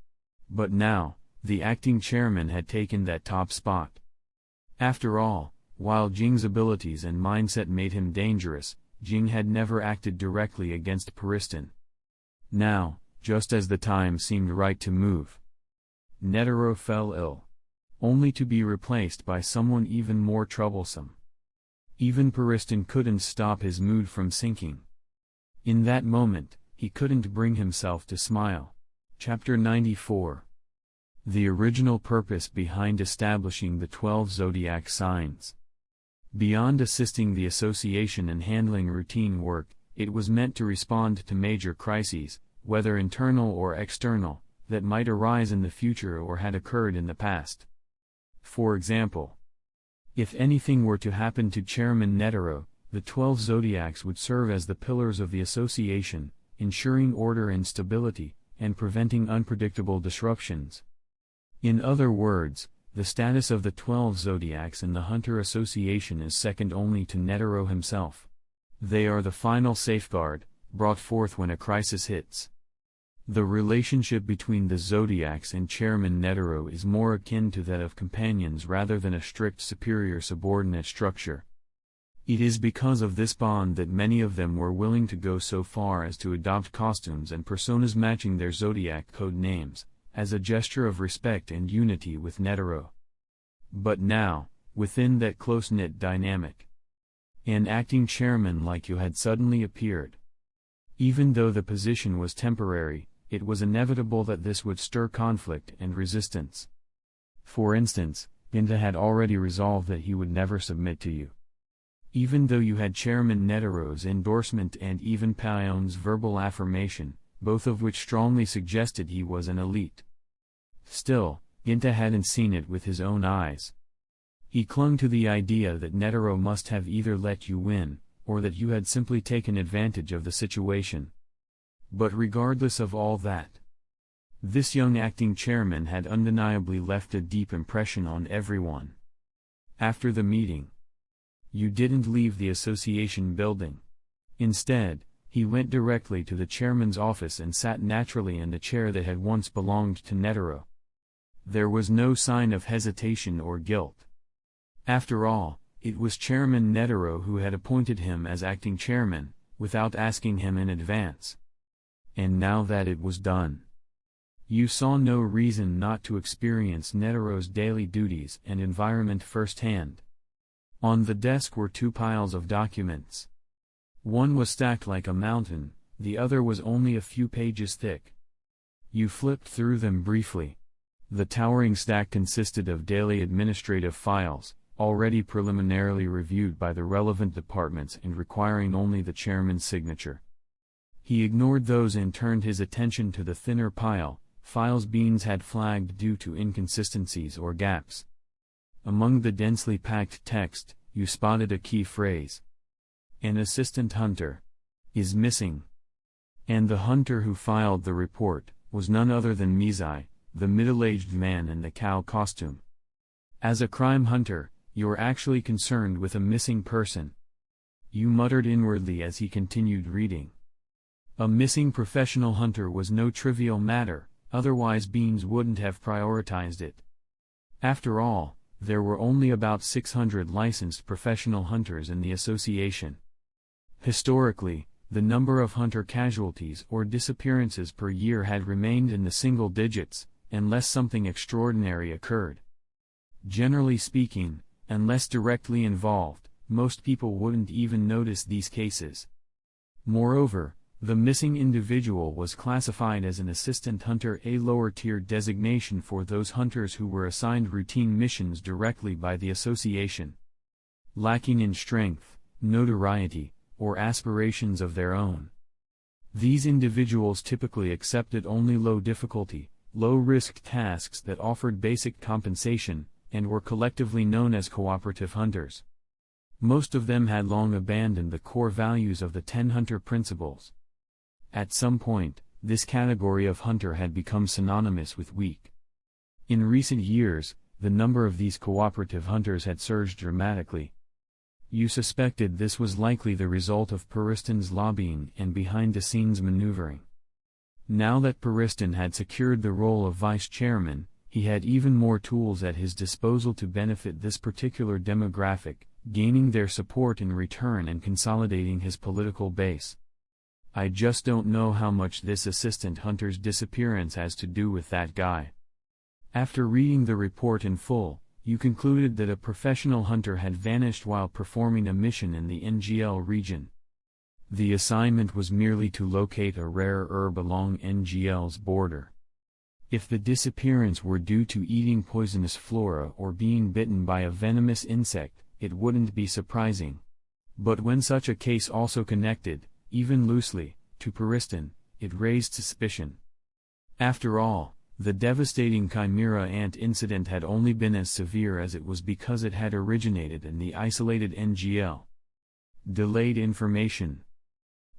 But now, the acting chairman had taken that top spot. After all, while Jing's abilities and mindset made him dangerous, Jing had never acted directly against Pariston. Now, just as the time seemed right to move, Netero fell ill, only to be replaced by someone even more troublesome. Even Pariston couldn't stop his mood from sinking. In that moment, he couldn't bring himself to smile. Chapter 94. The original purpose behind establishing the 12 zodiac signs. Beyond assisting the association and handling routine work, it was meant to respond to major crises, whether internal or external, that might arise in the future or had occurred in the past. For example, if anything were to happen to Chairman Netero, the 12 zodiacs would serve as the pillars of the association, ensuring order and stability, and preventing unpredictable disruptions. In other words, the status of the 12 zodiacs in the Hunter Association is second only to Netero himself. They are the final safeguard, brought forth when a crisis hits. The relationship between the zodiacs and Chairman Netero is more akin to that of companions rather than a strict superior-subordinate structure. It is because of this bond that many of them were willing to go so far as to adopt costumes and personas matching their zodiac code names, as a gesture of respect and unity with Netero. But now, within that close-knit dynamic, an acting chairman like you had suddenly appeared. Even though the position was temporary, it was inevitable that this would stir conflict and resistance. For instance, Ginta had already resolved that he would never submit to you. Even though you had Chairman Netero's endorsement and even Paion's verbal affirmation, both of which strongly suggested he was an elite. Still, Ginta hadn't seen it with his own eyes. He clung to the idea that Netero must have either let you win, or that you had simply taken advantage of the situation. But regardless of all that, this young acting chairman had undeniably left a deep impression on everyone. After the meeting, you didn't leave the association building. Instead, he went directly to the chairman's office and sat naturally in the chair that had once belonged to Netero. There was no sign of hesitation or guilt. After all, it was Chairman Netero who had appointed him as acting chairman, without asking him in advance. And now that it was done, you saw no reason not to experience Netero's daily duties and environment firsthand. On the desk were two piles of documents. One was stacked like a mountain, the other was only a few pages thick. You flipped through them briefly. The towering stack consisted of daily administrative files, already preliminarily reviewed by the relevant departments and requiring only the chairman's signature. He ignored those and turned his attention to the thinner pile, files Beans had flagged due to inconsistencies or gaps. Among the densely packed text, you spotted a key phrase. An assistant hunter is missing. And the hunter who filed the report was none other than Mizai, the middle-aged man in the cow costume. As a crime hunter, you're actually concerned with a missing person. You muttered inwardly as he continued reading. A missing professional hunter was no trivial matter, otherwise Beans wouldn't have prioritized it. After all, there were only about 600 licensed professional hunters in the association. Historically, the number of hunter casualties or disappearances per year had remained in the single digits, unless something extraordinary occurred. Generally speaking, unless directly involved, most people wouldn't even notice these cases. Moreover, the missing individual was classified as an assistant hunter, a lower-tier designation for those hunters who were assigned routine missions directly by the association. Lacking in strength, notoriety, or aspirations of their own. These individuals typically accepted only low-difficulty, low-risk tasks that offered basic compensation, and were collectively known as cooperative hunters. Most of them had long abandoned the core values of the 10 hunter principles. At some point, this category of hunter had become synonymous with weak. In recent years, the number of these cooperative hunters had surged dramatically. You suspected this was likely the result of Periston's lobbying and behind-the-scenes maneuvering. Now that Periston had secured the role of vice chairman, he had even more tools at his disposal to benefit this particular demographic, gaining their support in return and consolidating his political base. I just don't know how much this assistant hunter's disappearance has to do with that guy. After reading the report in full, you concluded that a professional hunter had vanished while performing a mission in the NGL region. The assignment was merely to locate a rare herb along NGL's border. If the disappearance were due to eating poisonous flora or being bitten by a venomous insect, it wouldn't be surprising. But when such a case also connected, even loosely, to Periston, it raised suspicion. After all, the devastating chimera ant incident had only been as severe as it was because it had originated in the isolated NGL. Delayed information.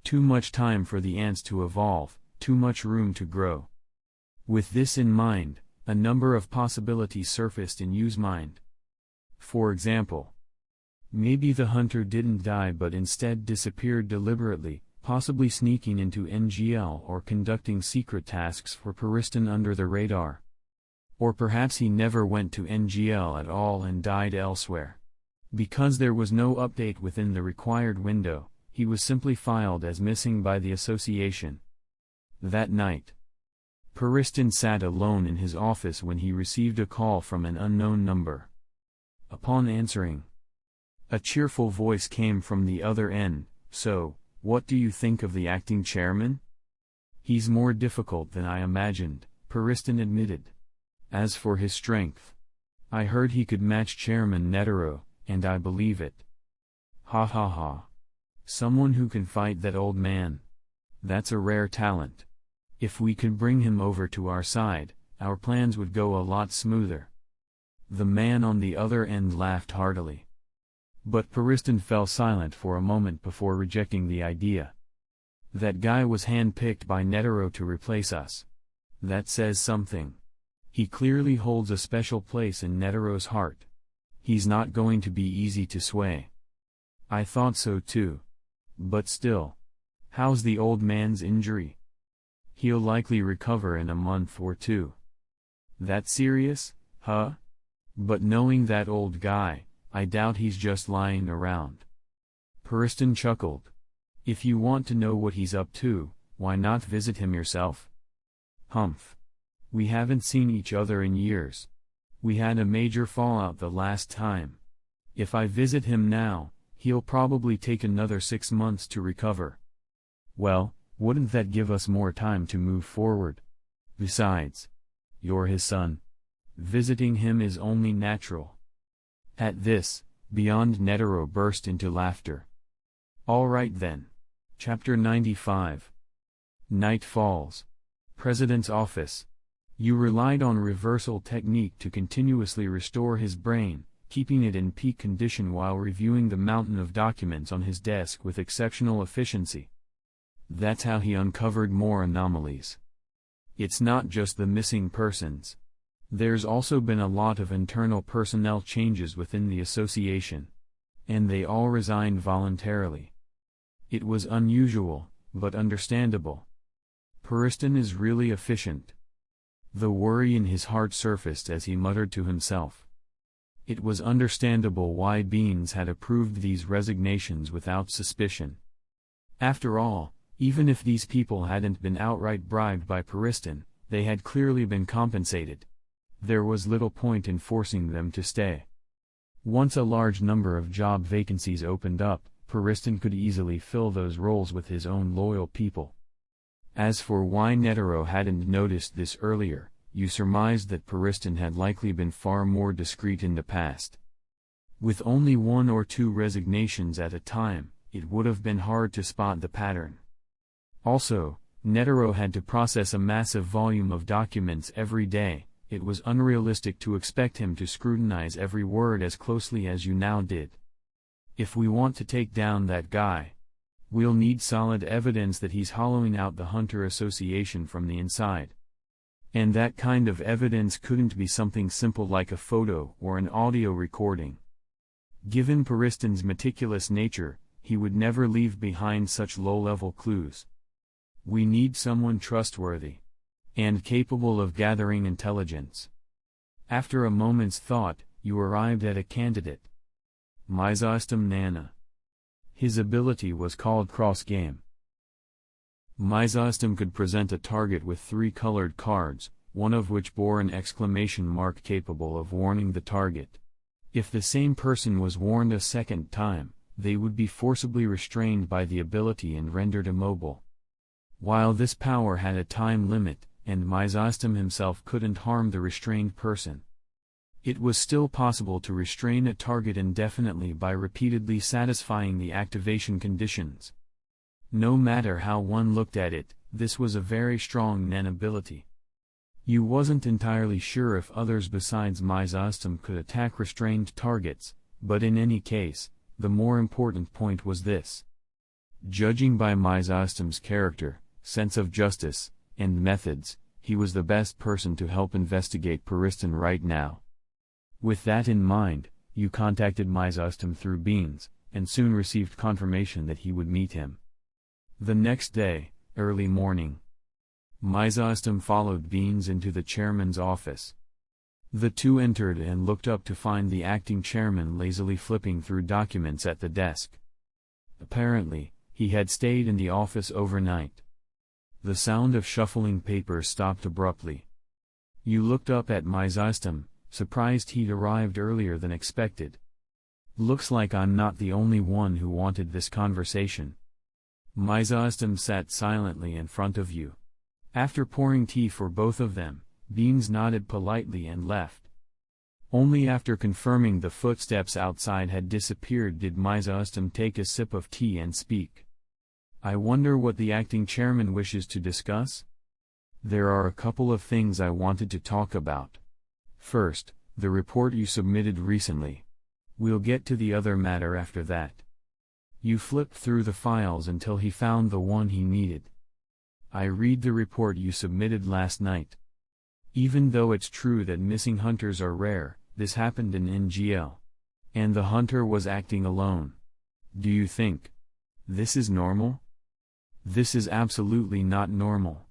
Too much time for the ants to evolve, too much room to grow. With this in mind, a number of possibilities surfaced in Yu's mind. For example, maybe the hunter didn't die but instead disappeared deliberately, possibly sneaking into NGL or conducting secret tasks for Periston under the radar. Or perhaps he never went to NGL at all and died elsewhere. Because there was no update within the required window, he was simply filed as missing by the association. That night, Periston sat alone in his office when he received a call from an unknown number. Upon answering, a cheerful voice came from the other end. "So, what do you think of the acting chairman?" "He's more difficult than I imagined," Periston admitted. "As for his strength, I heard he could match Chairman Netero, and I believe it." "Ha ha ha. Someone who can fight that old man. That's a rare talent. If we could bring him over to our side, our plans would go a lot smoother." The man on the other end laughed heartily. But Periston fell silent for a moment before rejecting the idea. "That guy was hand-picked by Netero to replace us. That says something. He clearly holds a special place in Netero's heart. He's not going to be easy to sway." "I thought so too. But still. How's the old man's injury?" "He'll likely recover in a month or two." "That serious, huh? But knowing that old guy, I doubt he's just lying around." Periston chuckled. "If you want to know what he's up to, why not visit him yourself?" "Humph. We haven't seen each other in years. We had a major fallout the last time. If I visit him now, he'll probably take another 6 months to recover." "Well, wouldn't that give us more time to move forward? Besides, you're his son. Visiting him is only natural." At this, Beyond Netero burst into laughter. "All right then. Chapter 95. Night falls. President's office. You relied on reversal technique to continuously restore his brain, keeping it in peak condition while reviewing the mountain of documents on his desk with exceptional efficiency. That's how he uncovered more anomalies. It's not just the missing persons. There's also been a lot of internal personnel changes within the association. And they all resigned voluntarily. It was unusual, but understandable. Puriston is really efficient. The worry in his heart surfaced as he muttered to himself. It was understandable why Beans had approved these resignations without suspicion. After all, even if these people hadn't been outright bribed by Puriston, they had clearly been compensated. There was little point in forcing them to stay. Once a large number of job vacancies opened up, Puriston could easily fill those roles with his own loyal people. As for why Netero hadn't noticed this earlier, you surmised that Puriston had likely been far more discreet in the past. With only 1 or 2 resignations at a time, it would have been hard to spot the pattern. Also, Netero had to process a massive volume of documents every day. It was unrealistic to expect him to scrutinize every word as closely as you now did. If we want to take down that guy, we'll need solid evidence that he's hollowing out the Hunter Association from the inside. And that kind of evidence couldn't be something simple like a photo or an audio recording. Given Puriston's meticulous nature, he would never leave behind such low-level clues. We need someone trustworthy and capable of gathering intelligence. After a moment's thought, you arrived at a candidate. Mizostom Nana. His ability was called cross-game. Mizostom could present a target with 3 colored cards, one of which bore an exclamation mark capable of warning the target. If the same person was warned a second time, they would be forcibly restrained by the ability and rendered immobile. While this power had a time limit, and Mizostom himself couldn't harm the restrained person, it was still possible to restrain a target indefinitely by repeatedly satisfying the activation conditions. No matter how one looked at it, this was a very strong Nen ability. You wasn't entirely sure if others besides Mizostom could attack restrained targets, but in any case, the more important point was this. Judging by Mizostom's character, sense of justice, and methods, he was the best person to help investigate Puriston right now. With that in mind, you contacted Mizostom through Beans, and soon received confirmation that he would meet him. The next day, early morning, Mizostom followed Beans into the chairman's office. The two entered and looked up to find the acting chairman lazily flipping through documents at the desk. Apparently, he had stayed in the office overnight. The sound of shuffling papers stopped abruptly. You looked up at Mizostom, surprised he'd arrived earlier than expected. Looks like I'm not the only one who wanted this conversation. Mizostom sat silently in front of you. After pouring tea for both of them, Beans nodded politely and left. Only after confirming the footsteps outside had disappeared did Mizostom take a sip of tea and speak. I wonder what the acting chairman wishes to discuss? There are a couple of things I wanted to talk about. First, the report you submitted recently. We'll get to the other matter after that. You flipped through the files until he found the one he needed. I read the report you submitted last night. Even though it's true that missing hunters are rare, this happened in NGL. And the hunter was acting alone. Do you think this is normal? This is absolutely not normal.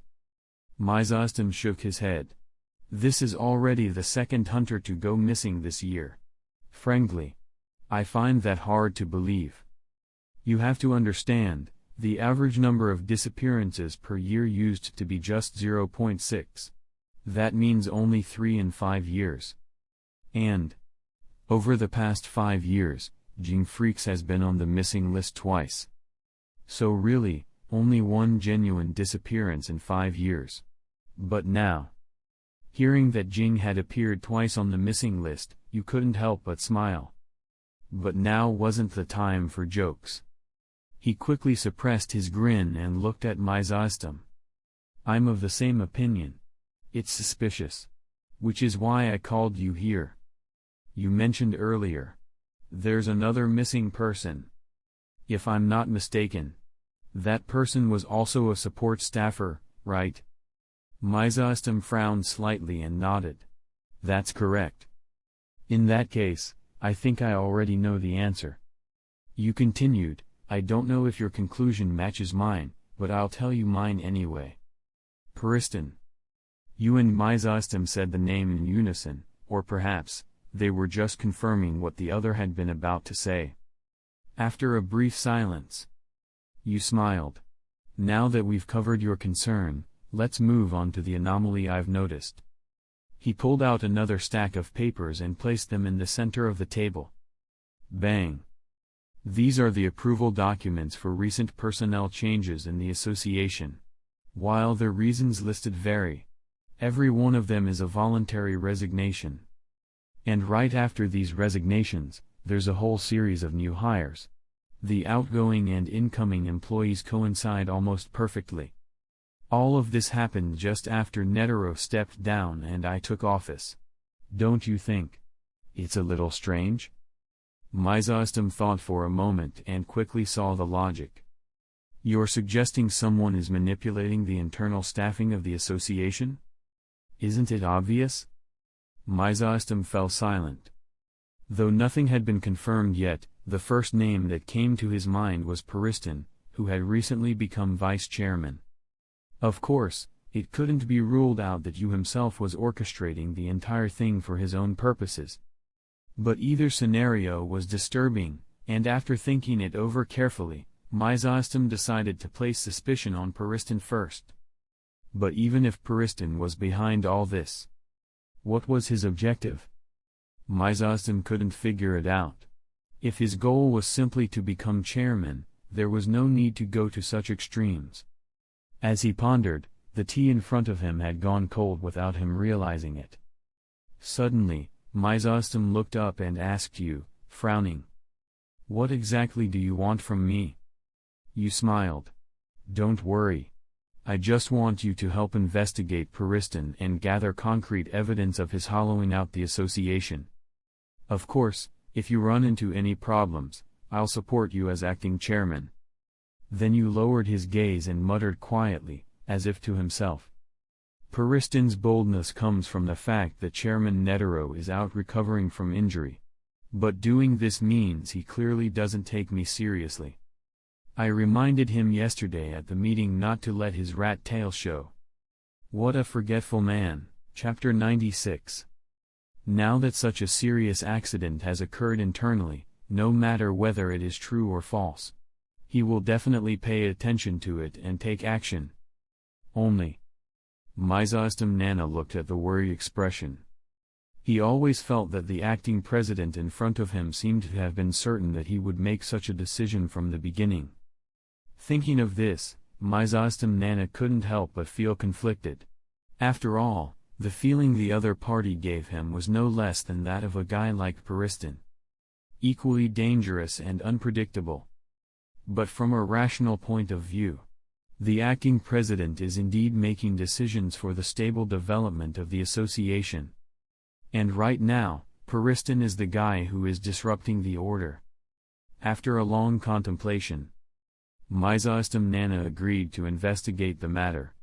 Mizostom shook his head. This is already the second hunter to go missing this year. Frankly, I find that hard to believe. You have to understand, the average number of disappearances per year used to be just 0.6. That means only 3 in 5 years. And over the past 5 years, Jing Freaks has been on the missing list twice. So really, only 1 genuine disappearance in 5 years. But now, hearing that Jing had appeared twice on the missing list, you couldn't help but smile. But now wasn't the time for jokes. He quickly suppressed his grin and looked at Mizostom. I'm of the same opinion. It's suspicious. Which is why I called you here. You mentioned earlier. There's another missing person. If I'm not mistaken, That person was also a support staffer, right? Myzostom frowned slightly and nodded. That's correct. In that case, I think I already know the answer. You continued, I don't know if your conclusion matches mine, but I'll tell you mine anyway. Periston. You and Myzostom said the name in unison, or perhaps, they were just confirming what the other had been about to say. After a brief silence, you smiled. Now that we've covered your concern, let's move on to the anomaly I've noticed. He pulled out another stack of papers and placed them in the center of the table. Bang. These are the approval documents for recent personnel changes in the association. While the reasons listed vary, every one of them is a voluntary resignation. And right after these resignations, there's a whole series of new hires. The outgoing and incoming employees coincide almost perfectly. All of this happened just after Netero stepped down and I took office. Don't you think it's a little strange? Myzostom thought for a moment and quickly saw the logic. You're suggesting someone is manipulating the internal staffing of the association? Isn't it obvious? Myzostom fell silent. Though nothing had been confirmed yet, the first name that came to his mind was Periston, who had recently become vice chairman. Of course, it couldn't be ruled out that Yu himself was orchestrating the entire thing for his own purposes. But either scenario was disturbing, and after thinking it over carefully, Myzostom decided to place suspicion on Periston first. But even if Periston was behind all this, what was his objective? Myzostom couldn't figure it out. If his goal was simply to become chairman, there was no need to go to such extremes. As he pondered, the tea in front of him had gone cold without him realizing it. Suddenly, Myzostom looked up and asked you, frowning. What exactly do you want from me? You smiled. Don't worry. I just want you to help investigate Periston and gather concrete evidence of his hollowing out the association. Of course, if you run into any problems, I'll support you as acting chairman. Then you lowered his gaze and muttered quietly, as if to himself. Periston's boldness comes from the fact that Chairman Netero is out recovering from injury. But doing this means he clearly doesn't take me seriously. I reminded him yesterday at the meeting not to let his rat tail show. What a forgetful man. Chapter 96. Now that such a serious accident has occurred internally, no matter whether it is true or false, he will definitely pay attention to it and take action. Only. Myzostom Nana looked at the worried expression. He always felt that the acting president in front of him seemed to have been certain that he would make such a decision from the beginning. Thinking of this, Myzostom Nana couldn't help but feel conflicted. After all, the feeling the other party gave him was no less than that of a guy like Periston. Equally dangerous and unpredictable. But from a rational point of view, the acting president is indeed making decisions for the stable development of the association. And right now, Periston is the guy who is disrupting the order. After a long contemplation, Myzostom Nana agreed to investigate the matter.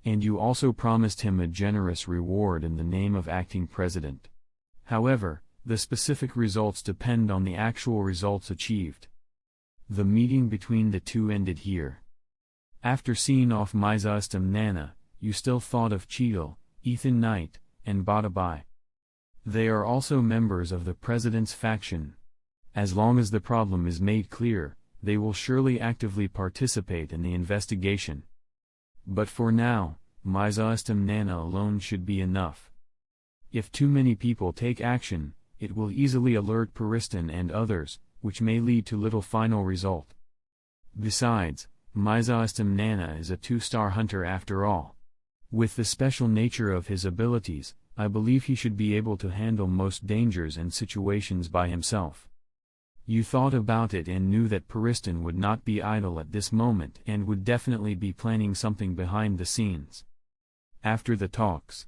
And you also promised him a generous reward in the name of acting president. However, the specific results depend on the actual results achieved. The meeting between the two ended here. After seeing off Myzostom Nana, you still thought of Cheadle, Ethan Knight, and Badabai. They are also members of the president's faction. As long as the problem is made clear, they will surely actively participate in the investigation. But for now, Myzostom Nana alone should be enough. If too many people take action, it will easily alert Periston and others, which may lead to little final result. Besides, Myzostom Nana is a 2-star hunter after all. With the special nature of his abilities, I believe he should be able to handle most dangers and situations by himself. You thought about it and knew that Periston would not be idle at this moment and would definitely be planning something behind the scenes. After the talks,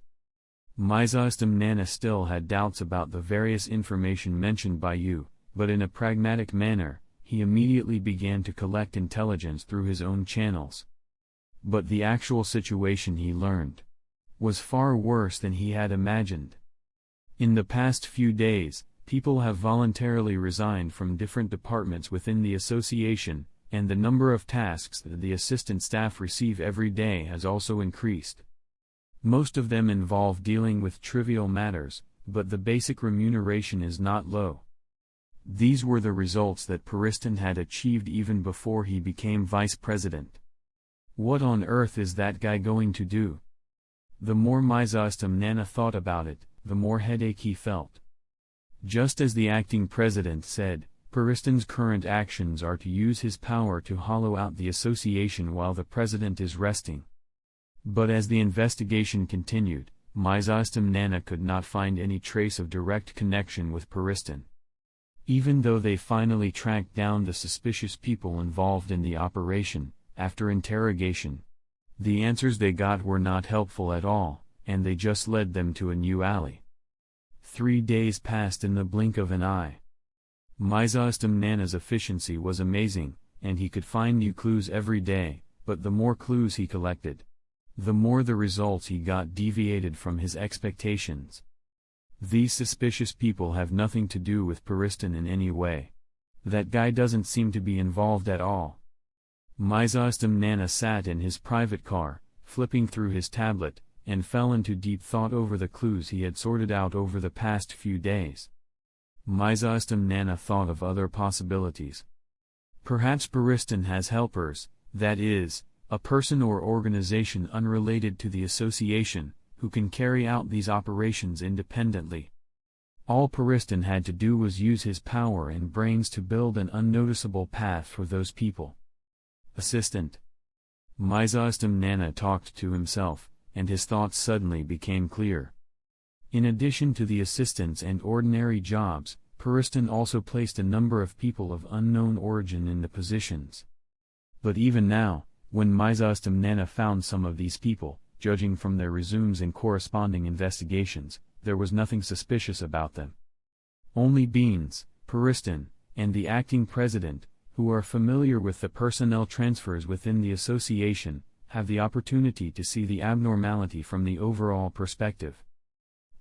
Myzostom Nana still had doubts about the various information mentioned by you, but in a pragmatic manner, he immediately began to collect intelligence through his own channels. But the actual situation, he learned, was far worse than he had imagined. In the past few days, people have voluntarily resigned from different departments within the association, and the number of tasks that the assistant staff receive every day has also increased. Most of them involve dealing with trivial matters, but the basic remuneration is not low. These were the results that Puristan had achieved even before he became vice president. What on earth is that guy going to do? The more Nana thought about it, the more headache he felt. Just as the acting president said, Puristan's current actions are to use his power to hollow out the association while the president is resting. But as the investigation continued, Nana could not find any trace of direct connection with Puristan. Even though they finally tracked down the suspicious people involved in the operation, after interrogation, the answers they got were not helpful at all, and they just led them to a new alley. 3 days passed in the blink of an eye. Nana's efficiency was amazing, and he could find new clues every day, but the more clues he collected, the more the results he got deviated from his expectations. These suspicious people have nothing to do with Puristan in any way. That guy doesn't seem to be involved at all. Nana sat in his private car, flipping through his tablet, and fell into deep thought over the clues he had sorted out over the past few days. Nana thought of other possibilities. Perhaps Puristan has helpers, that is, a person or organization unrelated to the association, who can carry out these operations independently. All Puristan had to do was use his power and brains to build an unnoticeable path for those people. Assistant. Nana talked to himself, and his thoughts suddenly became clear. In addition to the assistants and ordinary jobs, Puristan also placed a number of people of unknown origin in the positions. But even now, when Nana found some of these people, judging from their resumes and corresponding investigations, there was nothing suspicious about them. Only Beans, Puristan, and the acting president, who are familiar with the personnel transfers within the association, have the opportunity to see the abnormality from the overall perspective.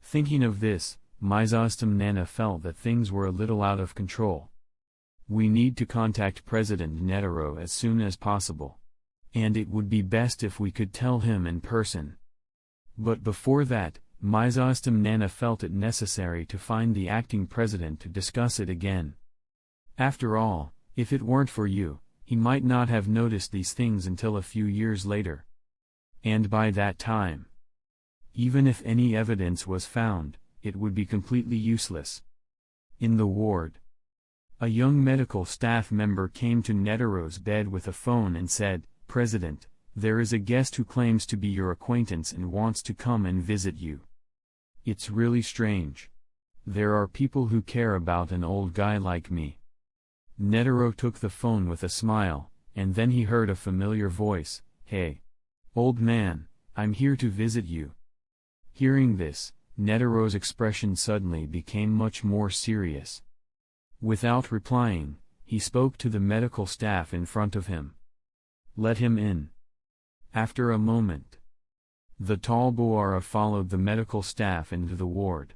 Thinking of this, Nana felt that things were a little out of control. We need to contact President Netero as soon as possible. And it would be best if we could tell him in person. But before that, Nana felt it necessary to find the acting president to discuss it again. After all, if it weren't for you, he might not have noticed these things until a few years later. And by that time, even if any evidence was found, it would be completely useless. In the ward, a young medical staff member came to Netero's bed with a phone and said, "President, there is a guest who claims to be your acquaintance and wants to come and visit you. It's really strange. There are people who care about an old guy like me." Netero took the phone with a smile, and then he heard a familiar voice, "Hey, old man, I'm here to visit you." Hearing this, Netero's expression suddenly became much more serious. Without replying, he spoke to the medical staff in front of him. "Let him in." After a moment, the tall Boara followed the medical staff into the ward.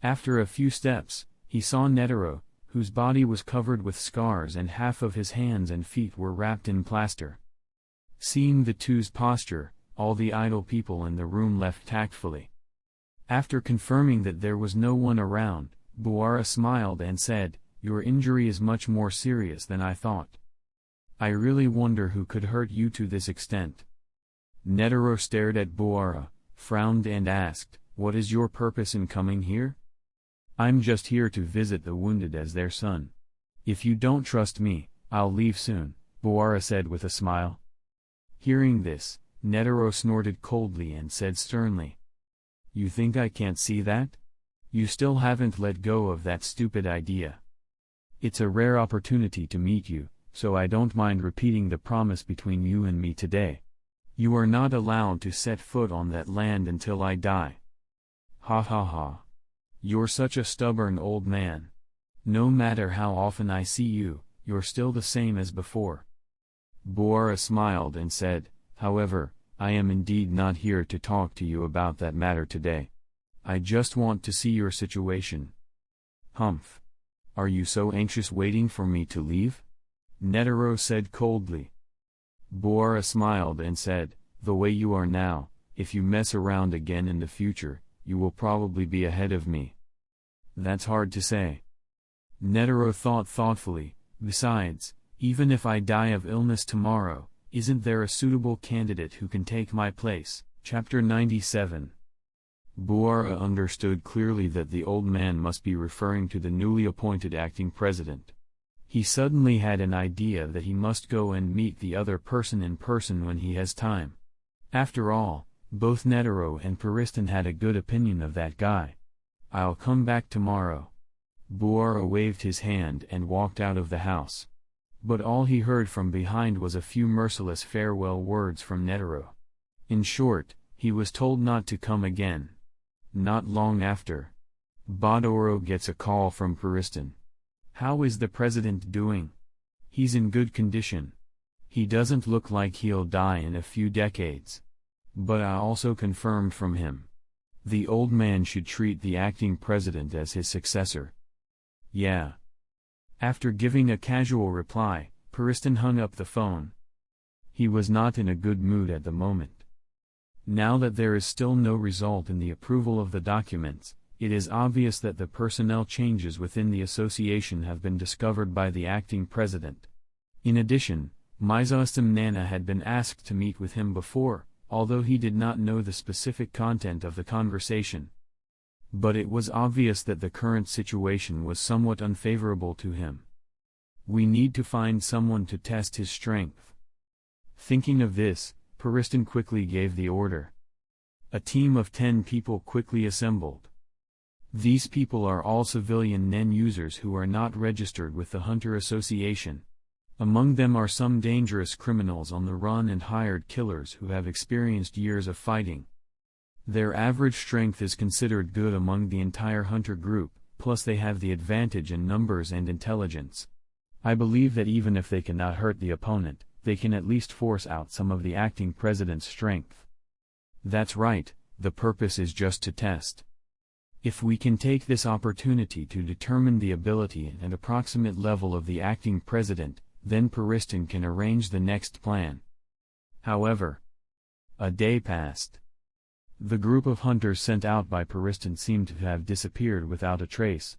After a few steps, he saw Netero, whose body was covered with scars and half of his hands and feet were wrapped in plaster. Seeing the two's posture, all the idle people in the room left tactfully. After confirming that there was no one around, Boara smiled and said, "Your injury is much more serious than I thought. I really wonder who could hurt you to this extent." Netero stared at Boara, frowned and asked, "What is your purpose in coming here?" "I'm just here to visit the wounded as their son. If you don't trust me, I'll leave soon," Boara said with a smile. Hearing this, Netero snorted coldly and said sternly, "You think I can't see that? You still haven't let go of that stupid idea. It's a rare opportunity to meet you, so I don't mind repeating the promise between you and me today. You are not allowed to set foot on that land until I die." "Ha ha ha. You're such a stubborn old man. No matter how often I see you, you're still the same as before. Boara smiled and said, however, I am indeed not here to talk to you about that matter today. I just want to see your situation. Humph. Are you so anxious waiting for me to leave? Netero said coldly. Boara smiled and said, the way you are now, if you mess around again in the future, you will probably be ahead of me. That's hard to say. Netero thought thoughtfully, besides, even if I die of illness tomorrow, isn't there a suitable candidate who can take my place? Chapter 97. Boara understood clearly that the old man must be referring to the newly appointed acting president. He suddenly had an idea that he must go and meet the other person in person when he has time. After all, both Netero and Pariston had a good opinion of that guy. I'll come back tomorrow. Boara waved his hand and walked out of the house. But all he heard from behind was a few merciless farewell words from Netero. In short, he was told not to come again. Not long after, Boara gets a call from Pariston. How is the president doing? He's in good condition. He doesn't look like he'll die in a few decades. But I also confirmed from him. The old man should treat the acting president as his successor. Yeah. After giving a casual reply, Pariston hung up the phone. He was not in a good mood at the moment. Now that there is still no result in the approval of the documents, it is obvious that the personnel changes within the association have been discovered by the acting president. In addition, Myzostom Nana had been asked to meet with him before, although he did not know the specific content of the conversation. But it was obvious that the current situation was somewhat unfavorable to him. We need to find someone to test his strength. Thinking of this, Pariston quickly gave the order. A team of 10 people quickly assembled. These people are all civilian NEN users who are not registered with the Hunter Association. Among them are some dangerous criminals on the run and hired killers who have experienced years of fighting. Their average strength is considered good among the entire Hunter group, plus they have the advantage in numbers and intelligence. I believe that even if they cannot hurt the opponent, they can at least force out some of the acting president's strength. That's right, the purpose is just to test. If we can take this opportunity to determine the ability and approximate level of the acting president, then Pariston can arrange the next plan. However, a day passed. The group of hunters sent out by Pariston seemed to have disappeared without a trace.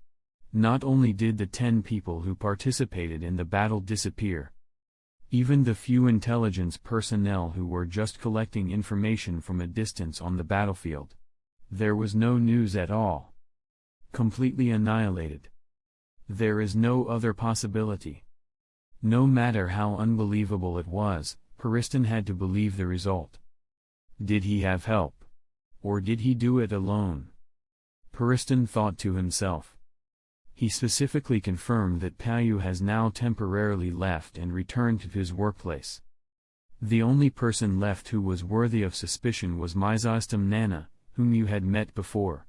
Not only did the 10 people who participated in the battle disappear. Even the few intelligence personnel who were just collecting information from a distance on the battlefield. There was no news at all. Completely annihilated. There is no other possibility. No matter how unbelievable it was, Pariston had to believe the result. Did he have help? Or did he do it alone? Pariston thought to himself. He specifically confirmed that Payu has now temporarily left and returned to his workplace. The only person left who was worthy of suspicion was Myzostom Nana, whom you had met before.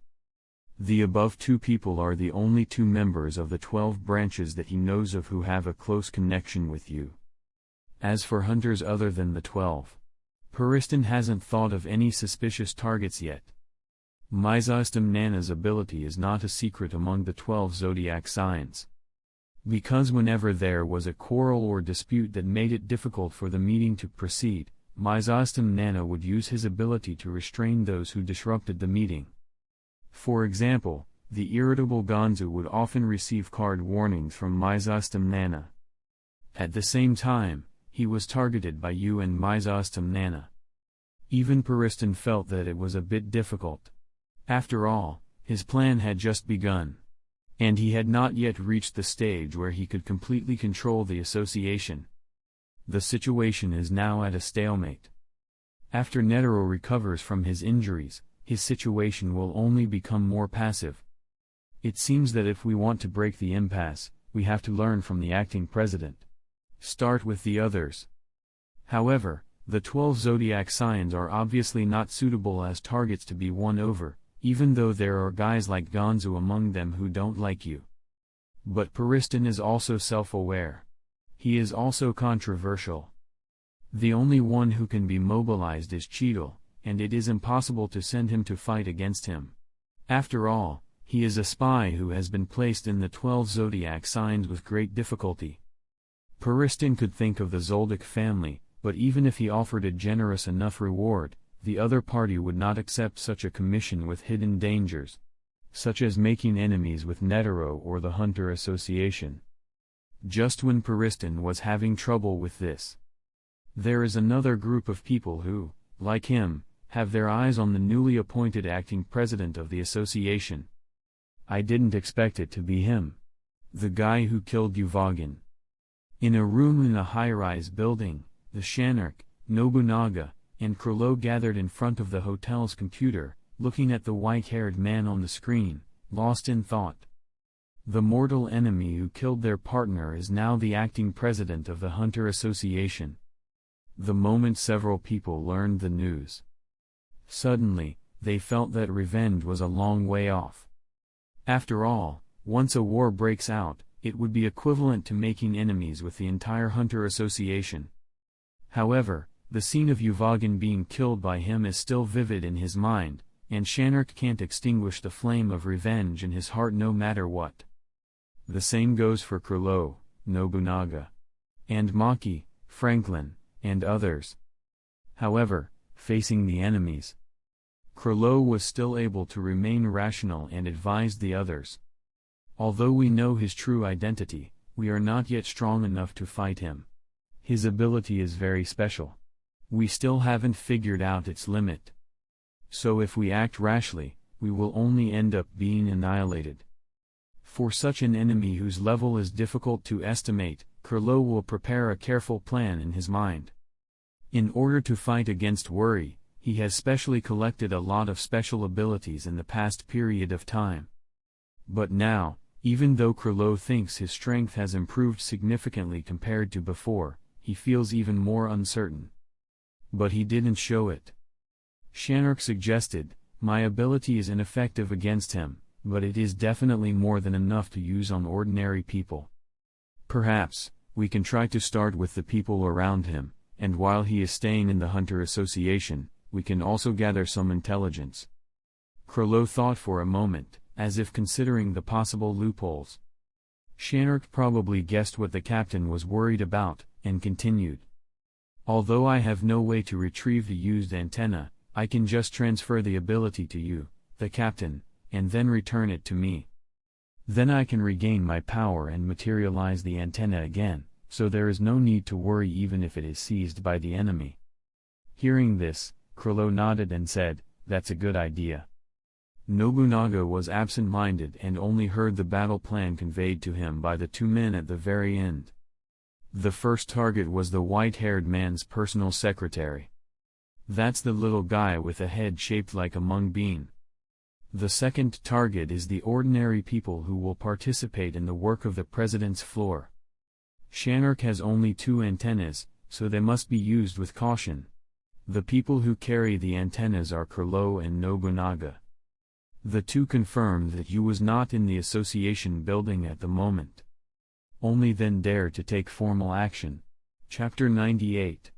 The above 2 people are the only 2 members of the 12 branches that he knows of who have a close connection with you. As for hunters other than the 12, Pariston hasn't thought of any suspicious targets yet. Myzostom Nana's ability is not a secret among the 12 zodiac signs. Because whenever there was a quarrel or dispute that made it difficult for the meeting to proceed, Myzostom Nana would use his ability to restrain those who disrupted the meeting. For example, the irritable Gonzu would often receive card warnings from Myzostom Nana. At the same time, he was targeted by you and Myzostom Nana. Even Pariston felt that it was a bit difficult. After all, his plan had just begun. And he had not yet reached the stage where he could completely control the association. The situation is now at a stalemate. After Netero recovers from his injuries, his situation will only become more passive. It seems that if we want to break the impasse, we have to learn from the acting president. Start with the others. However, the 12 zodiac signs are obviously not suitable as targets to be won over, even though there are guys like Gonzu among them who don't like you. But Pariston is also self-aware. He is also controversial. The only one who can be mobilized is Cheadle, and it is impossible to send him to fight against him. After all, he is a spy who has been placed in the 12 zodiac signs with great difficulty. Periston could think of the Zoldyck family, but even if he offered a generous enough reward, the other party would not accept such a commission with hidden dangers, such as making enemies with Netero or the Hunter Association. Just when Periston was having trouble with this, there is another group of people who, like him, have their eyes on the newly appointed acting president of the association. I didn't expect it to be him. The guy who killed Uvagin. In a room in a high-rise building, the Shanark, Nobunaga, and Krollo gathered in front of the hotel's computer, looking at the white-haired man on the screen, lost in thought. The mortal enemy who killed their partner is now the acting president of the Hunter Association. The moment several people learned the news, suddenly, they felt that revenge was a long way off. After all, once a war breaks out, it would be equivalent to making enemies with the entire Hunter Association. However, the scene of Uvagin being killed by him is still vivid in his mind, and Shanark can't extinguish the flame of revenge in his heart no matter what. The same goes for Krollo, Nobunaga, and Maki, Franklin, and others. However, facing the enemies, Krollo was still able to remain rational and advised the others. Although we know his true identity, we are not yet strong enough to fight him. His ability is very special. We still haven't figured out its limit. So if we act rashly, we will only end up being annihilated. For such an enemy whose level is difficult to estimate, Krollo will prepare a careful plan in his mind. In order to fight against worry, he has specially collected a lot of special abilities in the past period of time. But now, even though Krollo thinks his strength has improved significantly compared to before, he feels even more uncertain. But he didn't show it. Shanark suggested, "My ability is ineffective against him, but it is definitely more than enough to use on ordinary people. Perhaps, we can try to start with the people around him, and while he is staying in the Hunter Association, we can also gather some intelligence." Krollo thought for a moment, as if considering the possible loopholes. Shanark probably guessed what the captain was worried about, and continued. "Although I have no way to retrieve the used antenna, I can just transfer the ability to you, the captain, and then return it to me. Then I can regain my power and materialize the antenna again, so there is no need to worry even if it is seized by the enemy." Hearing this, Krollo nodded and said, "That's a good idea." Nobunaga was absent-minded and only heard the battle plan conveyed to him by the two men at the very end. The first target was the white-haired man's personal secretary. That's the little guy with a head shaped like a mung bean. The second target is the ordinary people who will participate in the work of the president's floor. Shanark has only 2 antennas, so they must be used with caution. The people who carry the antennas are Krollo and Nobunaga. The two confirmed that you was not in the association building at the moment. Only then dare to take formal action. Chapter 98.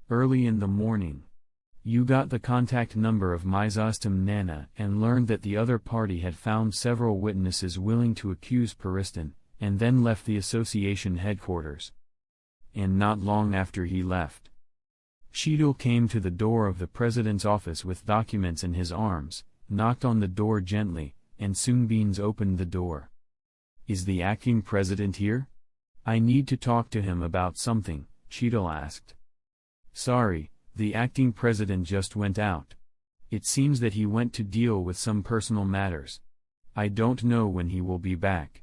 Early in the morning, you got the contact number of Mizostim Nana and learned that the other party had found several witnesses willing to accuse Periston, and then left the association headquarters. And not long after he left, Cheadle came to the door of the president's office with documents in his arms, knocked on the door gently, and soon Beans opened the door. "Is the acting president here? I need to talk to him about something," Cheadle asked. "Sorry, the acting president just went out. It seems that he went to deal with some personal matters. I don't know when he will be back."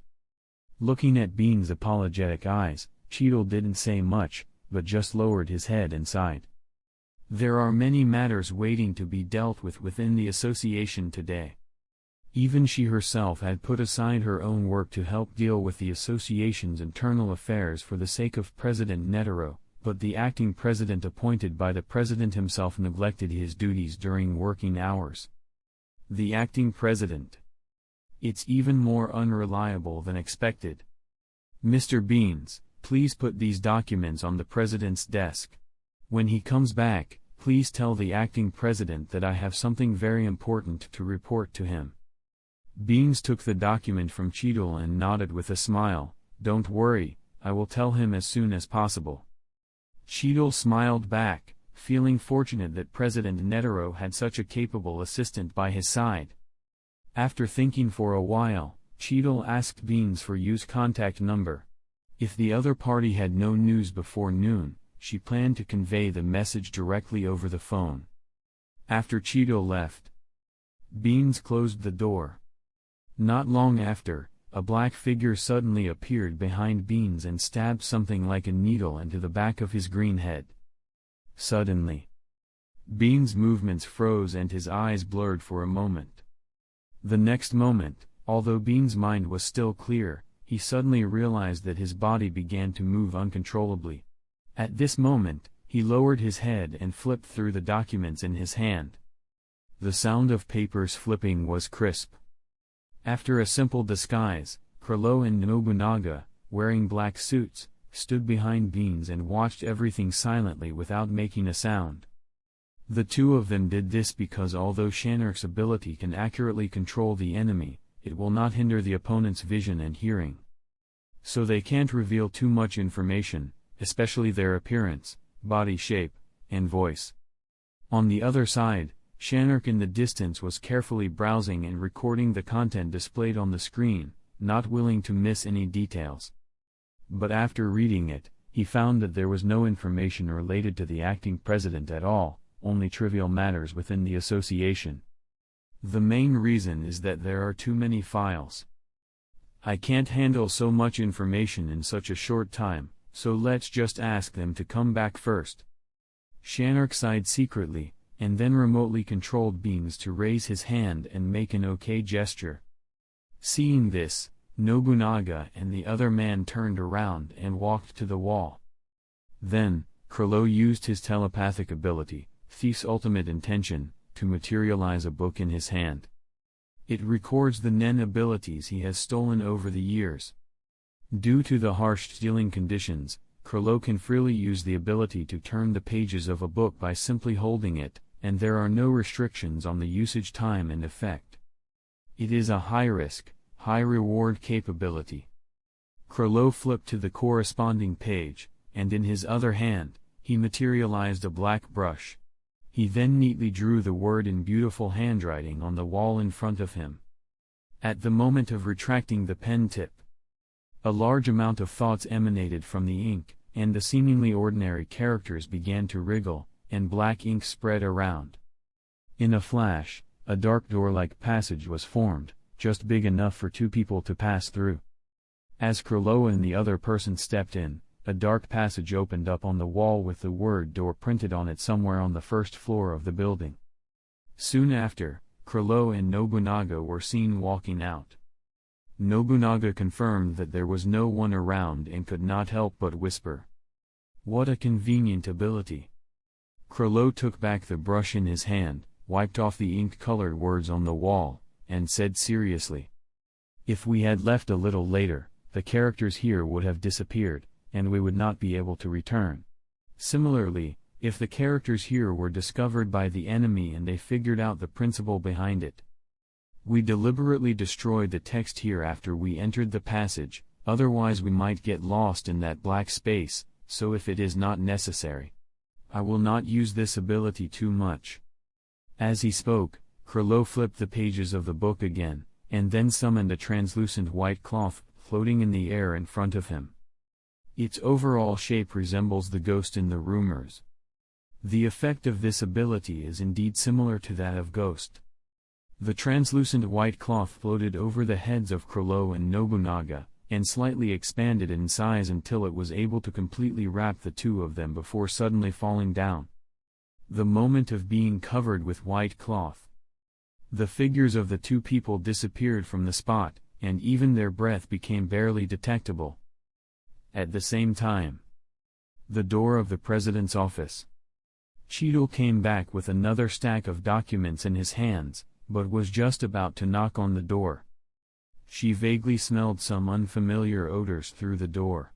Looking at Beans' apologetic eyes, Cheadle didn't say much, but just lowered his head and sighed. There are many matters waiting to be dealt with within the association today. Even she herself had put aside her own work to help deal with the association's internal affairs for the sake of President Netero, but the acting president appointed by the president himself neglected his duties during working hours. The acting president. It's even more unreliable than expected. "Mr. Beans, Please put these documents on the president's desk. When he comes back, please tell the acting president that I have something very important to report to him." Beans took the document from Cheadle and nodded with a smile. "Don't worry, I will tell him as soon as possible." Cheadle smiled back, feeling fortunate that President Netero had such a capable assistant by his side. After thinking for a while, Cheadle asked Beans for Yu's contact number. If the other party had no news before noon, she planned to convey the message directly over the phone. After Cheadle left, Beans closed the door. Not long after, a black figure suddenly appeared behind Beans and stabbed something like a needle into the back of his green head. Suddenly, Beans' movements froze and his eyes blurred for a moment. The next moment, although Beans' mind was still clear, he suddenly realized that his body began to move uncontrollably. At this moment, he lowered his head and flipped through the documents in his hand. The sound of papers flipping was crisp. After a simple disguise, Kurlo and Nobunaga, wearing black suits, stood behind Beans and watched everything silently without making a sound. The two of them did this because although Shanark's ability can accurately control the enemy, it will not hinder the opponent's vision and hearing. So they can't reveal too much information, especially their appearance, body shape, and voice. On the other side, Shanark in the distance was carefully browsing and recording the content displayed on the screen, not willing to miss any details. But after reading it, he found that there was no information related to the acting president at all, only trivial matters within the association. The main reason is that there are too many files. I can't handle so much information in such a short time, so let's just ask them to come back first. Shanark sighed secretly, and then remotely controlled Beans to raise his hand and make an OK gesture. Seeing this, Nobunaga and the other man turned around and walked to the wall. Then, Kurlo used his telepathic ability, Thief's ultimate intention, to materialize a book in his hand. It records the Nen abilities he has stolen over the years. Due to the harsh stealing conditions, Kurlo can freely use the ability to turn the pages of a book by simply holding it, and there are no restrictions on the usage time and effect. It is a high-risk, high-reward capability. Kurlo flipped to the corresponding page, and in his other hand, he materialized a black brush. He then neatly drew the word in beautiful handwriting on the wall in front of him. At the moment of retracting the pen tip, a large amount of thoughts emanated from the ink, and the seemingly ordinary characters began to wriggle, and black ink spread around. In a flash, a dark door-like passage was formed, just big enough for two people to pass through. As Kurlo and the other person stepped in, a dark passage opened up on the wall with the word door printed on it somewhere on the first floor of the building. Soon after, Kurlo and Nobunaga were seen walking out. Nobunaga confirmed that there was no one around and could not help but whisper, "What a convenient ability." Kurlo took back the brush in his hand, wiped off the ink-colored words on the wall, and said seriously, "If we had left a little later, the characters here would have disappeared, and we would not be able to return. Similarly, if the characters here were discovered by the enemy and they figured out the principle behind it. We deliberately destroyed the text here after we entered the passage, otherwise we might get lost in that black space, so if it is not necessary, I will not use this ability too much." As he spoke, Kurlo flipped the pages of the book again, and then summoned a translucent white cloth floating in the air in front of him. Its overall shape resembles the ghost in the rumors. The effect of this ability is indeed similar to that of Ghost. The translucent white cloth floated over the heads of Kurlo and Nobunaga, and slightly expanded in size until it was able to completely wrap the two of them before suddenly falling down. The moment of being covered with white cloth, the figures of the two people disappeared from the spot, and even their breath became barely detectable. At the same time, the door of the president's office. Cheadle came back with another stack of documents in his hands, but was just about to knock on the door. She vaguely smelled some unfamiliar odors through the door.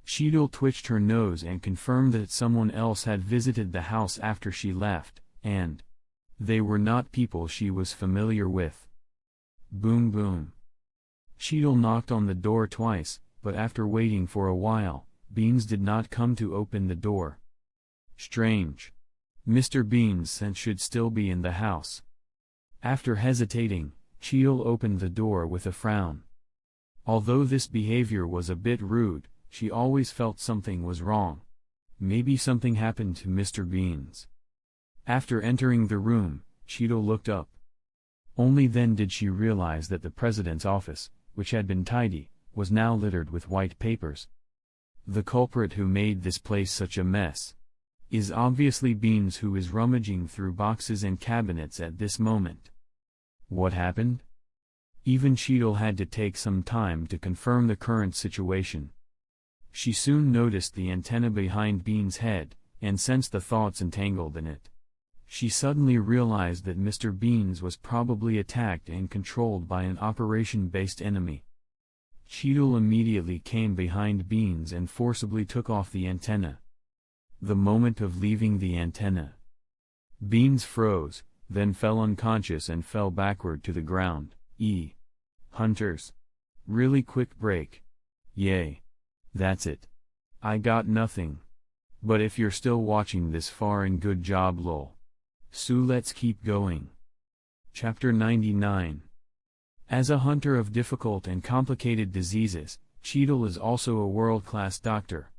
Cheadle twitched her nose and confirmed that someone else had visited the house after she left, and they were not people she was familiar with. Boom boom. Cheadle knocked on the door twice, but after waiting for a while, Beans did not come to open the door. Strange. Mr. Beans' scent should still be in the house. After hesitating, Cheadle opened the door with a frown. Although this behavior was a bit rude, she always felt something was wrong. Maybe something happened to Mr. Beans. After entering the room, Cheadle looked up. Only then did she realize that the president's office, which had been tidy, was now littered with white papers. The culprit who made this place such a mess is obviously Beans, who is rummaging through boxes and cabinets at this moment. What happened? Even Cheadle had to take some time to confirm the current situation. She soon noticed the antenna behind Beans' head, and sensed the thoughts entangled in it. She suddenly realized that Mr. Beans was probably attacked and controlled by an operation-based enemy. Cheadle immediately came behind Beans and forcibly took off the antenna. The moment of leaving the antenna, Beans froze, then fell unconscious and fell backward to the ground. Hunters. Really quick break. Yay. That's it. I got nothing. But if you're still watching this far, and good job lol. So let's keep going. Chapter 99. As a hunter of difficult and complicated diseases, Cheadle is also a world-class doctor.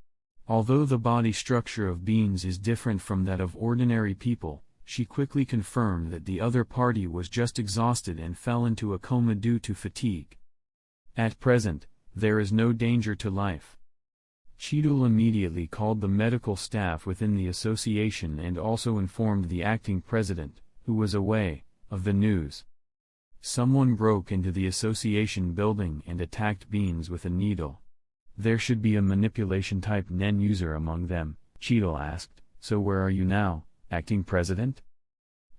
Although the body structure of Beans is different from that of ordinary people, she quickly confirmed that the other party was just exhausted and fell into a coma due to fatigue. At present, there is no danger to life. Cheadle immediately called the medical staff within the association and also informed the acting president, who was away, of the news. Someone broke into the association building and attacked Beans with a needle. There should be a manipulation-type NEN user among them, Cheadle asked. So where are you now, acting president?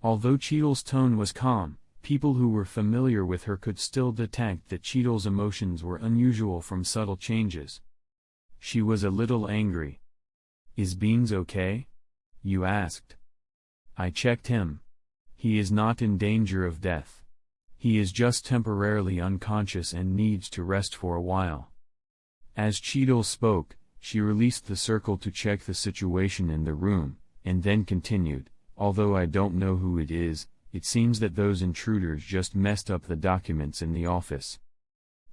Although Cheadle's tone was calm, people who were familiar with her could still detect that Cheadle's emotions were unusual from subtle changes. She was a little angry. Is Beans okay? You asked. I checked him. He is not in danger of death. He is just temporarily unconscious and needs to rest for a while. As Cheadle spoke, she released the circle to check the situation in the room, and then continued, although I don't know who it is, it seems that those intruders just messed up the documents in the office.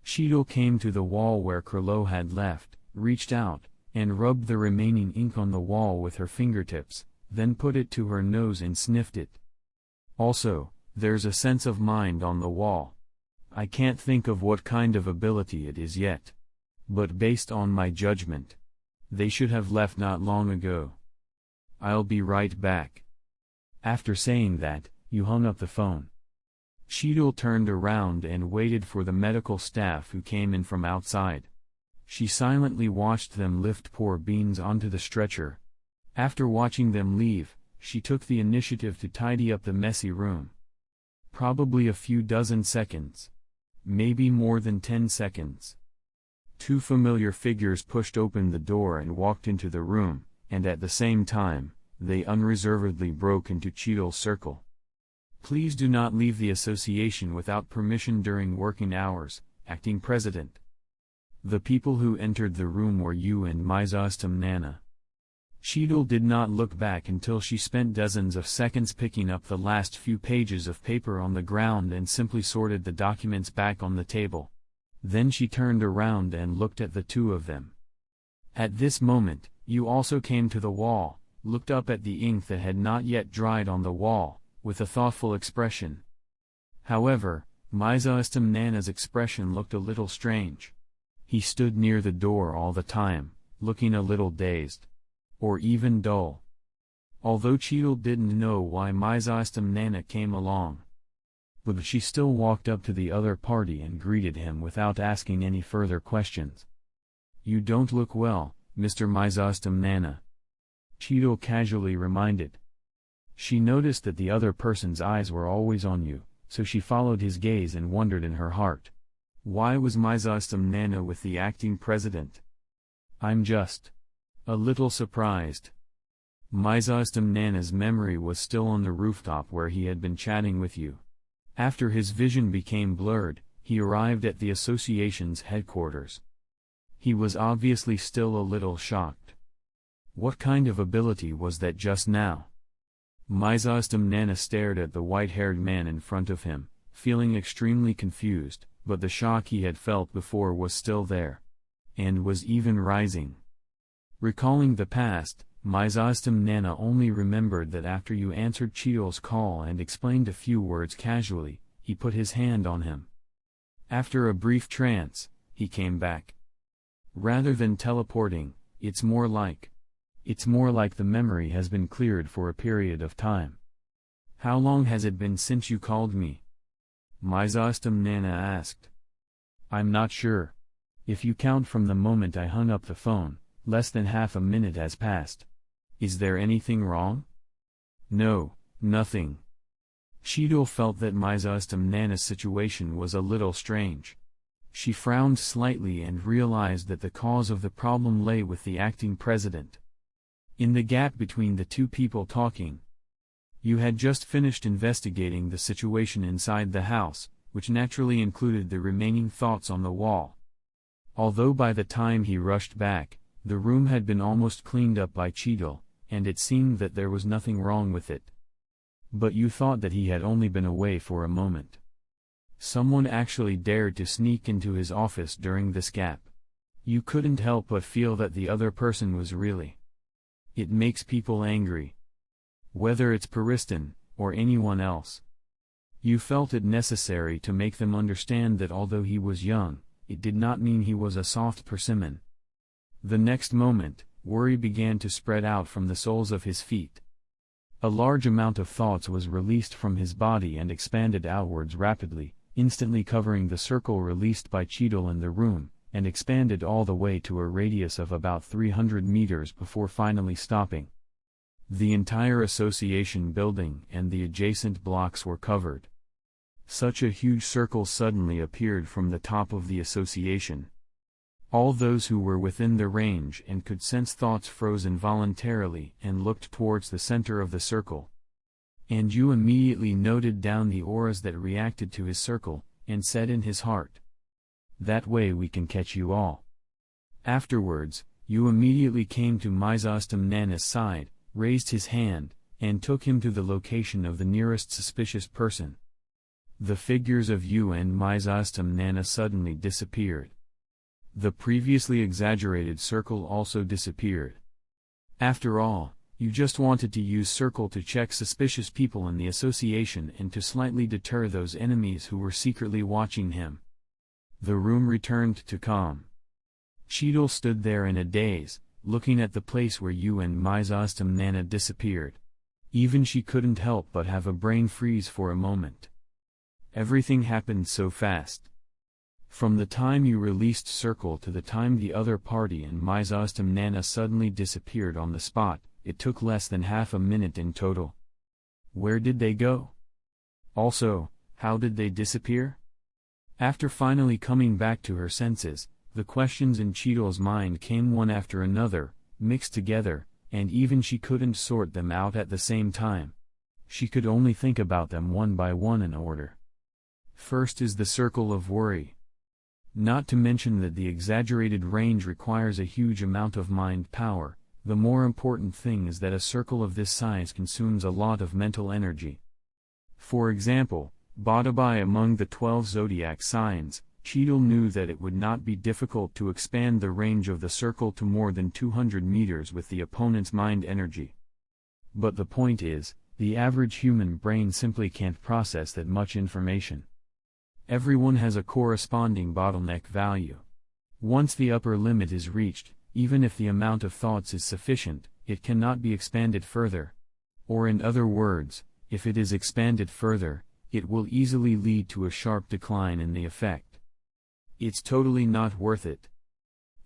Cheadle came to the wall where Curlo had left, reached out, and rubbed the remaining ink on the wall with her fingertips, then put it to her nose and sniffed it. Also, there's a sense of mind on the wall. I can't think of what kind of ability it is yet. But based on my judgment, they should have left not long ago. I'll be right back. After saying that, you hung up the phone. Cheadle turned around and waited for the medical staff who came in from outside. She silently watched them lift poor Beans onto the stretcher. After watching them leave, she took the initiative to tidy up the messy room. Probably a few dozen seconds. Maybe more than 10 seconds. Two familiar figures pushed open the door and walked into the room, and at the same time, they unreservedly broke into Cheadle's circle. Please do not leave the association without permission during working hours, acting president. The people who entered the room were you and Mizostam Nana. Cheadle did not look back until she spent dozens of seconds picking up the last few pages of paper on the ground and simply sorted the documents back on the table. Then she turned around and looked at the two of them. At this moment, you also came to the wall, looked up at the ink that had not yet dried on the wall, with a thoughtful expression. However, Mizostam Nana's expression looked a little strange. He stood near the door all the time, looking a little dazed. Or even dull. Although Cheadle didn't know why Mizostam Nana came along. But she still walked up to the other party and greeted him without asking any further questions. You don't look well, Mr. Mizostam Nana. Cheadle casually reminded. She noticed that the other person's eyes were always on you, so she followed his gaze and wondered in her heart. Why was Mizostam Nana with the acting president? I'm just a little surprised. Nana's memory was still on the rooftop where he had been chatting with you. After his vision became blurred, he arrived at the association's headquarters. He was obviously still a little shocked. What kind of ability was that just now? Nana stared at the white-haired man in front of him, feeling extremely confused, but the shock he had felt before was still there, and was even rising. Recalling the past, Nana only remembered that after you answered Cheadle's call and explained a few words casually, he put his hand on him. After a brief trance, he came back. Rather than teleporting, it's more like the memory has been cleared for a period of time. How long has it been since you called me? Nana asked. I'm not sure. If you count from the moment I hung up the phone, less than half a minute has passed. Is there anything wrong? No, nothing. Cheadle felt that Nana's situation was a little strange. She frowned slightly and realized that the cause of the problem lay with the acting president. In the gap between the two people talking. You had just finished investigating the situation inside the house, which naturally included the remaining thoughts on the wall. Although by the time he rushed back, the room had been almost cleaned up by Cheadle, and it seemed that there was nothing wrong with it. But you thought that he had only been away for a moment. Someone actually dared to sneak into his office during this gap. You couldn't help but feel that the other person was really. It makes people angry. Whether it's Pariston, or anyone else. You felt it necessary to make them understand that although he was young, it did not mean he was a soft persimmon. The next moment, worry began to spread out from the soles of his feet. A large amount of thoughts was released from his body and expanded outwards rapidly, instantly covering the circle released by Cheadle in the room, and expanded all the way to a radius of about 300 meters before finally stopping. The entire association building and the adjacent blocks were covered. Such a huge circle suddenly appeared from the top of the association. All those who were within the range and could sense thoughts froze involuntarily and looked towards the center of the circle. And you immediately noted down the auras that reacted to his circle, and said in his heart, "That way we can catch you all." Afterwards, you immediately came to Nana's side, raised his hand, and took him to the location of the nearest suspicious person. The figures of you and Nana suddenly disappeared. The previously exaggerated circle also disappeared. After all, you just wanted to use circle to check suspicious people in the association and to slightly deter those enemies who were secretly watching him. The room returned to calm. Cheadle stood there in a daze, looking at the place where you and Nana disappeared. Even she couldn't help but have a brain freeze for a moment. Everything happened so fast. From the time you released circle to the time the other party and Nana suddenly disappeared on the spot, it took less than half a minute in total. Where did they go? Also, how did they disappear? After finally coming back to her senses, the questions in Cheadle's mind came one after another, mixed together, and even she couldn't sort them out at the same time. She could only think about them one by one in order. First is the circle of worry. Not to mention that the exaggerated range requires a huge amount of mind power. The more important thing is that a circle of this size consumes a lot of mental energy. For example, Badabai among the 12 zodiac signs, Cheadle knew that it would not be difficult to expand the range of the circle to more than 200 meters with the opponent's mind energy. But the point is, the average human brain simply can't process that much information. Everyone has a corresponding bottleneck value. Once the upper limit is reached, even if the amount of thoughts is sufficient, it cannot be expanded further. Or in other words, if it is expanded further, it will easily lead to a sharp decline in the effect. It's totally not worth it.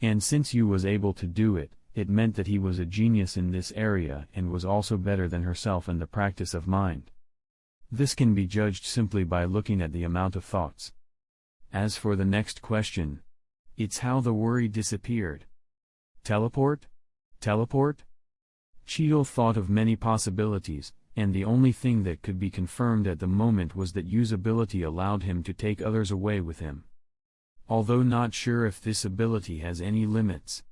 And since you was able to do it, it meant that he was a genius in this area and was also better than herself in the practice of mind. This can be judged simply by looking at the amount of thoughts. As for the next question, it's how the worry disappeared. Teleport? Teleport? Cheadle thought of many possibilities, and the only thing that could be confirmed at the moment was that Yu's ability allowed him to take others away with him. Although not sure if this ability has any limits.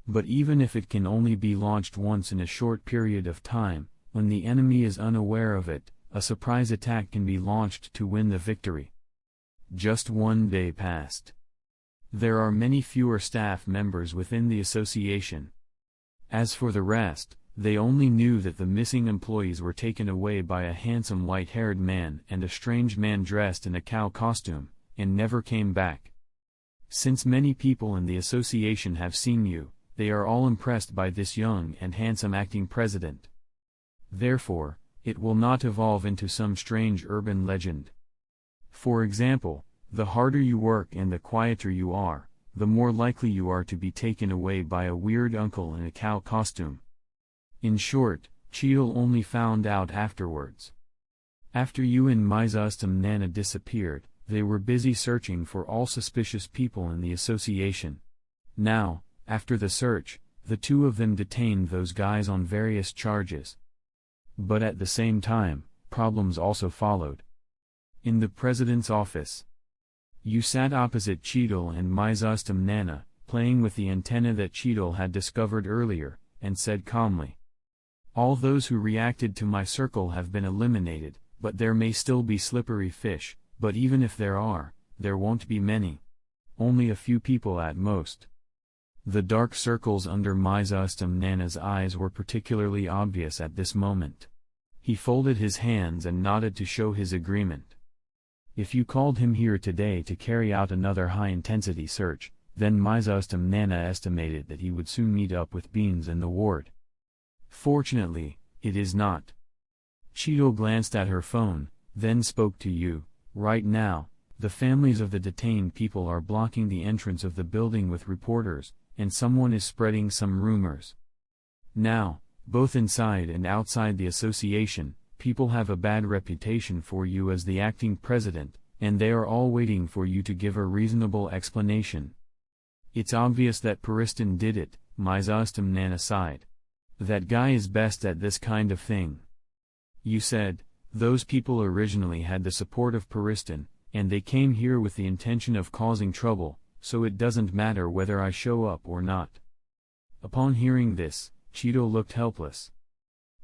But even if it can only be launched once in a short period of time, when the enemy is unaware of it, a surprise attack can be launched to win the victory. Just one day passed. There are many fewer staff members within the association. As for the rest, they only knew that the missing employees were taken away by a handsome white-haired man and a strange man dressed in a cow costume, and never came back. Since many people in the association have seen you, they are all impressed by this young and handsome acting president. Therefore, it will not evolve into some strange urban legend. For example, the harder you work and the quieter you are, the more likely you are to be taken away by a weird uncle in a cow costume. In short, Cheadle only found out afterwards. After Yu and hmmmmmmmmmm disappeared, they were busy searching for all suspicious people in the association. Now, after the search, the two of them detained those guys on various charges. But at the same time, problems also followed. In the president's office, Yu sat opposite Cheadle and hmmmmmmmm, playing with the antenna that Cheadle had discovered earlier, and said calmly, "All those who reacted to my circle have been eliminated, but there may still be slippery fish, but even if there are, there won't be many. Only a few people at most." The dark circles under hmmmmmm's eyes were particularly obvious at this moment. He folded his hands and nodded to show his agreement. If you called him here today to carry out another high-intensity search, then hmmmmmm estimated that he would soon meet up with Beans in the ward. Fortunately, it is not. Cheadle glanced at her phone, then spoke to Yu. Right now, the families of the detained people are blocking the entrance of the building with reporters, and someone is spreading some rumors. Now, both inside and outside the association, people have a bad reputation for you as the acting president, and they are all waiting for you to give a reasonable explanation. It's obvious that Pariston did it, hmmmmmm sighed. That guy is best at this kind of thing. You said, those people originally had the support of Pariston, and they came here with the intention of causing trouble, so it doesn't matter whether I show up or not. Upon hearing this, Cheadle looked helpless.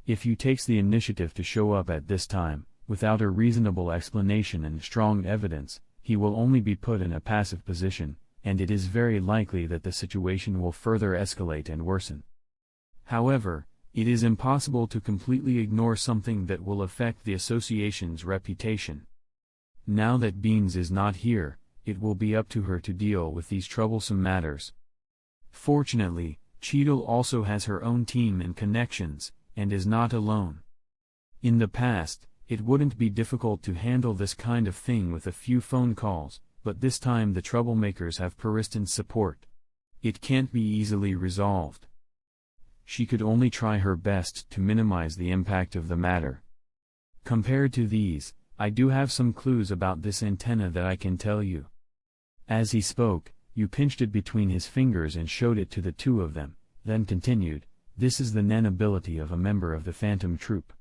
If you takes the initiative to show up at this time, without a reasonable explanation and strong evidence, he will only be put in a passive position, and it is very likely that the situation will further escalate and worsen. However, it is impossible to completely ignore something that will affect the association's reputation. Now that Beans is not here, it will be up to her to deal with these troublesome matters. Fortunately, Cheadle also has her own team and connections, and is not alone. In the past, it wouldn't be difficult to handle this kind of thing with a few phone calls, but this time the troublemakers have Pariston's support. It can't be easily resolved. She could only try her best to minimize the impact of the matter. Compared to these, I do have some clues about this antenna that I can tell you. As he spoke, Yu pinched it between his fingers and showed it to the two of them, then continued, this is the Nen ability of a member of the Phantom Troop.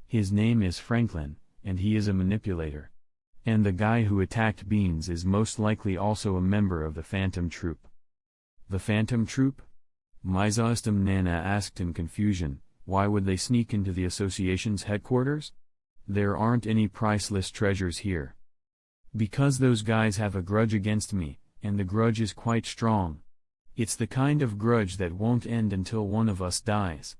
His name is Franklin, and he is a manipulator. And the guy who attacked Beans is most likely also a member of the Phantom Troop. The Phantom Troop? hmmmmmm asked in confusion, why would they sneak into the association's headquarters? There aren't any priceless treasures here. Because those guys have a grudge against me, and the grudge is quite strong. It's the kind of grudge that won't end until one of us dies.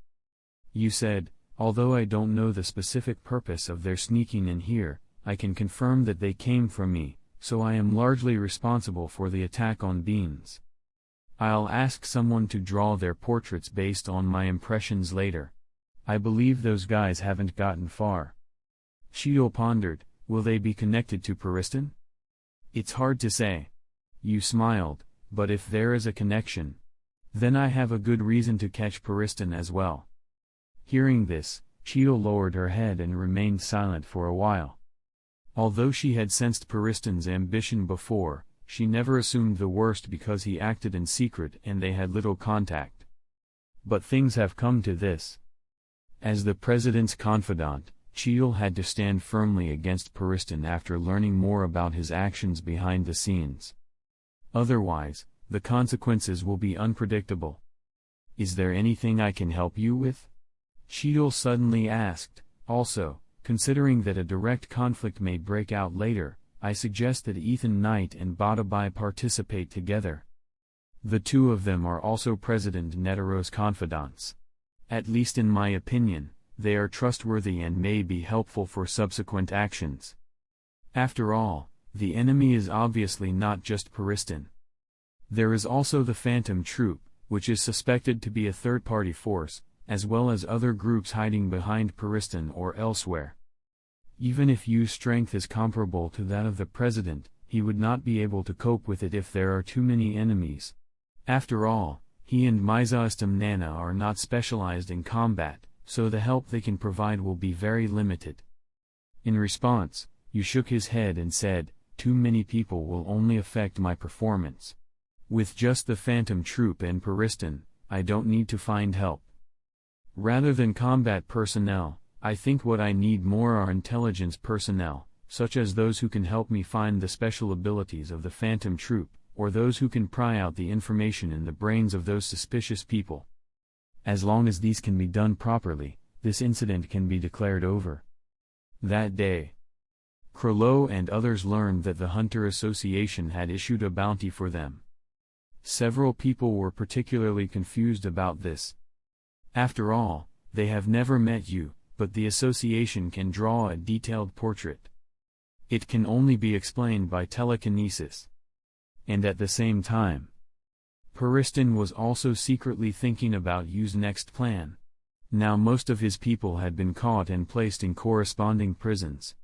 You said, although I don't know the specific purpose of their sneaking in here, I can confirm that they came from me, so I am largely responsible for the attack on Beans. I'll ask someone to draw their portraits based on my impressions later. I believe those guys haven't gotten far. Cheadle pondered, will they be connected to Pariston? It's hard to say. You smiled, but if there is a connection, then I have a good reason to catch Pariston as well. Hearing this, Cheadle lowered her head and remained silent for a while. Although she had sensed Pariston's ambition before, she never assumed the worst because he acted in secret and they had little contact. But things have come to this. As the president's confidant, Cheadle had to stand firmly against Puristan after learning more about his actions behind the scenes. Otherwise, the consequences will be unpredictable. Is there anything I can help you with? Cheadle suddenly asked. Also, considering that a direct conflict may break out later, I suggest that Ethan Knight and Badabai participate together. The two of them are also President Netero's confidants. At least in my opinion, they are trustworthy and may be helpful for subsequent actions. After all, the enemy is obviously not just Puristan. There is also the Phantom Troop, which is suspected to be a third-party force, as well as other groups hiding behind Puristan or elsewhere. Even if Yu's strength is comparable to that of the president, he would not be able to cope with it if there are too many enemies. After all, he and Mizaistam Nana are not specialized in combat, so the help they can provide will be very limited. In response, Yu shook his head and said, "Too many people will only affect my performance. With just the Phantom Troop and Puristan, I don't need to find help. Rather than combat personnel, I think what I need more are intelligence personnel, such as those who can help me find the special abilities of the Phantom Troop, or those who can pry out the information in the brains of those suspicious people. As long as these can be done properly, this incident can be declared over." That day, Krollo and others learned that the Hunter Association had issued a bounty for them. Several people were particularly confused about this. After all, they have never met you, but the association can draw a detailed portrait. It can only be explained by telekinesis. And at the same time, Puristan was also secretly thinking about Yu's next plan. Now most of his people had been caught and placed in corresponding prisons.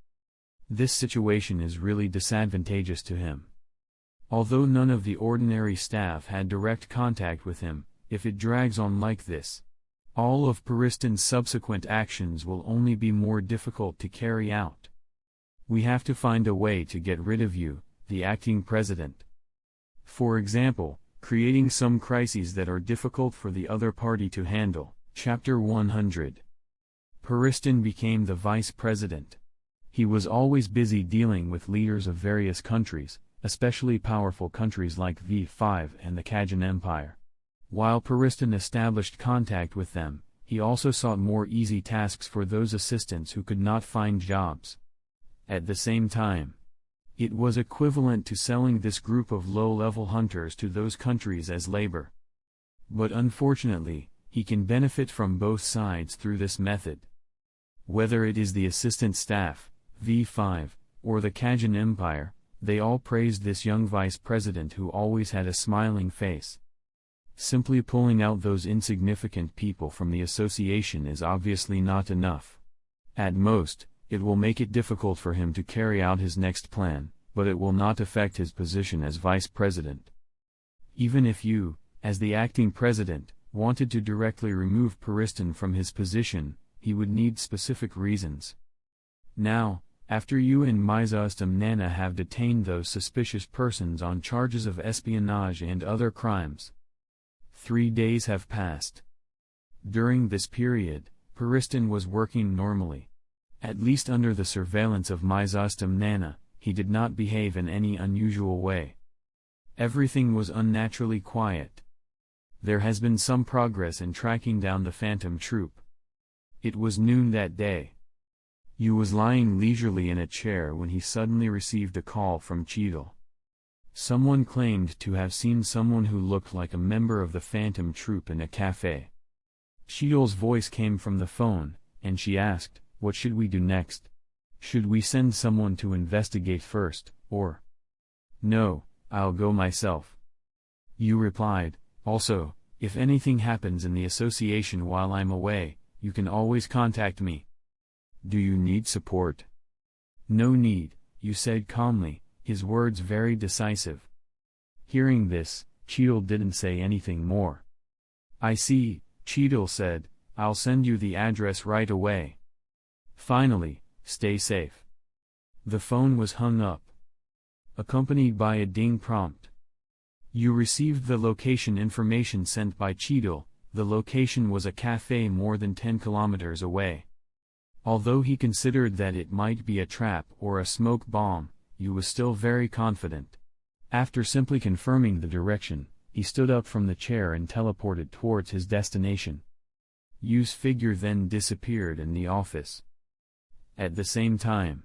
This situation is really disadvantageous to him. Although none of the ordinary staff had direct contact with him, if it drags on like this, all of Puristan's subsequent actions will only be more difficult to carry out. We have to find a way to get rid of you, the acting president. For example, creating some crises that are difficult for the other party to handle. Chapter 100. Puristan became the vice president. He was always busy dealing with leaders of various countries, especially powerful countries like V5 and the Khajan Empire. While Puristan established contact with them, he also sought more easy tasks for those assistants who could not find jobs. At the same time, it was equivalent to selling this group of low-level hunters to those countries as labor. But unfortunately, he can benefit from both sides through this method. Whether it is the assistant staff, V5, or the Khajan Empire, they all praised this young vice president who always had a smiling face. Simply pulling out those insignificant people from the association is obviously not enough. At most, it will make it difficult for him to carry out his next plan, but it will not affect his position as vice president. Even if you, as the acting president, wanted to directly remove Puristan from his position, he would need specific reasons. Now, after you and Mizaistam Nana have detained those suspicious persons on charges of espionage and other crimes, 3 days have passed. During this period, Puristan was working normally. At least under the surveillance of Mizaistam Nana, he did not behave in any unusual way. Everything was unnaturally quiet. There has been some progress in tracking down the Phantom Troop. It was noon that day. Yu was lying leisurely in a chair when he suddenly received a call from Cheadle. Someone claimed to have seen someone who looked like a member of the Phantom Troop in a cafe. Cheadle's voice came from the phone, and she asked, "What should we do next? Should we send someone to investigate first, or?" "No, I'll go myself." Yu replied, "Also, if anything happens in the association while I'm away, you can always contact me." "Do you need support?" "No need," Yu said calmly, his words very decisive. Hearing this, Cheadle didn't say anything more. "I see," Cheadle said, "I'll send you the address right away. Finally, stay safe." The phone was hung up. accompanied by a ding prompt. You received the location information sent by Cheadle. The location was a cafe more than 10 kilometers away. Although he considered that it might be a trap or a smoke bomb, he was still very confident. After simply confirming the direction, he stood up from the chair and teleported towards his destination. Yu's figure then disappeared in the office. At the same time,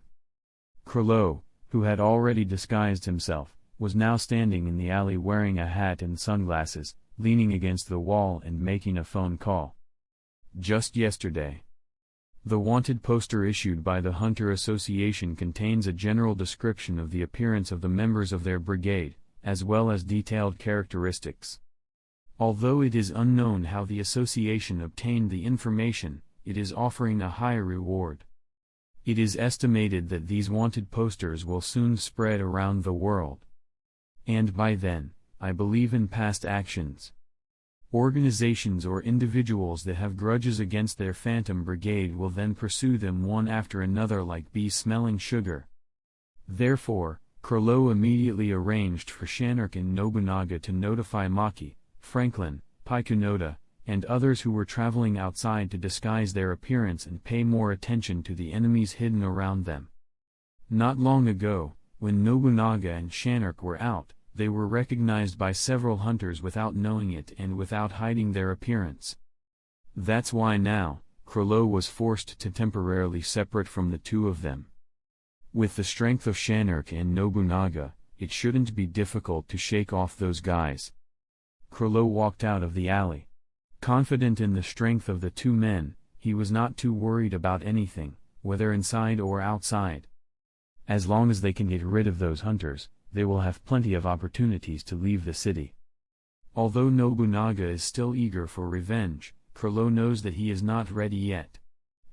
Krilo, who had already disguised himself, was now standing in the alley wearing a hat and sunglasses, leaning against the wall and making a phone call. Just yesterday. The wanted poster issued by the Hunter Association contains a general description of the appearance of the members of their brigade, as well as detailed characteristics. Although it is unknown how the association obtained the information, it is offering a high reward. It is estimated that these wanted posters will soon spread around the world. And by then, I believe in past actions. Organizations or individuals that have grudges against their Phantom Brigade will then pursue them one after another like bees smelling sugar. Therefore, Krilo immediately arranged for Shanark and Nobunaga to notify Maki, Franklin, Paikunoda, and others who were traveling outside to disguise their appearance and pay more attention to the enemies hidden around them. Not long ago, when Nobunaga and Shanark were out, they were recognized by several hunters without knowing it and without hiding their appearance. That's why now, Krilo was forced to temporarily separate from the two of them. With the strength of Shanark and Nobunaga, it shouldn't be difficult to shake off those guys. Krilo walked out of the alley. Confident in the strength of the two men, he was not too worried about anything, whether inside or outside. As long as they can get rid of those hunters, they will have plenty of opportunities to leave the city. Although Nobunaga is still eager for revenge, Krilo knows that he is not ready yet.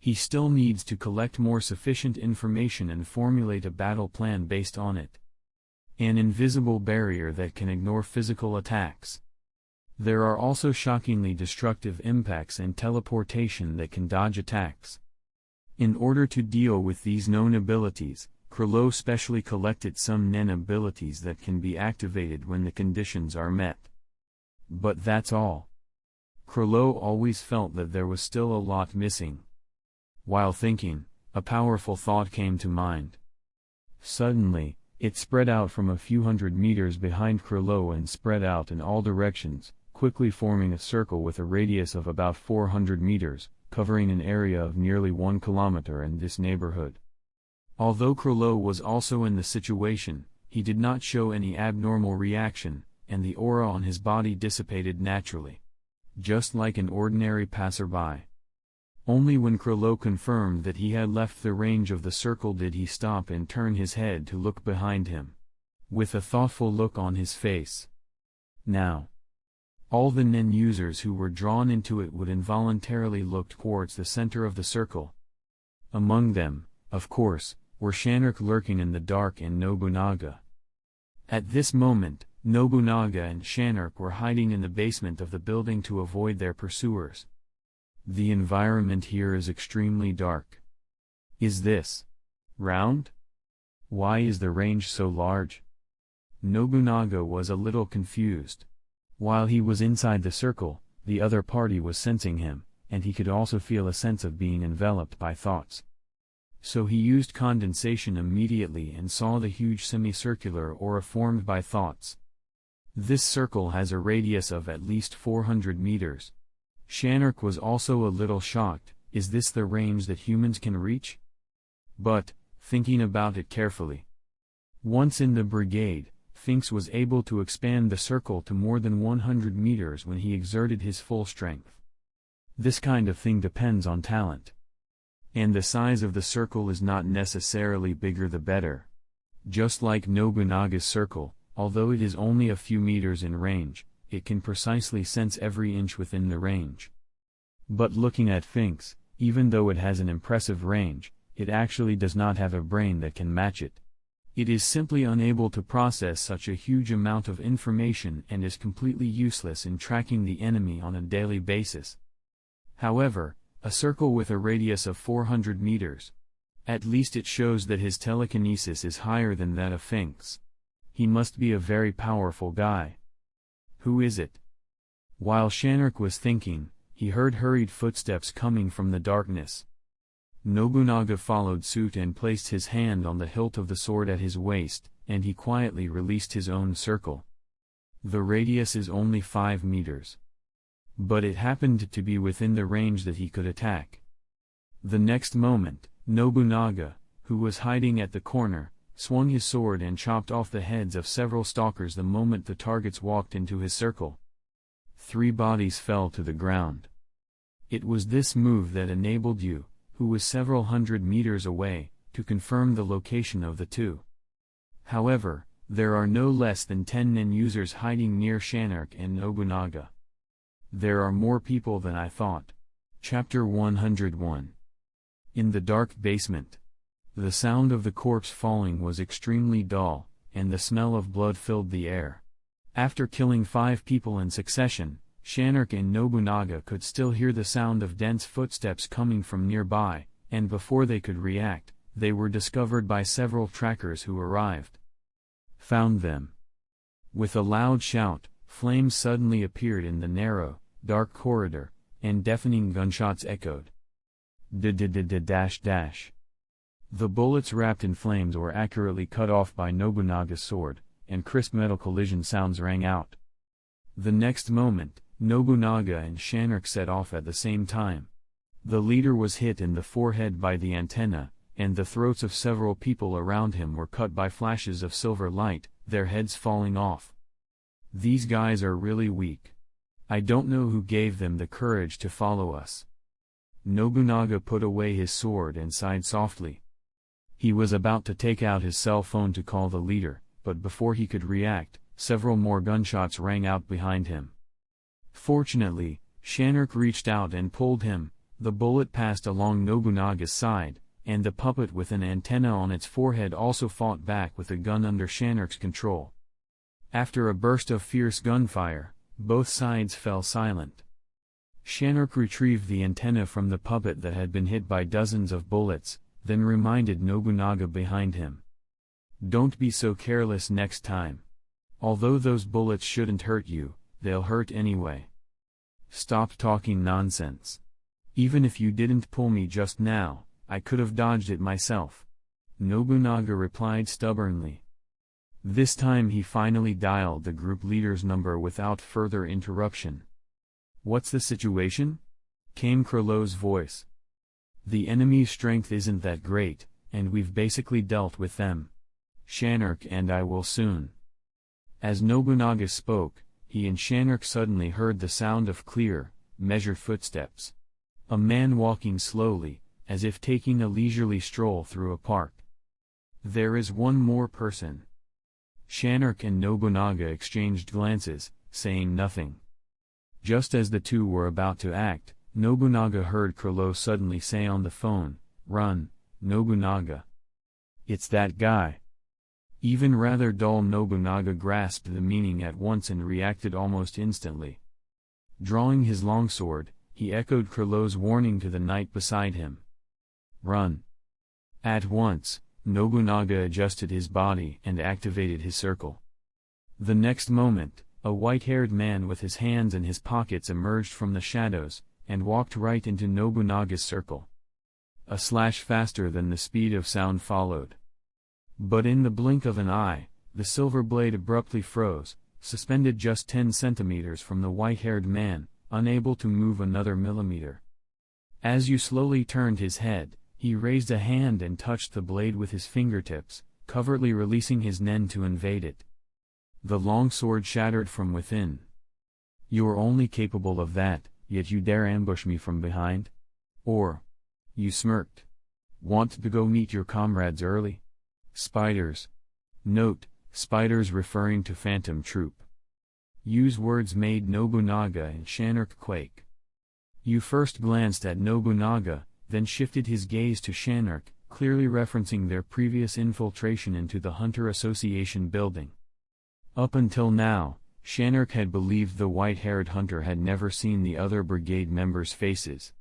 He still needs to collect more sufficient information and formulate a battle plan based on it. An invisible barrier that can ignore physical attacks. There are also shockingly destructive impacts and teleportation that can dodge attacks. In order to deal with these known abilities, Krilo specially collected some Nen abilities that can be activated when the conditions are met. But that's all. Krilo always felt that there was still a lot missing. While thinking, a powerful thought came to mind. Suddenly, it spread out from a few hundred meters behind Krilo and spread out in all directions, quickly forming a circle with a radius of about 400 meters, covering an area of nearly 1 kilometer in this neighborhood. Although Krilo was also in the situation, he did not show any abnormal reaction, and the aura on his body dissipated naturally. Just like an ordinary passerby. Only when Krilo confirmed that he had left the range of the circle did he stop and turn his head to look behind him. With a thoughtful look on his face. Now, all the Nen users who were drawn into it would involuntarily look towards the center of the circle. Among them, of course, were Shanark lurking in the dark and Nobunaga. At this moment, Nobunaga and Shanark were hiding in the basement of the building to avoid their pursuers. The environment here is extremely dark. Is this round? Why is the range so large? Nobunaga was a little confused. While he was inside the circle, the other party was sensing him, and he could also feel a sense of being enveloped by thoughts. So he used condensation immediately and saw the huge semicircular aura formed by thoughts. This circle has a radius of at least 400 meters. Shanark was also a little shocked. Is this the range that humans can reach? But, thinking about it carefully, once in the brigade, Finks was able to expand the circle to more than 100 meters when he exerted his full strength. This kind of thing depends on talent. And the size of the circle is not necessarily bigger the better. Just like Nobunaga's circle, although it is only a few meters in range, it can precisely sense every inch within the range. But looking at Finks, even though it has an impressive range, it actually does not have a brain that can match it. It is simply unable to process such a huge amount of information and is completely useless in tracking the enemy on a daily basis. However, a circle with a radius of 400 meters. At least it shows that his telekinesis is higher than that of Finks. he must be a very powerful guy. Who is it? While Shanruk was thinking, he heard hurried footsteps coming from the darkness. Nobunaga followed suit and placed his hand on the hilt of the sword at his waist, and he quietly released his own circle. The radius is only 5 meters. But it happened to be within the range that he could attack. The next moment, Nobunaga, who was hiding at the corner, swung his sword and chopped off the heads of several stalkers the moment the targets walked into his circle. 3 bodies fell to the ground. It was this move that enabled you, who was several hundred meters away, to confirm the location of the two. However, there are no less than 10 nen users hiding near Shanruk and Nobunaga. There are more people than I thought. Chapter 101. In the dark basement. The sound of the corpse falling was extremely dull, and the smell of blood filled the air. After killing 5 people in succession, Shanruk and Nobunaga could still hear the sound of dense footsteps coming from nearby, and before they could react, they were discovered by several trackers who arrived. Found them. With a loud shout, flames suddenly appeared in the narrow, dark corridor, and deafening gunshots echoed. Dash. The bullets wrapped in flames were accurately cut off by Nobunaga's sword, and crisp metal collision sounds rang out. The next moment, Nobunaga and Shanruk set off at the same time. The leader was hit in the forehead by the antenna, and the throats of several people around him were cut by flashes of silver light, their heads falling off. These guys are really weak. I don't know who gave them the courage to follow us. Nobunaga put away his sword and sighed softly. He was about to take out his cell phone to call the leader, but before he could react, several more gunshots rang out behind him. Fortunately, Shanruk reached out and pulled him. The bullet passed along Nobunaga's side, and the puppet with an antenna on its forehead also fought back with a gun under Shanruk's control. After a burst of fierce gunfire, both sides fell silent. Shanruk retrieved the antenna from the puppet that had been hit by dozens of bullets, then reminded Nobunaga behind him. Don't be so careless next time. Although those bullets shouldn't hurt you, they'll hurt anyway. Stop talking nonsense. Even if you didn't pull me just now, I could have dodged it myself. Nobunaga replied stubbornly. This time he finally dialed the group leader's number without further interruption. What's the situation? Came Krillow's voice. The enemy's strength isn't that great, and we've basically dealt with them. Shanruk and I will soon. As Nobunaga spoke, he and Shanruk suddenly heard the sound of clear, measured footsteps. A man walking slowly, as if taking a leisurely stroll through a park. There is one more person. Shanruk and Nobunaga exchanged glances, saying nothing. Just as the two were about to act, Nobunaga heard Krillow suddenly say on the phone, "Run, Nobunaga. It's that guy." Even rather dull Nobunaga grasped the meaning at once and reacted almost instantly. Drawing his longsword, he echoed Krillow's warning to the knight beside him. Run. At once, Nobunaga adjusted his body and activated his circle. The next moment, a white-haired man with his hands in his pockets emerged from the shadows, and walked right into Nobunaga's circle. A slash faster than the speed of sound followed. But in the blink of an eye, the silver blade abruptly froze, suspended just 10 centimeters from the white-haired man, unable to move another millimeter. As you slowly turned his head, he raised a hand and touched the blade with his fingertips, covertly releasing his nen to invade it. The longsword shattered from within. "You're only capable of that, yet you dare ambush me from behind?" Or, you smirked. "Want to go meet your comrades early? Spiders." Note, spiders referring to Phantom Troop. Use words made Nobunaga and Shanruk quake. You first glanced at Nobunaga, then shifted his gaze to Shanruk, clearly referencing their previous infiltration into the Hunter Association building. Up until now, Shanruk had believed the white-haired hunter had never seen the other brigade members' faces.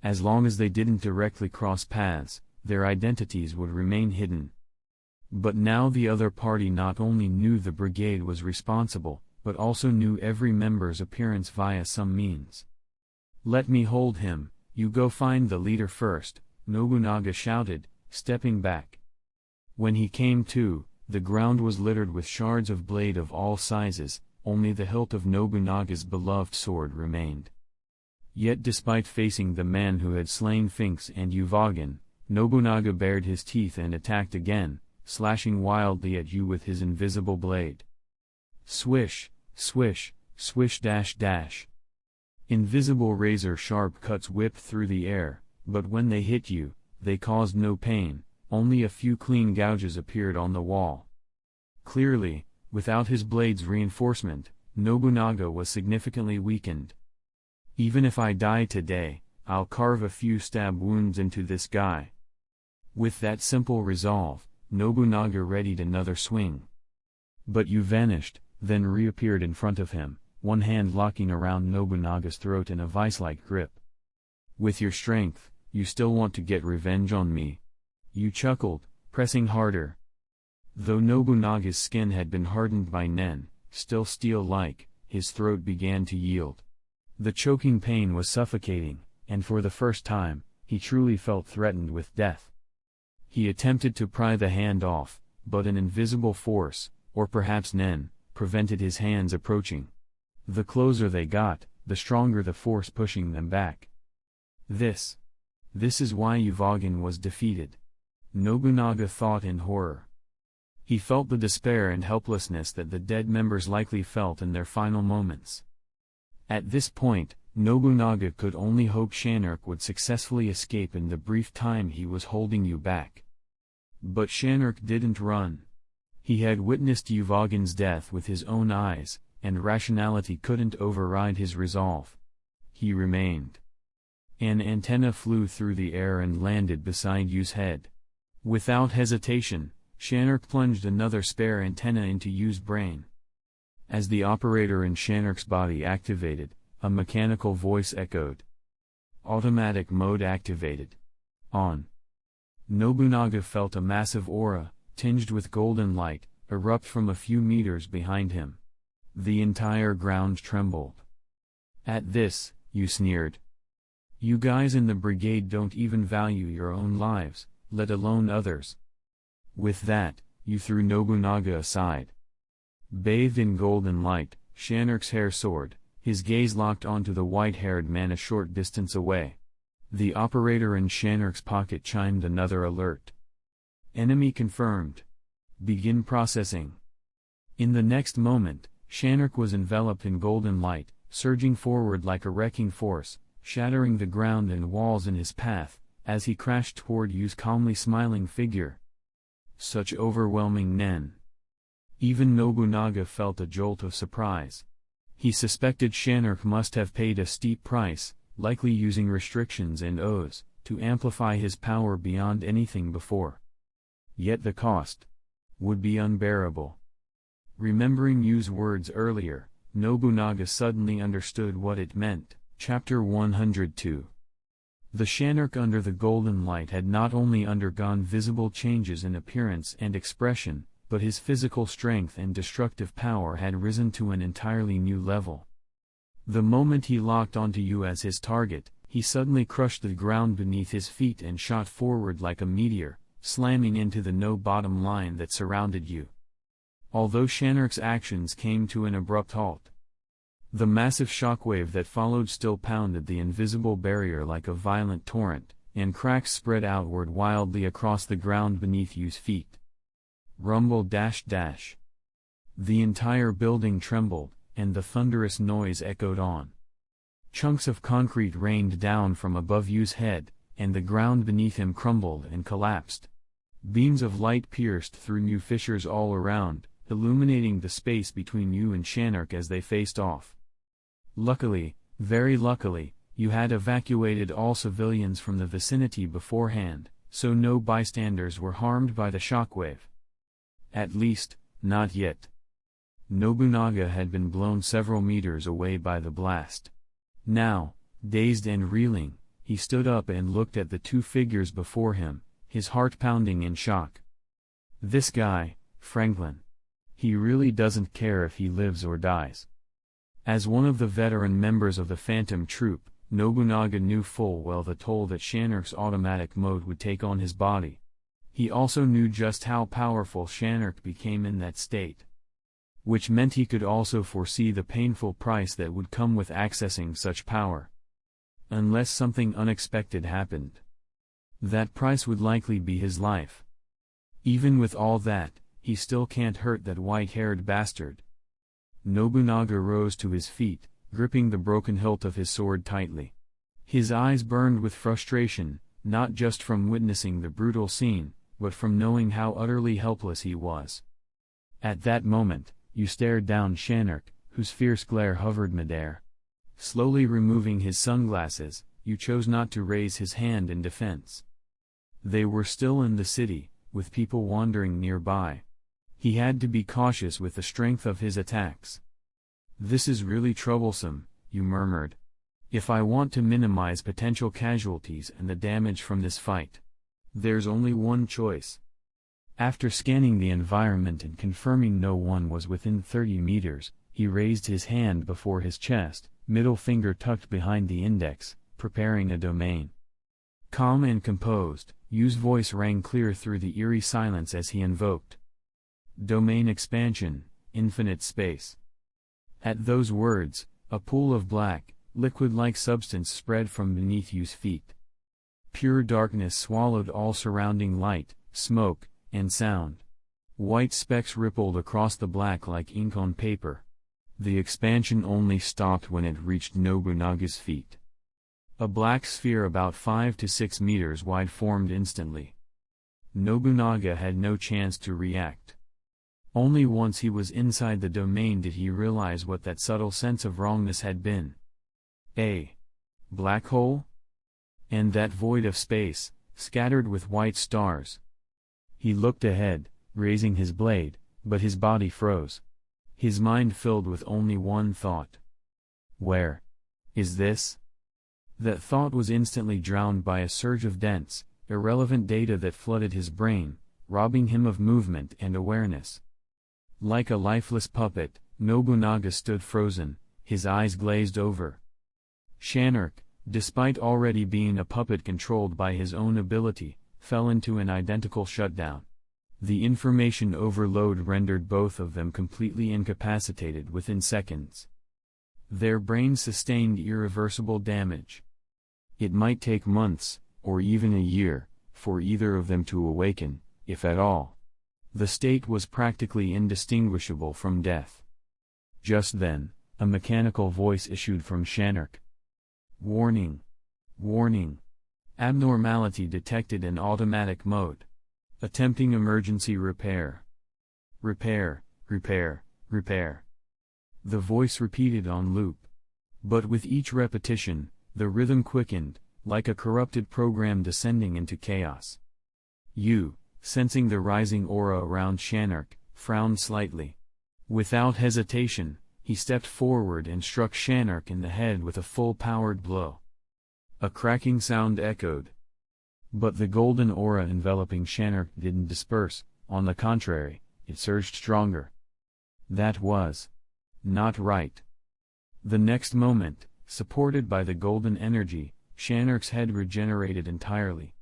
As long as they didn't directly cross paths, their identities would remain hidden. But now the other party not only knew the brigade was responsible, but also knew every member's appearance via some means. "Let me hold him, you go find the leader first," Nobunaga shouted, stepping back. When he came to, the ground was littered with shards of blade of all sizes, only the hilt of Nobunaga's beloved sword remained. Yet despite facing the man who had slain Finks and Uvogin, Nobunaga bared his teeth and attacked again, slashing wildly at you with his invisible blade. Swish, swish, swish dash dash. Invisible razor-sharp cuts whipped through the air, but when they hit you, they caused no pain, only a few clean gouges appeared on the wall. Clearly, without his blade's reinforcement, Nobunaga was significantly weakened. "Even if I die today, I'll carve a few stab wounds into this guy." With that simple resolve, Nobunaga readied another swing. But you vanished, then reappeared in front of him, one hand locking around Nobunaga's throat in a vice-like grip. "With your strength, you still want to get revenge on me?" You chuckled, pressing harder. Though Nobunaga's skin had been hardened by Nen, still steel-like, his throat began to yield. The choking pain was suffocating, and for the first time, he truly felt threatened with death. He attempted to pry the hand off, but an invisible force, or perhaps Nen, prevented his hands approaching. The closer they got, the stronger the force pushing them back. This is why Uvogin was defeated. Nobunaga thought in horror. He felt the despair and helplessness that the dead members likely felt in their final moments. At this point, Nobunaga could only hope Shanruk would successfully escape in the brief time he was holding you back. But Shanruk didn't run. He had witnessed Uvogin's death with his own eyes, and rationality couldn't override his resolve. He remained. An antenna flew through the air and landed beside Yu's head. Without hesitation, Shanruk plunged another spare antenna into Yu's brain. As the operator in Shanruk's body activated, a mechanical voice echoed. "Automatic mode activated. On." Nobunaga felt a massive aura, tinged with golden light, erupt from a few meters behind him. The entire ground trembled. At this, Yu sneered. "You guys in the brigade don't even value your own lives, let alone others." With that, Yu threw Nobunaga aside. Bathed in golden light, Shanruk's hair soared, his gaze locked onto the white-haired man a short distance away. The operator in Shanruk's pocket chimed another alert. "Enemy confirmed. Begin processing." In the next moment, Shanruk was enveloped in golden light, surging forward like a wrecking force, shattering the ground and walls in his path, as he crashed toward Yu's calmly smiling figure. Such overwhelming Nen. Even Nobunaga felt a jolt of surprise. He suspected Shanruk must have paid a steep price, likely using restrictions and oaths, to amplify his power beyond anything before. Yet the cost would be unbearable. Remembering Yu's words earlier, Nobunaga suddenly understood what it meant. Chapter 102. The Shanruk under the golden light had not only undergone visible changes in appearance and expression, but his physical strength and destructive power had risen to an entirely new level. The moment he locked onto Yu as his target, he suddenly crushed the ground beneath his feet and shot forward like a meteor, slamming into the no-bottom line that surrounded Yu. Although Shanruk's actions came to an abrupt halt, the massive shockwave that followed still pounded the invisible barrier like a violent torrent, and cracks spread outward wildly across the ground beneath Yu's feet. Rumble dash dash. The entire building trembled, and the thunderous noise echoed on. Chunks of concrete rained down from above Yu's head, and the ground beneath him crumbled and collapsed. Beams of light pierced through new fissures all around, illuminating the space between Yu and Shanruk as they faced off. Luckily, very luckily, Yu had evacuated all civilians from the vicinity beforehand, so no bystanders were harmed by the shockwave. At least, not yet. Nobunaga had been blown several meters away by the blast. Now, dazed and reeling, he stood up and looked at the two figures before him, his heart pounding in shock. This guy, Franklin. He really doesn't care if he lives or dies. As one of the veteran members of the Phantom Troop, Nobunaga knew full well the toll that Shanruk's automatic mode would take on his body. He also knew just how powerful Shanruk became in that state. Which meant he could also foresee the painful price that would come with accessing such power. Unless something unexpected happened. That price would likely be his life. Even with all that, he still can't hurt that white-haired bastard. Nobunaga rose to his feet, gripping the broken hilt of his sword tightly. His eyes burned with frustration, not just from witnessing the brutal scene, but from knowing how utterly helpless he was. At that moment, you stared down Shanruk, whose fierce glare hovered midair. Slowly removing his sunglasses, you chose not to raise his hand in defense. They were still in the city, with people wandering nearby. He had to be cautious with the strength of his attacks. "This is really troublesome," you murmured. "If I want to minimize potential casualties and the damage from this fight, there's only one choice." After scanning the environment and confirming no one was within 30 meters, he raised his hand before his chest, middle finger tucked behind the index, preparing a domain. Calm and composed, Yu's voice rang clear through the eerie silence as he invoked. "Domain expansion, infinite space." At those words, a pool of black, liquid-like substance spread from beneath Yu's feet. Pure darkness swallowed all surrounding light, smoke, and sound. White specks rippled across the black like ink on paper. The expansion only stopped when it reached Nobunaga's feet. A black sphere about 5 to 6 meters wide formed instantly. Nobunaga had no chance to react. Only once he was inside the domain did he realize what that subtle sense of wrongness had been. A black hole? And that void of space, scattered with white stars. He looked ahead, raising his blade, but his body froze. His mind filled with only one thought. Where is this? That thought was instantly drowned by a surge of dense, irrelevant data that flooded his brain, robbing him of movement and awareness. Like a lifeless puppet, Nobunaga stood frozen, his eyes glazed over. Shanruk, despite already being a puppet controlled by his own ability, fell into an identical shutdown. The information overload rendered both of them completely incapacitated within seconds. Their brains sustained irreversible damage. It might take months, or even a year, for either of them to awaken, if at all. The state was practically indistinguishable from death. Just then, a mechanical voice issued from Shanruk. "Warning! Warning! Abnormality detected in automatic mode. Attempting emergency repair. Repair, repair, repair." The voice repeated on loop. But with each repetition, the rhythm quickened, like a corrupted program descending into chaos. You, sensing the rising aura around Shanruk, frowned slightly. Without hesitation, he stepped forward and struck Shanruk in the head with a full-powered blow. A cracking sound echoed. But the golden aura enveloping Shanruk didn't disperse, on the contrary, it surged stronger. That was not right. The next moment, supported by the golden energy, Shanruk's head regenerated entirely.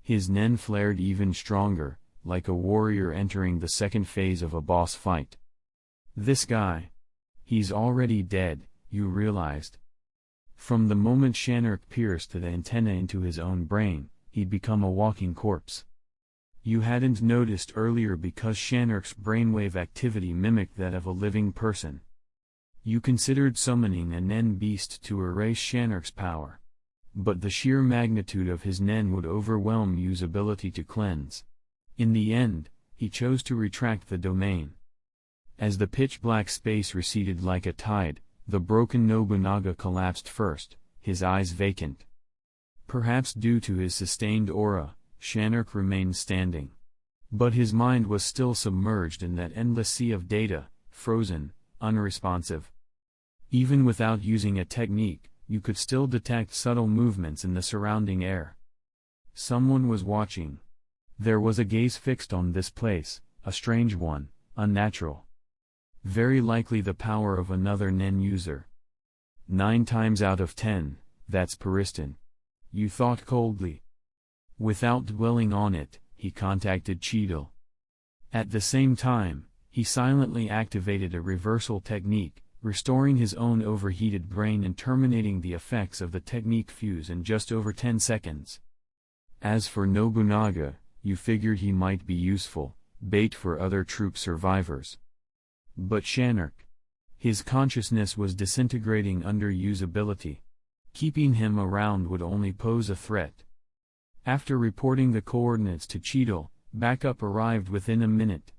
His nen flared even stronger, like a warrior entering the second phase of a boss fight. This guy. He's already dead, you realized. From the moment Shanruk pierced the antenna into his own brain, he'd become a walking corpse. You hadn't noticed earlier because Shanruk's brainwave activity mimicked that of a living person. You considered summoning a Nen beast to erase Shanruk's power. But the sheer magnitude of his Nen would overwhelm Yu's ability to cleanse. In the end, he chose to retract the domain. As the pitch-black space receded like a tide, the broken Nobunaga collapsed first, his eyes vacant. Perhaps due to his sustained aura, Shanruk remained standing. But his mind was still submerged in that endless sea of data, frozen, unresponsive. Even without using a technique, you could still detect subtle movements in the surrounding air. Someone was watching. There was a gaze fixed on this place, a strange one, unnatural. Very likely the power of another NEN user. 9 times out of 10, that's Periston. You thought coldly. Without dwelling on it, he contacted Cheadle. At the same time, he silently activated a reversal technique, restoring his own overheated brain and terminating the effects of the technique fuse in just over 10 seconds. As for Nobunaga, you figured he might be useful, bait for other troop survivors. But Shanark. His consciousness was disintegrating under usability. Keeping him around would only pose a threat. After reporting the coordinates to Cheadle, backup arrived within a minute.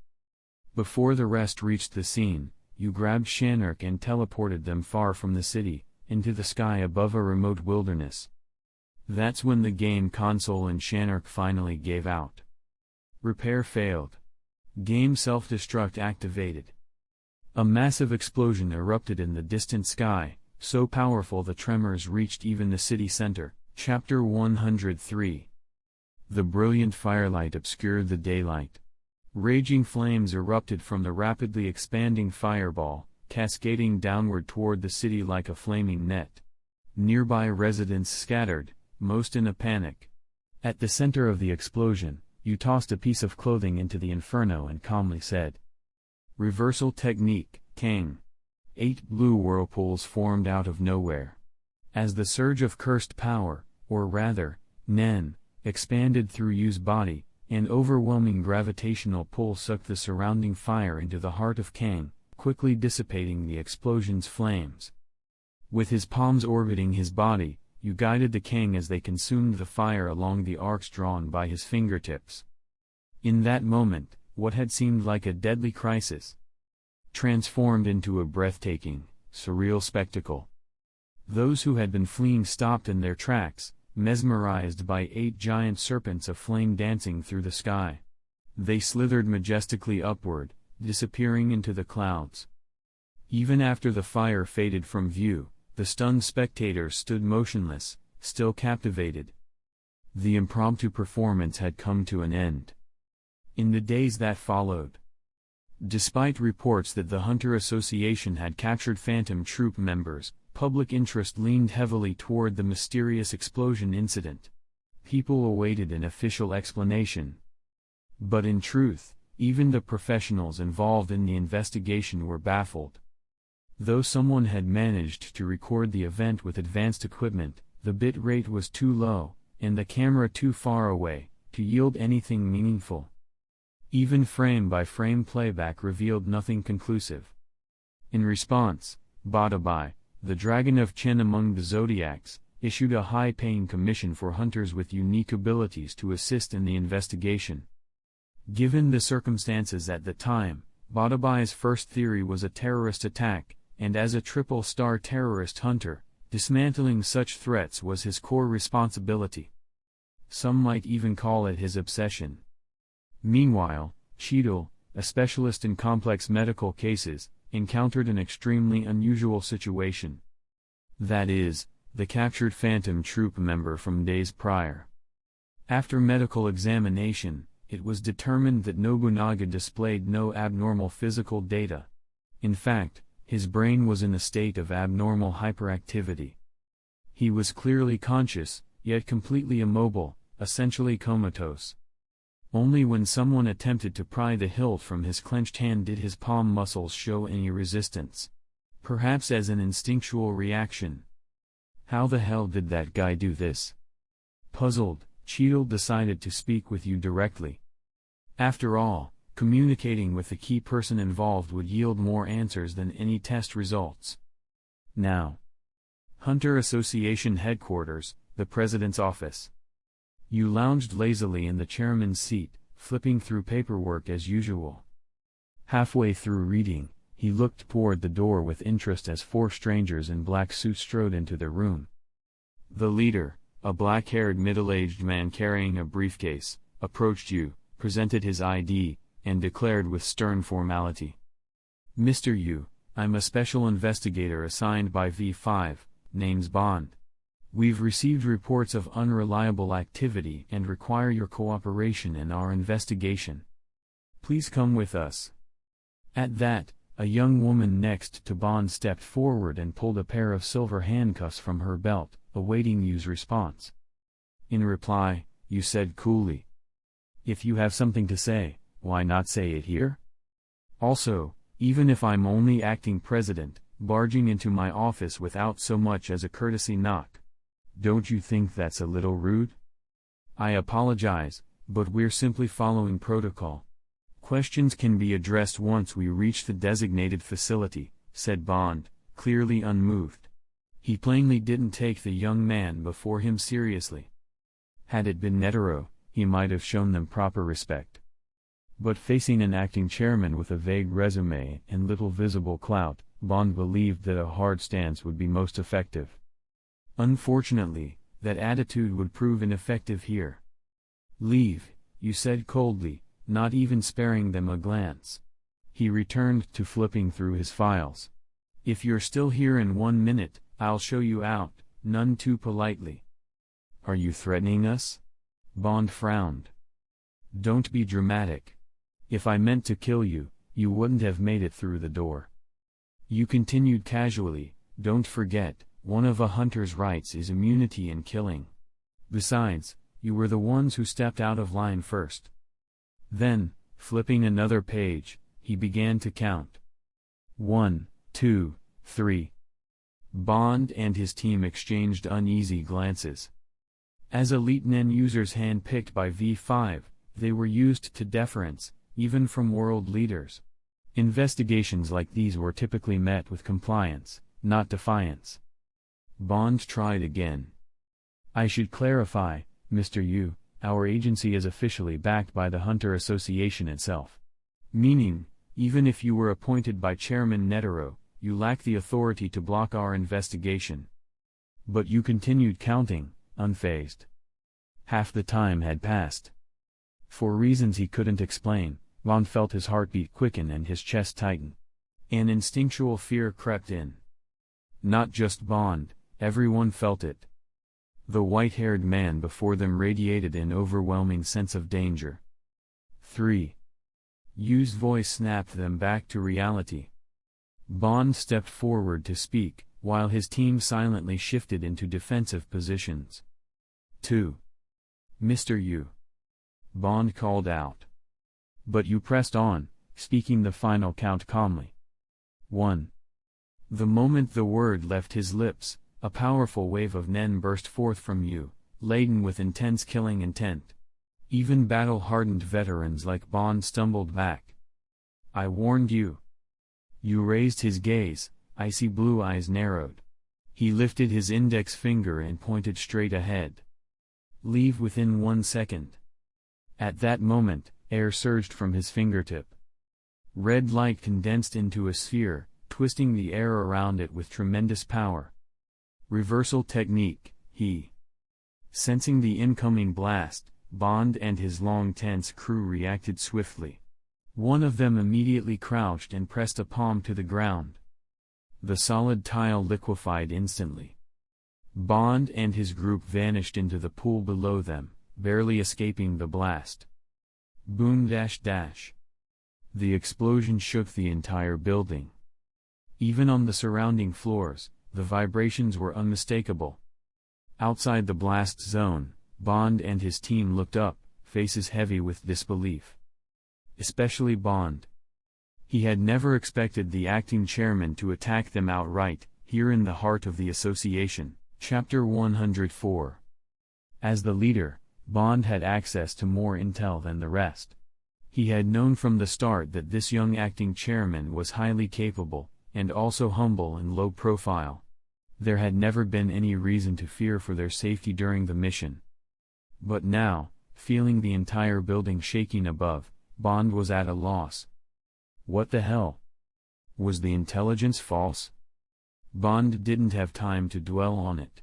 Before the rest reached the scene, you grabbed Shanark and teleported them far from the city, into the sky above a remote wilderness. That's when the game console in Shanark finally gave out. Repair failed. Game self-destruct activated. A massive explosion erupted in the distant sky, so powerful the tremors reached even the city center. Chapter 103. The brilliant firelight obscured the daylight. Raging flames erupted from the rapidly expanding fireball, cascading downward toward the city like a flaming net. Nearby residents scattered, most in a panic. At the center of the explosion, you tossed a piece of clothing into the inferno and calmly said, "Reversal technique, King." 8 blue whirlpools formed out of nowhere. As the surge of cursed power, or rather, NEN, expanded through Yu's body, an overwhelming gravitational pull sucked the surrounding fire into the heart of Kang, quickly dissipating the explosion's flames. With his palms orbiting his body, you guided the Kang as they consumed the fire along the arcs drawn by his fingertips. In that moment, what had seemed like a deadly crisis transformed into a breathtaking, surreal spectacle. Those who had been fleeing stopped in their tracks, mesmerized by 8 giant serpents of flame dancing through the sky. They slithered majestically upward, disappearing into the clouds. Even after the fire faded from view, the stunned spectators stood motionless, still captivated. The impromptu performance had come to an end. In the days that followed, despite reports that the Hunter Association had captured Phantom Troop members, public interest leaned heavily toward the mysterious explosion incident. People awaited an official explanation. But in truth, even the professionals involved in the investigation were baffled. Though someone had managed to record the event with advanced equipment, the bit rate was too low, and the camera too far away, to yield anything meaningful. Even frame-by-frame playback revealed nothing conclusive. In response, Badabai, the Dragon of Chen among the Zodiacs, issued a high-paying commission for hunters with unique abilities to assist in the investigation. Given the circumstances at the time, Badabai's first theory was a terrorist attack, and as a triple-star terrorist hunter, dismantling such threats was his core responsibility. Some might even call it his obsession. Meanwhile, Cheadle, a specialist in complex medical cases, encountered an extremely unusual situation. That is, the captured Phantom Troop member from days prior. After medical examination, it was determined that Nobunaga displayed no abnormal physical data. In fact, his brain was in a state of abnormal hyperactivity. He was clearly conscious, yet completely immobile, essentially comatose. Only when someone attempted to pry the hilt from his clenched hand did his palm muscles show any resistance. Perhaps as an instinctual reaction. How the hell did that guy do this? Puzzled, Cheadle decided to speak with you directly. After all, communicating with the key person involved would yield more answers than any test results. Now. Hunter Association Headquarters, the President's Office. You lounged lazily in the chairman's seat, flipping through paperwork as usual. Halfway through reading, he looked toward the door with interest as 4 strangers in black suits strode into the room. The leader, a black-haired middle-aged man carrying a briefcase, approached you, presented his ID, and declared with stern formality. "Mr. Yu, I'm a special investigator assigned by V5, name's Bond. We've received reports of unreliable activity and require your cooperation in our investigation." Please come with us." At that, a young woman next to Bond stepped forward and pulled a pair of silver handcuffs from her belt, awaiting Yu's response. In reply, Yu said coolly, "If you have something to say, why not say it here? Also, even if I'm only acting president, barging into my office without so much as a courtesy knock, don't you think that's a little rude? I apologize, but we're simply following protocol. Questions can be addressed once we reach the designated facility," said Bond, clearly unmoved. He plainly didn't take the young man before him seriously. Had it been Netero, he might have shown them proper respect. But facing an acting chairman with a vague resume and little visible clout, Bond believed that a hard stance would be most effective. Unfortunately, that attitude would prove ineffective here. "Leave," Yu said coldly, not even sparing them a glance. He returned to flipping through his files. "If you're still here in 1 minute, I'll show you out," none too politely. "Are you threatening us?" Bond frowned. "Don't be dramatic. If I meant to kill you, you wouldn't have made it through the door." Yu continued casually, "Don't forget, one of a hunter's rights is immunity in killing. Besides, you were the ones who stepped out of line first." Then, flipping another page, he began to count. 1, 2, 3. Bond and his team exchanged uneasy glances. As elite NEN users hand-picked by V5, they were used to deference, even from world leaders. Investigations like these were typically met with compliance, not defiance. Bond tried again. "I should clarify, Mr. Yu, our agency is officially backed by the Hunter Association itself. Meaning, even if you were appointed by Chairman Netero, you lack the authority to block our investigation." But Yu continued counting, unfazed. Half the time had passed. For reasons he couldn't explain, Bond felt his heartbeat quicken and his chest tighten. An instinctual fear crept in. Not just Bond, everyone felt it. The white-haired man before them radiated an overwhelming sense of danger. 3. Yu's voice snapped them back to reality. Bond stepped forward to speak, while his team silently shifted into defensive positions. 2. "Mr. Yu." Bond called out. But Yu pressed on, speaking the final count calmly. 1. The moment the word left his lips, a powerful wave of NEN burst forth from Yu, laden with intense killing intent. Even battle-hardened veterans like Bond stumbled back. "I warned you." Yu raised his gaze, icy blue eyes narrowed. He lifted his index finger and pointed straight ahead. "Leave within 1 second." At that moment, air surged from his fingertip. Red light condensed into a sphere, twisting the air around it with tremendous power. Reversal technique, he. Sensing the incoming blast, Bond and his long tense crew reacted swiftly. One of them immediately crouched and pressed a palm to the ground. The solid tile liquefied instantly. Bond and his group vanished into the pool below them, barely escaping the blast. Boom dash dash. The explosion shook the entire building. Even on the surrounding floors, the vibrations were unmistakable. Outside the blast zone, Bond and his team looked up, faces heavy with disbelief. Especially Bond. He had never expected the acting chairman to attack them outright, here in the heart of the association. Chapter 104. As the leader, Bond had access to more intel than the rest. He had known from the start that this young acting chairman was highly capable, and also humble and low profile. There had never been any reason to fear for their safety during the mission. But now, feeling the entire building shaking above, Bond was at a loss. What the hell? Was the intelligence false? Bond didn't have time to dwell on it.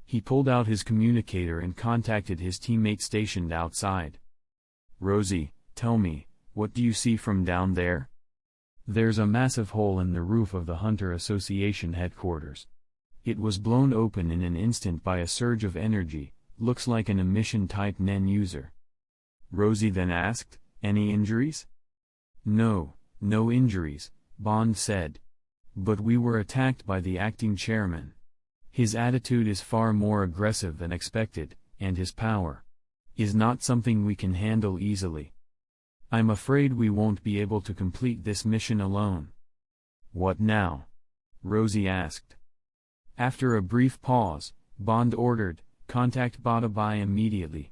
He pulled out his communicator and contacted his teammate stationed outside. "Rosie, tell me, what do you see from down there?" "There's a massive hole in the roof of the Hunter Association headquarters. It was blown open in an instant by a surge of energy, looks like an emission-type NEN user." Rosie then asked, "Any injuries?" No, no injuries, Bond said. But we were attacked by the acting chairman. His attitude is far more aggressive than expected, and his power is not something we can handle easily. I'm afraid we won't be able to complete this mission alone. What now? Rosie asked. After a brief pause, Bond ordered, "Contact Badabai immediately.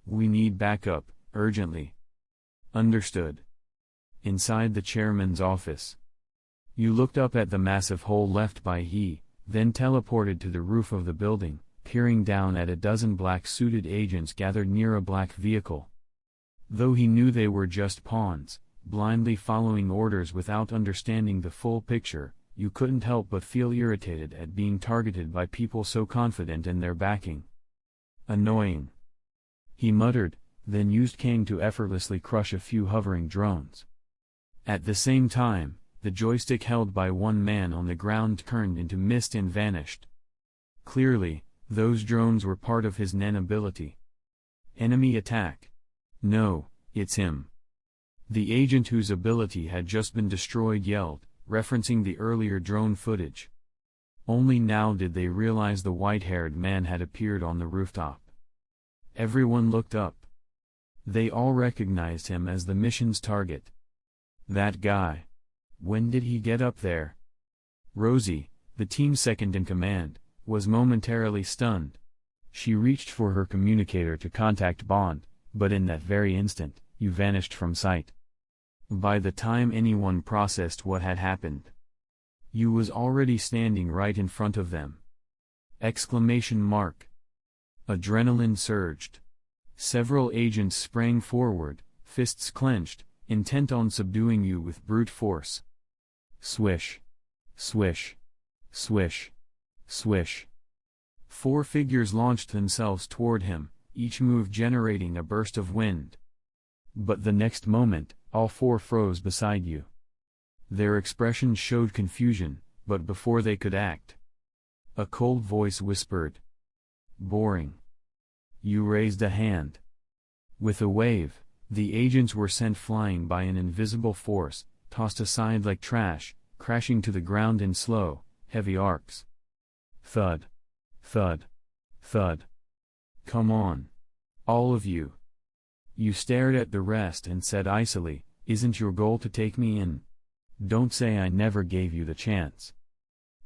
We need backup, urgently." Understood. Inside the chairman's office, you looked up at the massive hole left by he, then teleported to the roof of the building, peering down at a dozen black-suited agents gathered near a black vehicle. Though he knew they were just pawns, blindly following orders without understanding the full picture, you couldn't help but feel irritated at being targeted by people so confident in their backing. Annoying. He muttered, then used Kang to effortlessly crush a few hovering drones. At the same time, the joystick held by one man on the ground turned into mist and vanished. Clearly, those drones were part of his Nen ability. Enemy attack. No, it's him. The agent whose ability had just been destroyed yelled, referencing the earlier drone footage. Only now did they realize the white-haired man had appeared on the rooftop. Everyone looked up. They all recognized him as the mission's target. That guy. When did he get up there? Rosie, the team's second-in-command, was momentarily stunned. She reached for her communicator to contact Bond, but in that very instant, you vanished from sight. By the time anyone processed what had happened, you was already standing right in front of them. Exclamation mark. Adrenaline surged. Several agents sprang forward, fists clenched, intent on subduing you with brute force. Swish. Swish. Swish. Swish. 4 figures launched themselves toward him, each move generating a burst of wind. But the next moment, all 4 froze beside you. Their expressions showed confusion, but before they could act, a cold voice whispered, "Boring." You raised a hand. With a wave, the agents were sent flying by an invisible force, tossed aside like trash, crashing to the ground in slow, heavy arcs. Thud. Thud. Thud. Come on. All of you. You stared at the rest and said icily, "Isn't your goal to take me in? Don't say I never gave you the chance."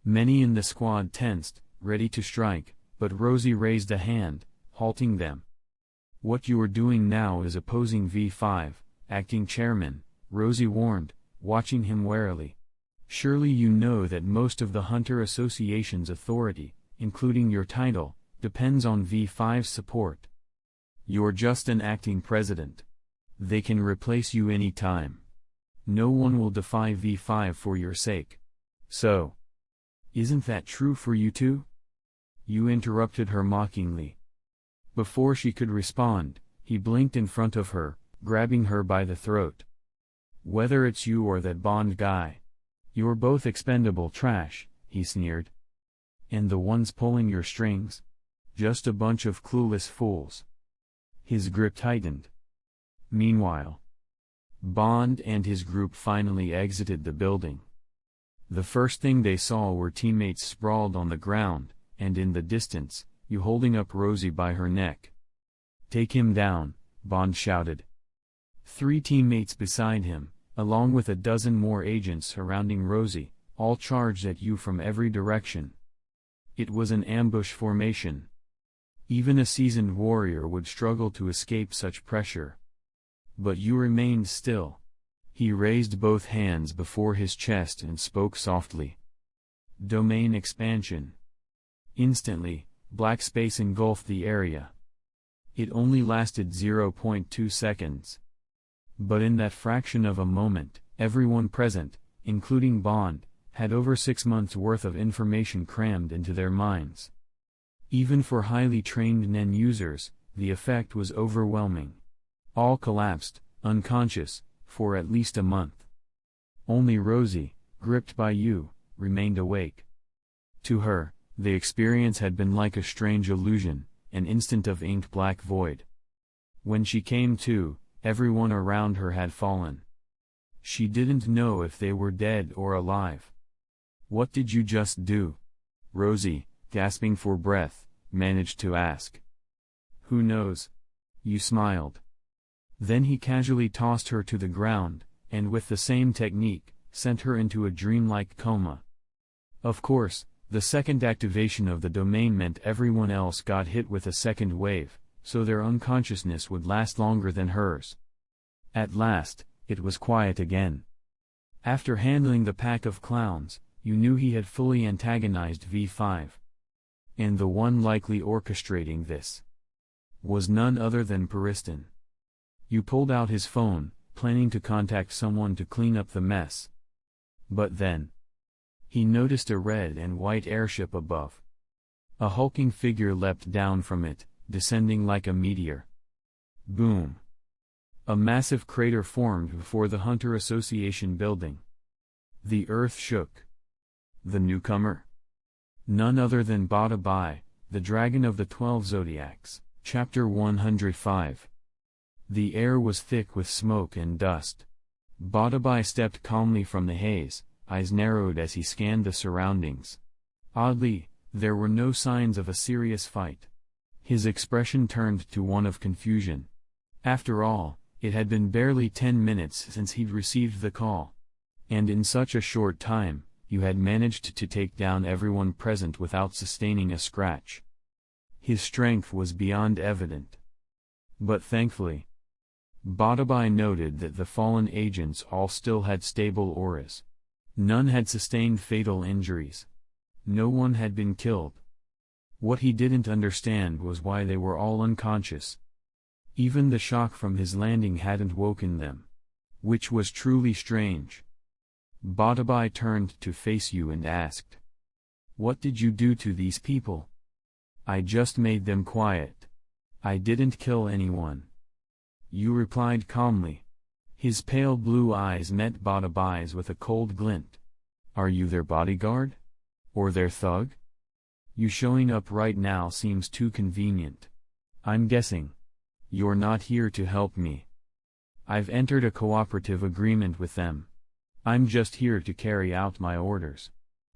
Many in the squad tensed, ready to strike, but Rosie raised a hand, halting them. "What you are doing now is opposing V5, acting chairman," Rosie warned, watching him warily. "Surely you know that most of the Hunter Association's authority, including your title, depends on V5's support. You're just an acting president. They can replace you any time. No one will defy V5 for your sake. So, isn't that true for you too?" You interrupted her mockingly. Before she could respond, he blinked in front of her, grabbing her by the throat. "Whether it's you or that Bond guy, you're both expendable trash," he sneered. "And the ones pulling your strings? Just a bunch of clueless fools." His grip tightened. Meanwhile, Bond and his group finally exited the building. The first thing they saw were teammates sprawled on the ground, and in the distance, you holding up Rosie by her neck. "Take him down," Bond shouted. 3 teammates beside him, along with a dozen more agents surrounding Rosie, all charged at you from every direction. It was an ambush formation. Even a seasoned warrior would struggle to escape such pressure. But you remained still. He raised both hands before his chest and spoke softly. "Domain expansion." Instantly, black space engulfed the area. It only lasted 0.2 seconds. But in that fraction of a moment, everyone present, including Bond, had over 6 months' worth of information crammed into their minds. Even for highly trained Nen users, the effect was overwhelming. All collapsed, unconscious, for at least a month. Only Rosie, gripped by you, remained awake. To her, the experience had been like a strange illusion, an instant of ink-black void. When she came to, everyone around her had fallen. She didn't know if they were dead or alive. "What did you just do?" Rosie, gasping for breath, managed to ask. "Who knows?" You smiled. Then he casually tossed her to the ground, and with the same technique, sent her into a dreamlike coma. Of course, the second activation of the domain meant everyone else got hit with a second wave, so their unconsciousness would last longer than hers. At last, it was quiet again. After handling the pack of clowns, you knew he had fully antagonized V5. And the one likely orchestrating this was none other than Periston. You pulled out his phone, planning to contact someone to clean up the mess. But then, he noticed a red and white airship above. A hulking figure leapt down from it, descending like a meteor. Boom! A massive crater formed before the Hunter Association building. The earth shook. The newcomer? None other than Bada, the Dragon of the 12 Zodiacs, Chapter 105. The air was thick with smoke and dust. Bada stepped calmly from the haze, eyes narrowed as he scanned the surroundings. Oddly, there were no signs of a serious fight. His expression turned to one of confusion. After all, it had been barely 10 minutes since he'd received the call. And in such a short time, you had managed to take down everyone present without sustaining a scratch. His strength was beyond evident. But thankfully, Bada noted that the fallen agents all still had stable auras. None had sustained fatal injuries. No one had been killed. What he didn't understand was why they were all unconscious. Even the shock from his landing hadn't woken them. Which was truly strange. Bada turned to face you and asked, "What did you do to these people?" "I just made them quiet. I didn't kill anyone." You replied calmly. His pale blue eyes met Bada's with a cold glint. "Are you their bodyguard? Or their thug? You showing up right now seems too convenient. I'm guessing you're not here to help me. I've entered a cooperative agreement with them. I'm just here to carry out my orders.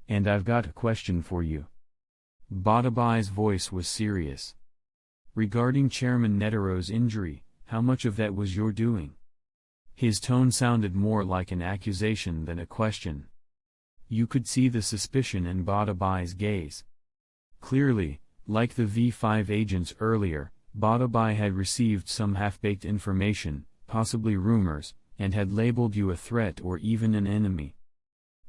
And I've got a question for you." Bada's voice was serious. "Regarding Chairman Netero's injury, how much of that was your doing?" His tone sounded more like an accusation than a question. You could see the suspicion in Bada's gaze. Clearly, like the V5 agents earlier, Bada had received some half-baked information, possibly rumors, and had labeled you a threat or even an enemy.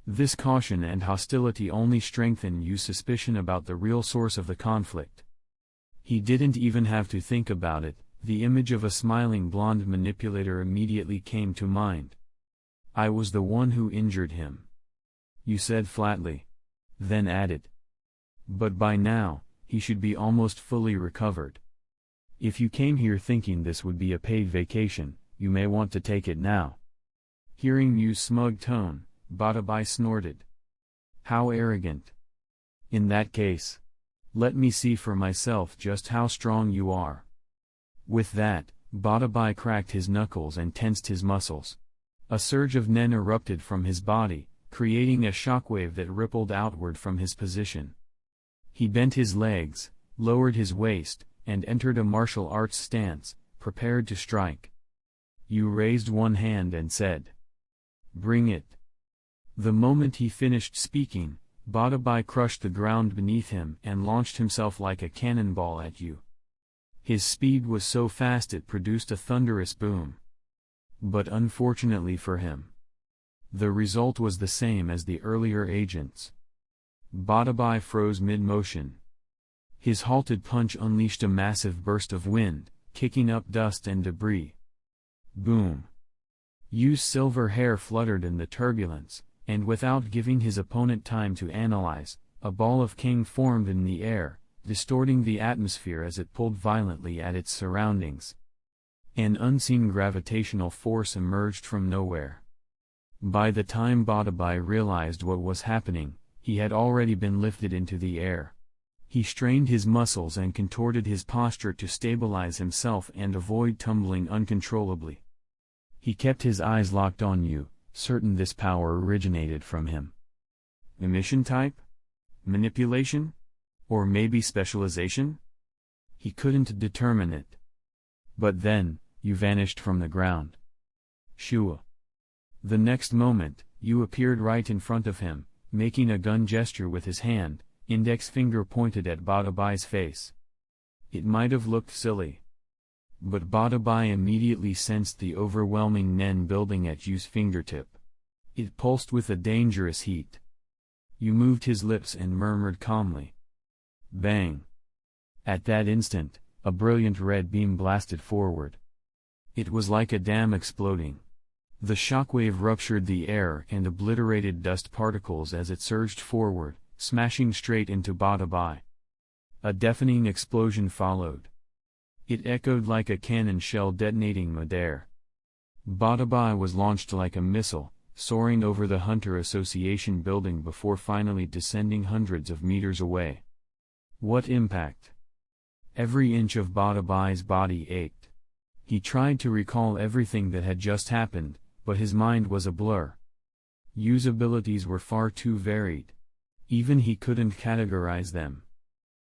This caution and hostility only strengthened Yu's suspicion about the real source of the conflict. He didn't even have to think about it, the image of a smiling blonde manipulator immediately came to mind. "I was the one who injured him," you said flatly. Then added, "But by now, he should be almost fully recovered. If you came here thinking this would be a paid vacation, you may want to take it now." Hearing Yu's smug tone, Bada snorted. "How arrogant. In that case, let me see for myself just how strong you are." With that, Bada cracked his knuckles and tensed his muscles. A surge of Nen erupted from his body, creating a shockwave that rippled outward from his position. He bent his legs, lowered his waist, and entered a martial arts stance, prepared to strike. You raised one hand and said, "Bring it." The moment he finished speaking, Bada crushed the ground beneath him and launched himself like a cannonball at you. His speed was so fast it produced a thunderous boom. But unfortunately for him, the result was the same as the earlier agents. Bada froze mid-motion. His halted punch unleashed a massive burst of wind, kicking up dust and debris. Boom! Yu's silver hair fluttered in the turbulence, and without giving his opponent time to analyze, a ball of king formed in the air, distorting the atmosphere as it pulled violently at its surroundings. An unseen gravitational force emerged from nowhere. By the time Bada realized what was happening, he had already been lifted into the air. He strained his muscles and contorted his posture to stabilize himself and avoid tumbling uncontrollably. He kept his eyes locked on you, certain this power originated from him. Emission type? Manipulation? Or maybe specialization? He couldn't determine it. But then, you vanished from the ground. Shua. The next moment, you appeared right in front of him, making a gun gesture with his hand, index finger pointed at Badabai's face. It might have looked silly. But Badabai immediately sensed the overwhelming nen building at Yu's fingertip. It pulsed with a dangerous heat. You moved his lips and murmured calmly. Bang! At that instant, a brilliant red beam blasted forward. It was like a dam exploding. The shockwave ruptured the air and obliterated dust particles as it surged forward, smashing straight into Badabai. A deafening explosion followed. It echoed like a cannon shell detonating midair. Badabai was launched like a missile, soaring over the Hunter Association building before finally descending hundreds of meters away. What impact! Every inch of Badabai's body ached. He tried to recall everything that had just happened, but his mind was a blur. Yu's abilities were far too varied. Even he couldn't categorize them.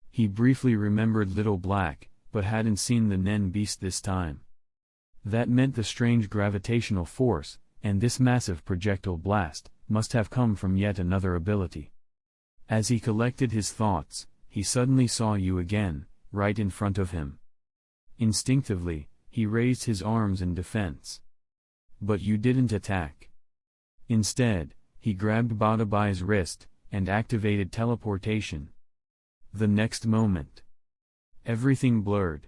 He briefly remembered Little Black, but hadn't seen the Nen beast this time. That meant the strange gravitational force, and this massive projectile blast, must have come from yet another ability. As he collected his thoughts, he suddenly saw Yu again, right in front of him. Instinctively, he raised his arms in defense. But Yu didn't attack. Instead, he grabbed Badabai's wrist, and activated teleportation. The next moment, everything blurred.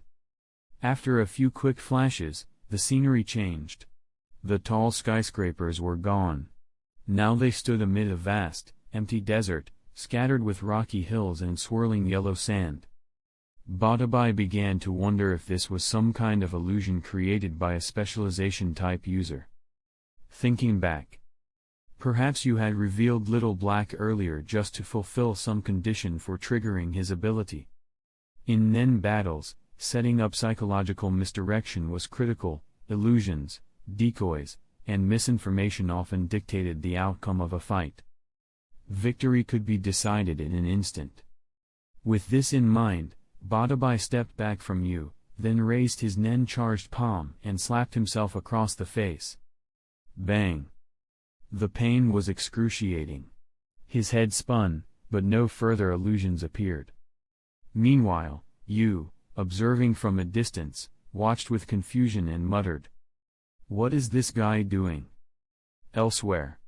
After a few quick flashes, the scenery changed. The tall skyscrapers were gone. Now they stood amid a vast, empty desert, scattered with rocky hills and swirling yellow sand. Badabai began to wonder if this was some kind of illusion created by a specialization-type user. Thinking back, perhaps you had revealed Little Black earlier just to fulfill some condition for triggering his ability. In Nen battles, setting up psychological misdirection was critical. Illusions, decoys, and misinformation often dictated the outcome of a fight. Victory could be decided in an instant. With this in mind, Badabai stepped back from Yu, then raised his Nen-charged palm and slapped himself across the face. Bang! The pain was excruciating. His head spun, but no further illusions appeared. Meanwhile, Yu, observing from a distance, watched with confusion and muttered, "What is this guy doing?" Elsewhere,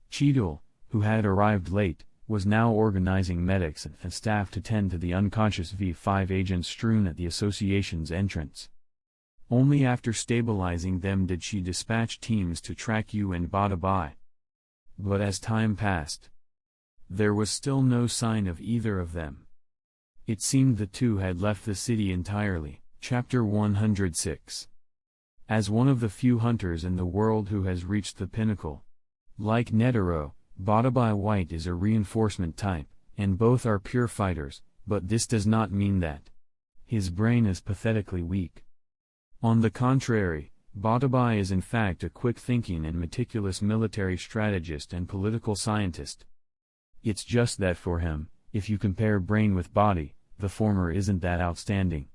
Cheadle, who had arrived late, was now organizing medics and staff to tend to the unconscious V5 agents strewn at the association's entrance. Only after stabilizing them did she dispatch teams to track Yu and Badabai. But as time passed, there was still no sign of either of them. It seemed the two had left the city entirely. Chapter 106. As one of the few hunters in the world who has reached the pinnacle. Like Netero, Badabai White is a reinforcement type, and both are pure fighters, but this does not mean that his brain is pathetically weak. On the contrary, Badabai is in fact a quick-thinking and meticulous military strategist and political scientist. It's just that for him, if you compare brain with body, the former isn't that outstanding.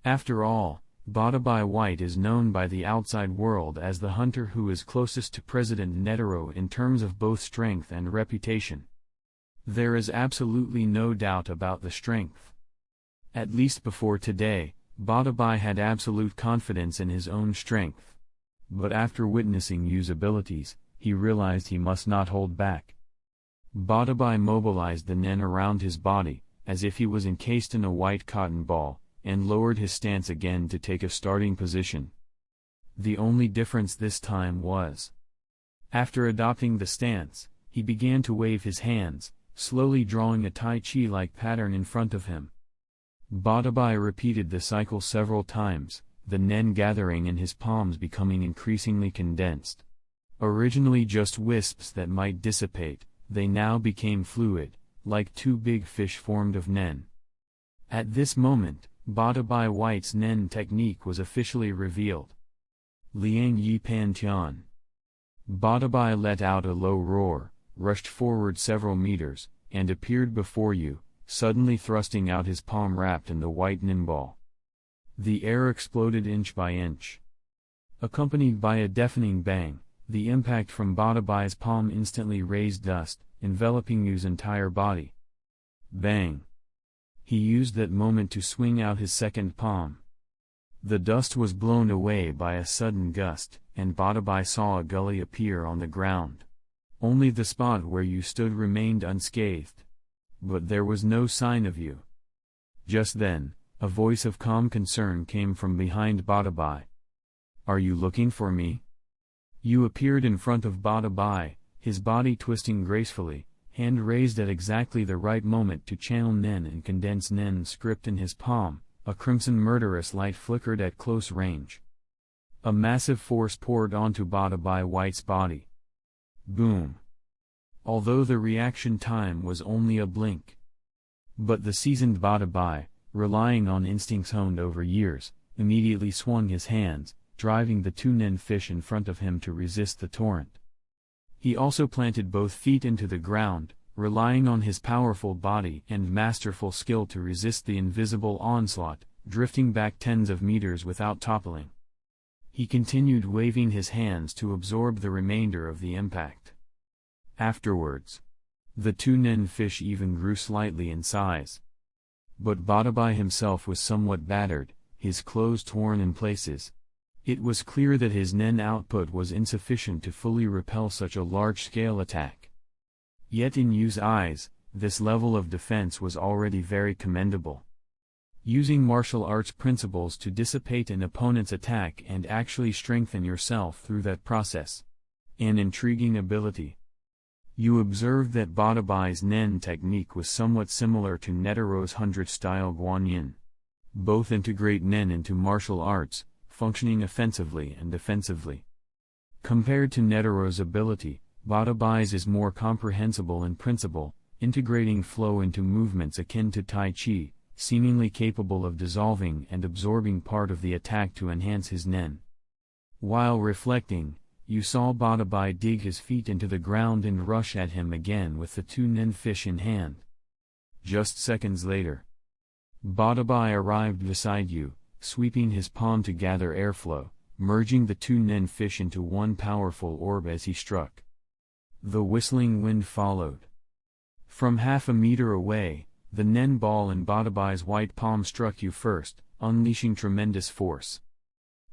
After all, Badabai White is known by the outside world as the hunter who is closest to President Netero in terms of both strength and reputation. There is absolutely no doubt about the strength. At least before today, Badabai had absolute confidence in his own strength. But after witnessing Yu's abilities, he realized he must not hold back. Badabai mobilized the Nen around his body, as if he was encased in a white cotton ball, and lowered his stance again to take a starting position. The only difference this time was, after adopting the stance, he began to wave his hands, slowly drawing a Tai Chi-like pattern in front of him. Badabai repeated the cycle several times, the Nen gathering in his palms becoming increasingly condensed. Originally just wisps that might dissipate, they now became fluid, like two big fish formed of Nen. At this moment, Badabai White's Nen technique was officially revealed. Liang Yi Pan Tian. Badabai let out a low roar, rushed forward several meters, and appeared before you, suddenly thrusting out his palm wrapped in the white nimball. The air exploded inch by inch. Accompanied by a deafening bang, the impact from Badabai's palm instantly raised dust, enveloping you's entire body. Bang! He used that moment to swing out his second palm. The dust was blown away by a sudden gust, and Badabai saw a gully appear on the ground. Only the spot where you stood remained unscathed. But there was no sign of you. Just then, a voice of calm concern came from behind Badabai. "Are you looking for me?" You appeared in front of Badabai, his body twisting gracefully, hand raised at exactly the right moment to channel Nen and condense Nen script in his palm. A crimson murderous light flickered at close range. A massive force poured onto Badabai White's body. Boom! Although the reaction time was only a blink. But the seasoned Badabai, relying on instincts honed over years, immediately swung his hands, driving the two Nen fish in front of him to resist the torrent. He also planted both feet into the ground, relying on his powerful body and masterful skill to resist the invisible onslaught, drifting back tens of meters without toppling. He continued waving his hands to absorb the remainder of the impact. Afterwards, the two Nen fish even grew slightly in size. But Badabai himself was somewhat battered, his clothes torn in places. It was clear that his Nen output was insufficient to fully repel such a large-scale attack. Yet in Yu's eyes, this level of defense was already very commendable. Using martial arts principles to dissipate an opponent's attack and actually strengthen yourself through that process. An intriguing ability. You observed that Badabai's Nen technique was somewhat similar to Netaro's 100-style Guanyin. Both integrate Nen into martial arts, functioning offensively and defensively. Compared to Netaro's ability, Badabai's is more comprehensible in principle, integrating flow into movements akin to Tai Chi, seemingly capable of dissolving and absorbing part of the attack to enhance his Nen. While reflecting, you saw Badabai dig his feet into the ground and rush at him again with the two Nen fish in hand. Just seconds later, Badabai arrived beside you, sweeping his palm to gather airflow, merging the two Nen fish into one powerful orb as he struck. The whistling wind followed. From half a meter away, the Nen ball in Badabai's white palm struck you first, unleashing tremendous force.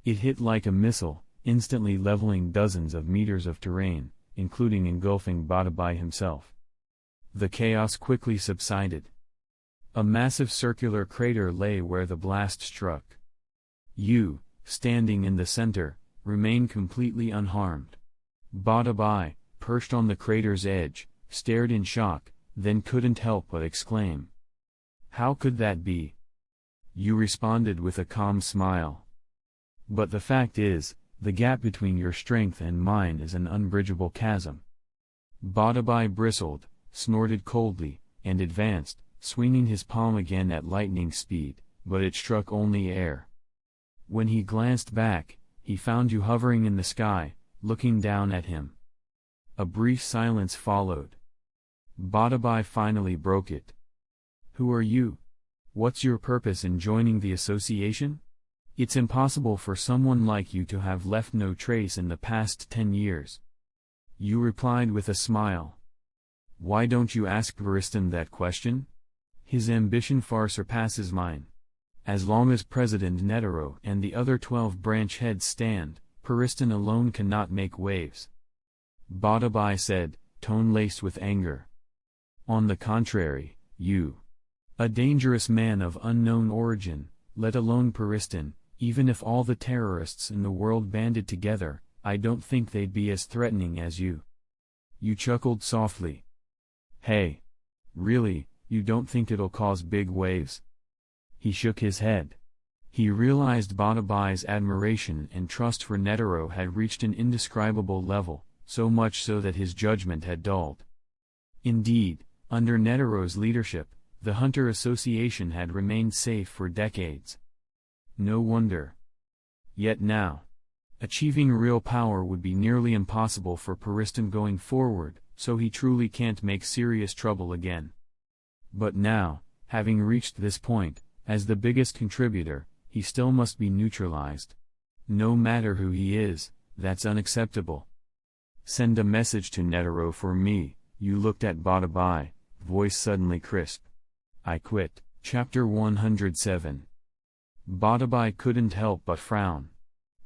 It hit like a missile, instantly leveling dozens of meters of terrain, including engulfing Badabai himself. The chaos quickly subsided. A massive circular crater lay where the blast struck. You, standing in the center, remained completely unharmed. Badabai, perched on the crater's edge, stared in shock, then couldn't help but exclaim. "How could that be?" You responded with a calm smile. "But the fact is, the gap between your strength and mine is an unbridgeable chasm." Badabai bristled, snorted coldly, and advanced, swinging his palm again at lightning speed, but it struck only air. When he glanced back, he found you hovering in the sky, looking down at him. A brief silence followed. Badabai finally broke it. "Who are you? What's your purpose in joining the association? It's impossible for someone like you to have left no trace in the past 10 years. You replied with a smile. "Why don't you ask Paristan that question? His ambition far surpasses mine. As long as President Netero and the other 12 branch heads stand, Paristan alone cannot make waves." Badabai said, tone laced with anger. "On the contrary, you, a dangerous man of unknown origin, let alone Paristan, even if all the terrorists in the world banded together, I don't think they'd be as threatening as you." You chuckled softly. "Hey, really, you don't think it'll cause big waves?" He shook his head. He realized Badabai's admiration and trust for Netero had reached an indescribable level, so much so that his judgment had dulled. Indeed, under Netero's leadership, the Hunter Association had remained safe for decades. No wonder. Yet now, Achieving real power would be nearly impossible for Periston going forward, so he truly can't make serious trouble again. But now, having reached this point, as the biggest contributor, he still must be neutralized. No matter who he is, that's unacceptable. Send a message to Netero for me. You looked at Badabai, voice suddenly crisp. I quit. Chapter 107. Badabai couldn't help but frown.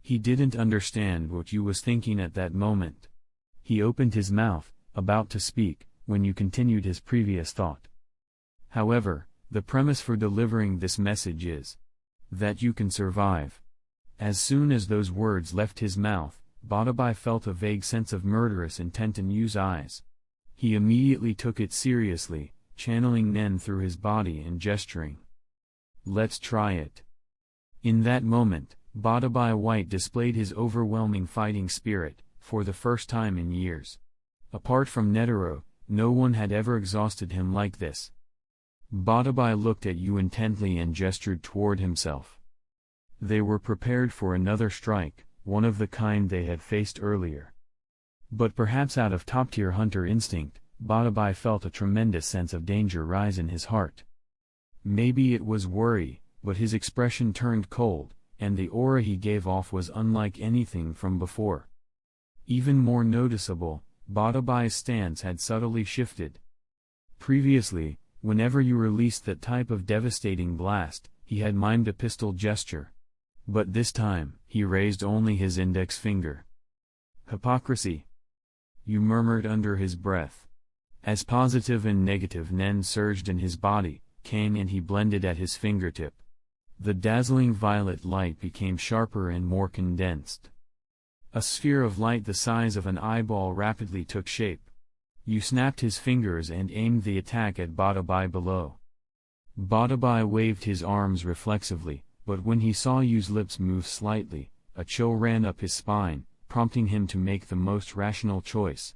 He didn't understand what you was thinking at that moment. He opened his mouth, about to speak, when you continued his previous thought. However, the premise for delivering this message is that you can survive. As soon as those words left his mouth, Badabai felt a vague sense of murderous intent in Yu's eyes. He immediately took it seriously, channeling Nen through his body and gesturing. Let's try it. In that moment, Badabai White displayed his overwhelming fighting spirit, for the first time in years. Apart from Netero, no one had ever exhausted him like this. Badabai looked at Yu intently and gestured toward himself. They were prepared for another strike, one of the kind they had faced earlier. But perhaps out of top-tier hunter instinct, Badabai felt a tremendous sense of danger rise in his heart. Maybe it was worry, but his expression turned cold, and the aura he gave off was unlike anything from before. Even more noticeable, Badabai's stance had subtly shifted. Previously, whenever you released that type of devastating blast, he had mimed a pistol gesture. But this time, he raised only his index finger. Hypocrisy. You murmured under his breath. As positive and negative Nen surged in his body, came and he blended at his fingertip. The dazzling violet light became sharper and more condensed. A sphere of light the size of an eyeball rapidly took shape. You snapped his fingers and aimed the attack at Badabai below. Badabai waved his arms reflexively, but when he saw Yu's lips move slightly, a chill ran up his spine, prompting him to make the most rational choice.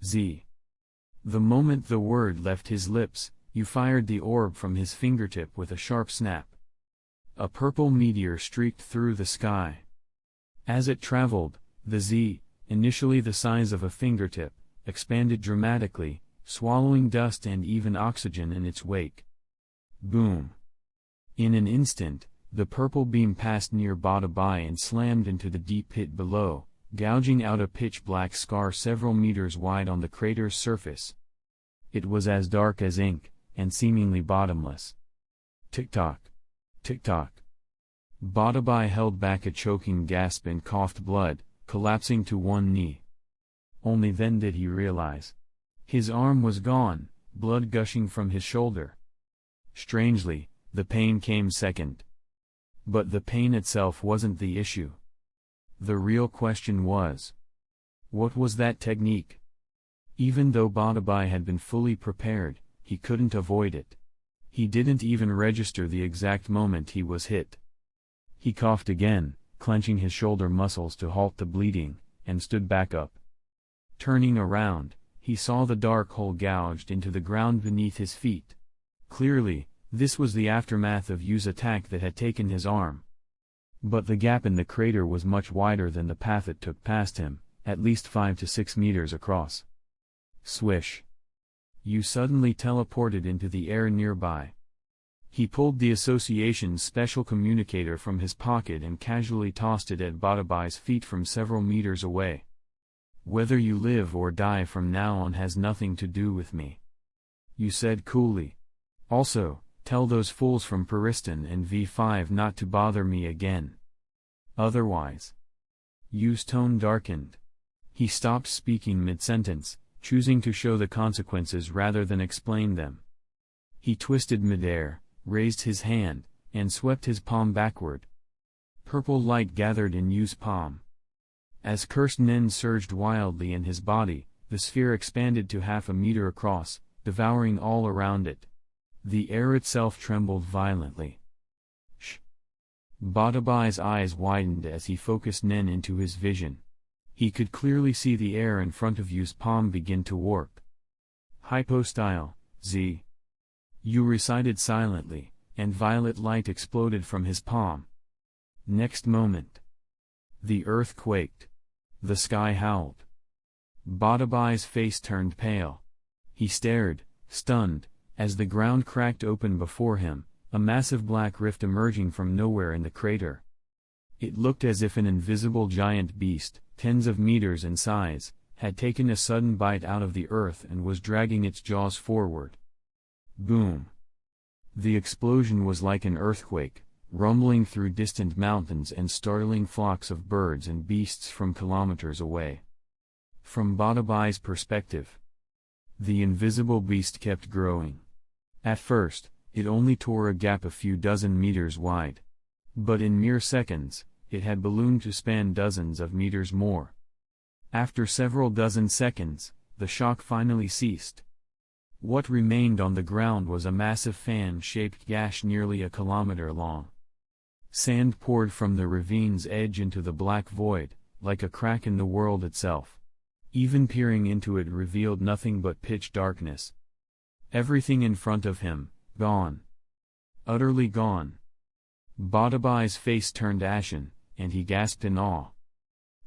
Z. The moment the word left his lips, Yu fired the orb from his fingertip with a sharp snap. A purple meteor streaked through the sky. As it traveled, the Z, initially the size of a fingertip, expanded dramatically, swallowing dust and even oxygen in its wake. Boom! In an instant, the purple beam passed near Badabai and slammed into the deep pit below, gouging out a pitch-black scar several meters wide on the crater's surface. It was as dark as ink, and seemingly bottomless. Tick-tock. Tick-tock. Badabai held back a choking gasp and coughed blood, collapsing to one knee. Only then did he realize. His arm was gone, blood gushing from his shoulder. Strangely, the pain came second. But the pain itself wasn't the issue. The real question was, what was that technique? Even though Badabai had been fully prepared, he couldn't avoid it. He didn't even register the exact moment he was hit. He coughed again, clenching his shoulder muscles to halt the bleeding, and stood back up. Turning around, he saw the dark hole gouged into the ground beneath his feet. Clearly, this was the aftermath of Yu's attack that had taken his arm. But the gap in the crater was much wider than the path it took past him, at least 5 to 6 meters across. Swish! Yu suddenly teleported into the air nearby. He pulled the association's special communicator from his pocket and casually tossed it at Badabai's feet from several meters away. Whether you live or die from now on has nothing to do with me. Yu said coolly. Also, tell those fools from Periston and V5 not to bother me again. Otherwise. Yu's tone darkened. He stopped speaking mid-sentence, choosing to show the consequences rather than explain them. He twisted midair, raised his hand, and swept his palm backward. Purple light gathered in Yu's palm. As cursed Nen surged wildly in his body, the sphere expanded to half a meter across, devouring all around it. The air itself trembled violently. Shh! Badabai's eyes widened as he focused Nen into his vision. He could clearly see the air in front of Yu's palm begin to warp. Hypostyle, Z. Yu recited silently, and violet light exploded from his palm. Next moment. The earth quaked. The sky howled. Badabai's face turned pale. He stared, stunned, as the ground cracked open before him, a massive black rift emerging from nowhere in the crater. It looked as if an invisible giant beast, tens of meters in size, had taken a sudden bite out of the earth and was dragging its jaws forward. Boom! The explosion was like an earthquake, rumbling through distant mountains and startling flocks of birds and beasts from kilometers away. From Badabai's perspective, the invisible beast kept growing. At first, it only tore a gap a few dozen meters wide. But in mere seconds, it had ballooned to span dozens of meters more. After several dozen seconds, the shock finally ceased. What remained on the ground was a massive fan-shaped gash nearly a kilometer long. Sand poured from the ravine's edge into the black void, like a crack in the world itself. Even peering into it revealed nothing but pitch darkness. Everything in front of him, gone. Utterly gone. Badabai's face turned ashen, and he gasped in awe.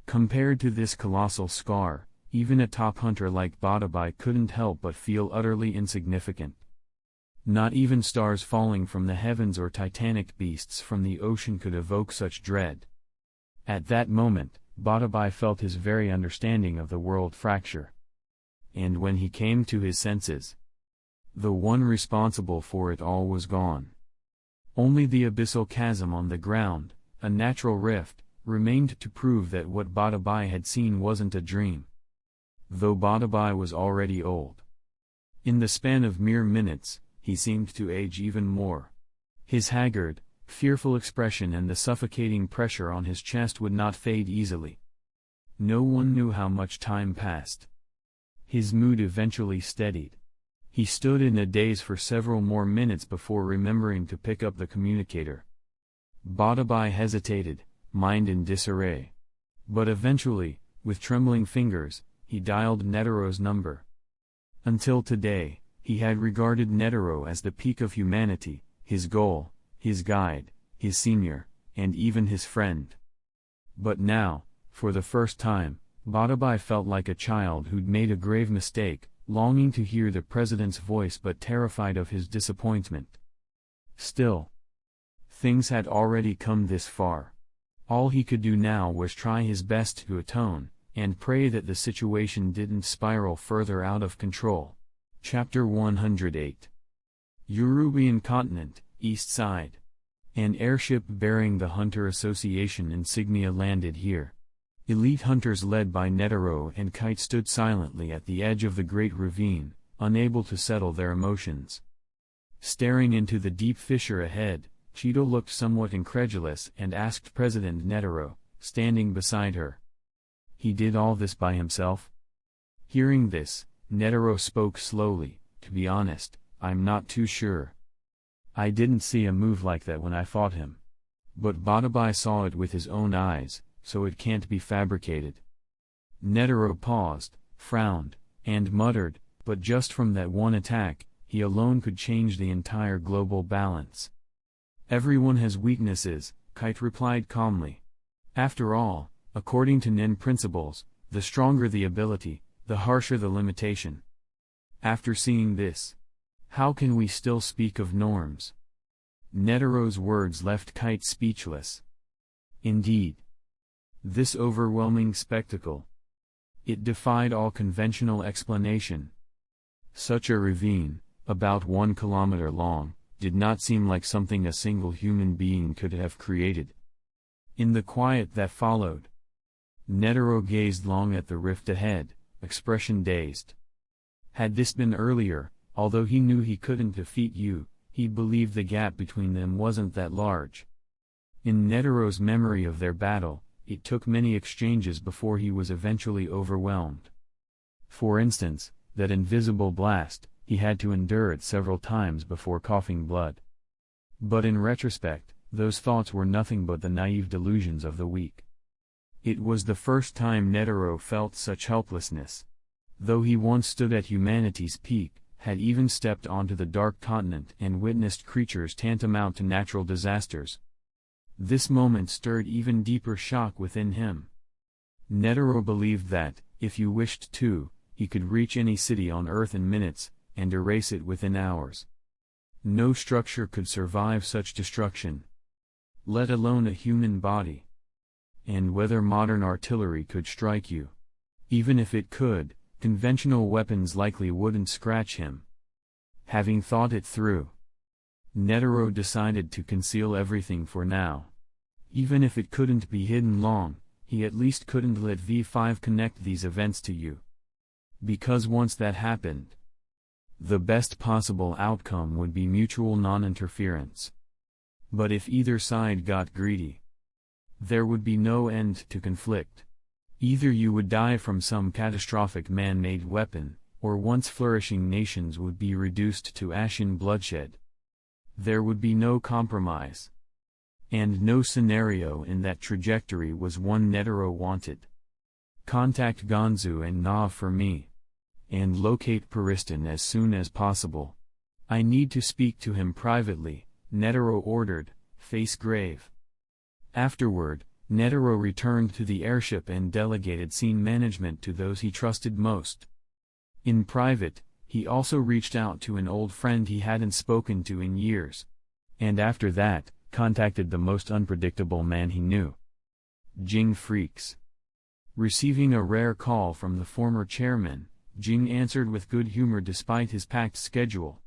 Compared to this colossal scar, even a top hunter like Badabai couldn't help but feel utterly insignificant. Not even stars falling from the heavens or titanic beasts from the ocean could evoke such dread. At that moment, Badabai felt his very understanding of the world fracture. And when he came to his senses, the one responsible for it all was gone. Only the abyssal chasm on the ground, a natural rift, remained to prove that what Badabai had seen wasn't a dream. Though Badabai was already old. In the span of mere minutes, he seemed to age even more. His haggard, fearful expression and the suffocating pressure on his chest would not fade easily. No one knew how much time passed. His mood eventually steadied. He stood in a daze for several more minutes before remembering to pick up the communicator. Badabai hesitated, mind in disarray. But eventually, with trembling fingers, he dialed Netero's number. Until today, he had regarded Netero as the peak of humanity, his goal, his guide, his senior, and even his friend. But now, for the first time, Badabai felt like a child who'd made a grave mistake, longing to hear the president's voice but terrified of his disappointment. Still, things had already come this far. All he could do now was try his best to atone, and pray that the situation didn't spiral further out of control. Chapter 108. Eurubian Continent, East Side. An airship bearing the Hunter Association insignia landed here. Elite hunters led by Netero and Kite stood silently at the edge of the great ravine, unable to settle their emotions. Staring into the deep fissure ahead, Cheeto looked somewhat incredulous and asked President Netero, standing beside her. He did all this by himself? Hearing this, Netero spoke slowly. To be honest, I'm not too sure. I didn't see a move like that when I fought him. But Badabai saw it with his own eyes, so it can't be fabricated. Netero paused, frowned, and muttered, but just from that one attack, he alone could change the entire global balance. Everyone has weaknesses, Kite replied calmly. After all, according to Nen principles, the stronger the ability, the harsher the limitation. After seeing this, how can we still speak of norms? Netero's words left Kite speechless. Indeed. This overwhelming spectacle. It defied all conventional explanation. Such a ravine, about 1 kilometer long, did not seem like something a single human being could have created. In the quiet that followed, Netero gazed long at the rift ahead, expression dazed. Had this been earlier, although he knew he couldn't defeat you, he believed the gap between them wasn't that large. In Netero's memory of their battle, it took many exchanges before he was eventually overwhelmed. For instance, that invisible blast, he had to endure it several times before coughing blood. But in retrospect, those thoughts were nothing but the naive delusions of the weak. It was the first time Netero felt such helplessness. Though he once stood at humanity's peak, had even stepped onto the dark continent and witnessed creatures tantamount to natural disasters. This moment stirred even deeper shock within him. Netero believed that, if you wished to, he could reach any city on Earth in minutes, and erase it within hours. No structure could survive such destruction, let alone a human body. And whether modern artillery could strike you. Even if it could, conventional weapons likely wouldn't scratch him. Having thought it through, Netero decided to conceal everything for now. Even if it couldn't be hidden long, he at least couldn't let V5 connect these events to you. Because once that happened, the best possible outcome would be mutual non-interference. But if either side got greedy, there would be no end to conflict. Either you would die from some catastrophic man-made weapon, or once flourishing nations would be reduced to ashen bloodshed. There would be no compromise. And no scenario in that trajectory was one Netero wanted. Contact Gonzu and Nav for me. And locate Pariston as soon as possible. I need to speak to him privately, Netero ordered, face grave. Afterward, Netero returned to the airship and delegated scene management to those he trusted most. In private, he also reached out to an old friend he hadn't spoken to in years. And after that, contacted the most unpredictable man he knew. Jing Freaks. Receiving a rare call from the former chairman, Jing answered with good humor despite his packed schedule.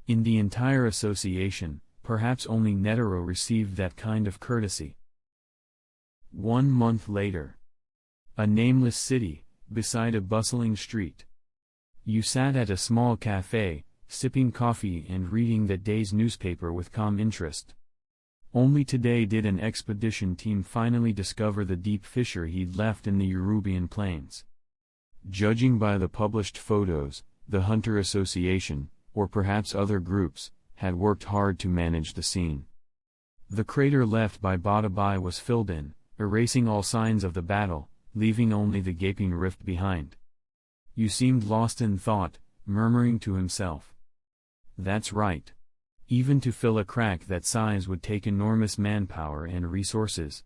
In the entire association, perhaps only Netero received that kind of courtesy. 1 month later. A nameless city, beside a bustling street. You sat at a small cafe, sipping coffee and reading that day's newspaper with calm interest. Only today did an expedition team finally discover the deep fissure he'd left in the Yorubian plains. Judging by the published photos, the Hunter Association, or perhaps other groups, had worked hard to manage the scene. The crater left by Badabai was filled in, erasing all signs of the battle, leaving only the gaping rift behind. You seemed lost in thought, murmuring to himself. That's right. Even to fill a crack that size would take enormous manpower and resources.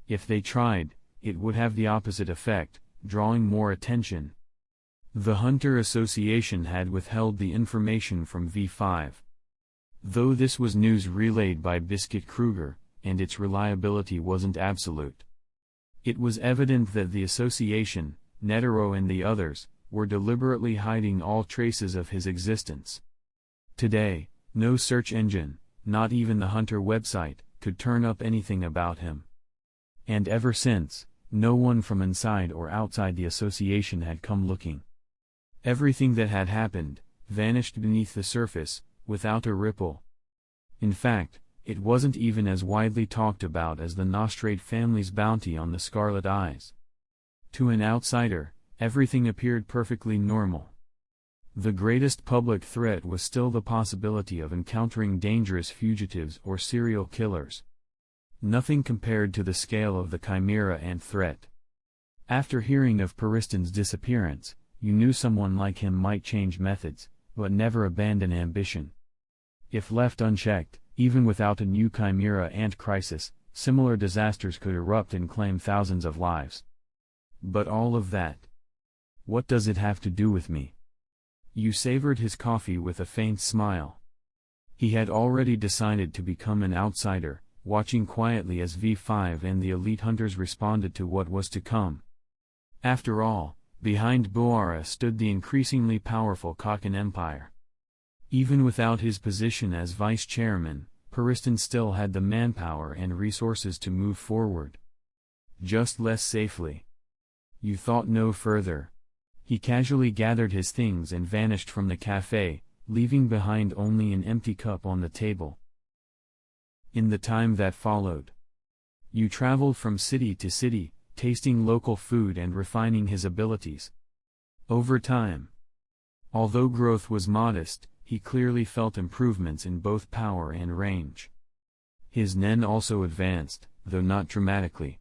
If they tried, it would have the opposite effect, drawing more attention. The Hunter Association had withheld the information from V5. Though this was news relayed by Biscuit Kruger, and its reliability wasn't absolute. It was evident that the association, Netero and the others, were deliberately hiding all traces of his existence. Today, no search engine, not even the Hunter website, could turn up anything about him. And ever since, no one from inside or outside the association had come looking. Everything that had happened, vanished beneath the surface, without a ripple. In fact, it wasn't even as widely talked about as the Nostrate family's bounty on the Scarlet Eyes. To an outsider, everything appeared perfectly normal. The greatest public threat was still the possibility of encountering dangerous fugitives or serial killers. Nothing compared to the scale of the chimera ant threat. After hearing of Pariston's disappearance, you knew someone like him might change methods, but never abandon ambition. If left unchecked, even without a new chimera ant crisis, similar disasters could erupt and claim thousands of lives. But all of that. What does it have to do with me? You savored his coffee with a faint smile. He had already decided to become an outsider, watching quietly as V5 and the elite hunters responded to what was to come. After all, behind Boara stood the increasingly powerful Kakan Empire. Even without his position as vice-chairman, Pariston still had the manpower and resources to move forward. Just less safely. You thought no further. He casually gathered his things and vanished from the cafe, leaving behind only an empty cup on the table. In the time that followed, you traveled from city to city, tasting local food and refining his abilities. Over time, although growth was modest, he clearly felt improvements in both power and range. His nen also advanced, though not dramatically.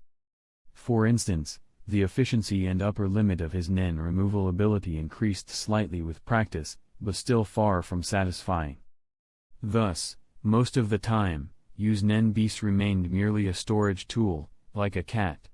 For instance, the efficiency and upper limit of his nen removal ability increased slightly with practice, but still far from satisfying. Thus, most of the time, use nen beast remained merely a storage tool, like a cat.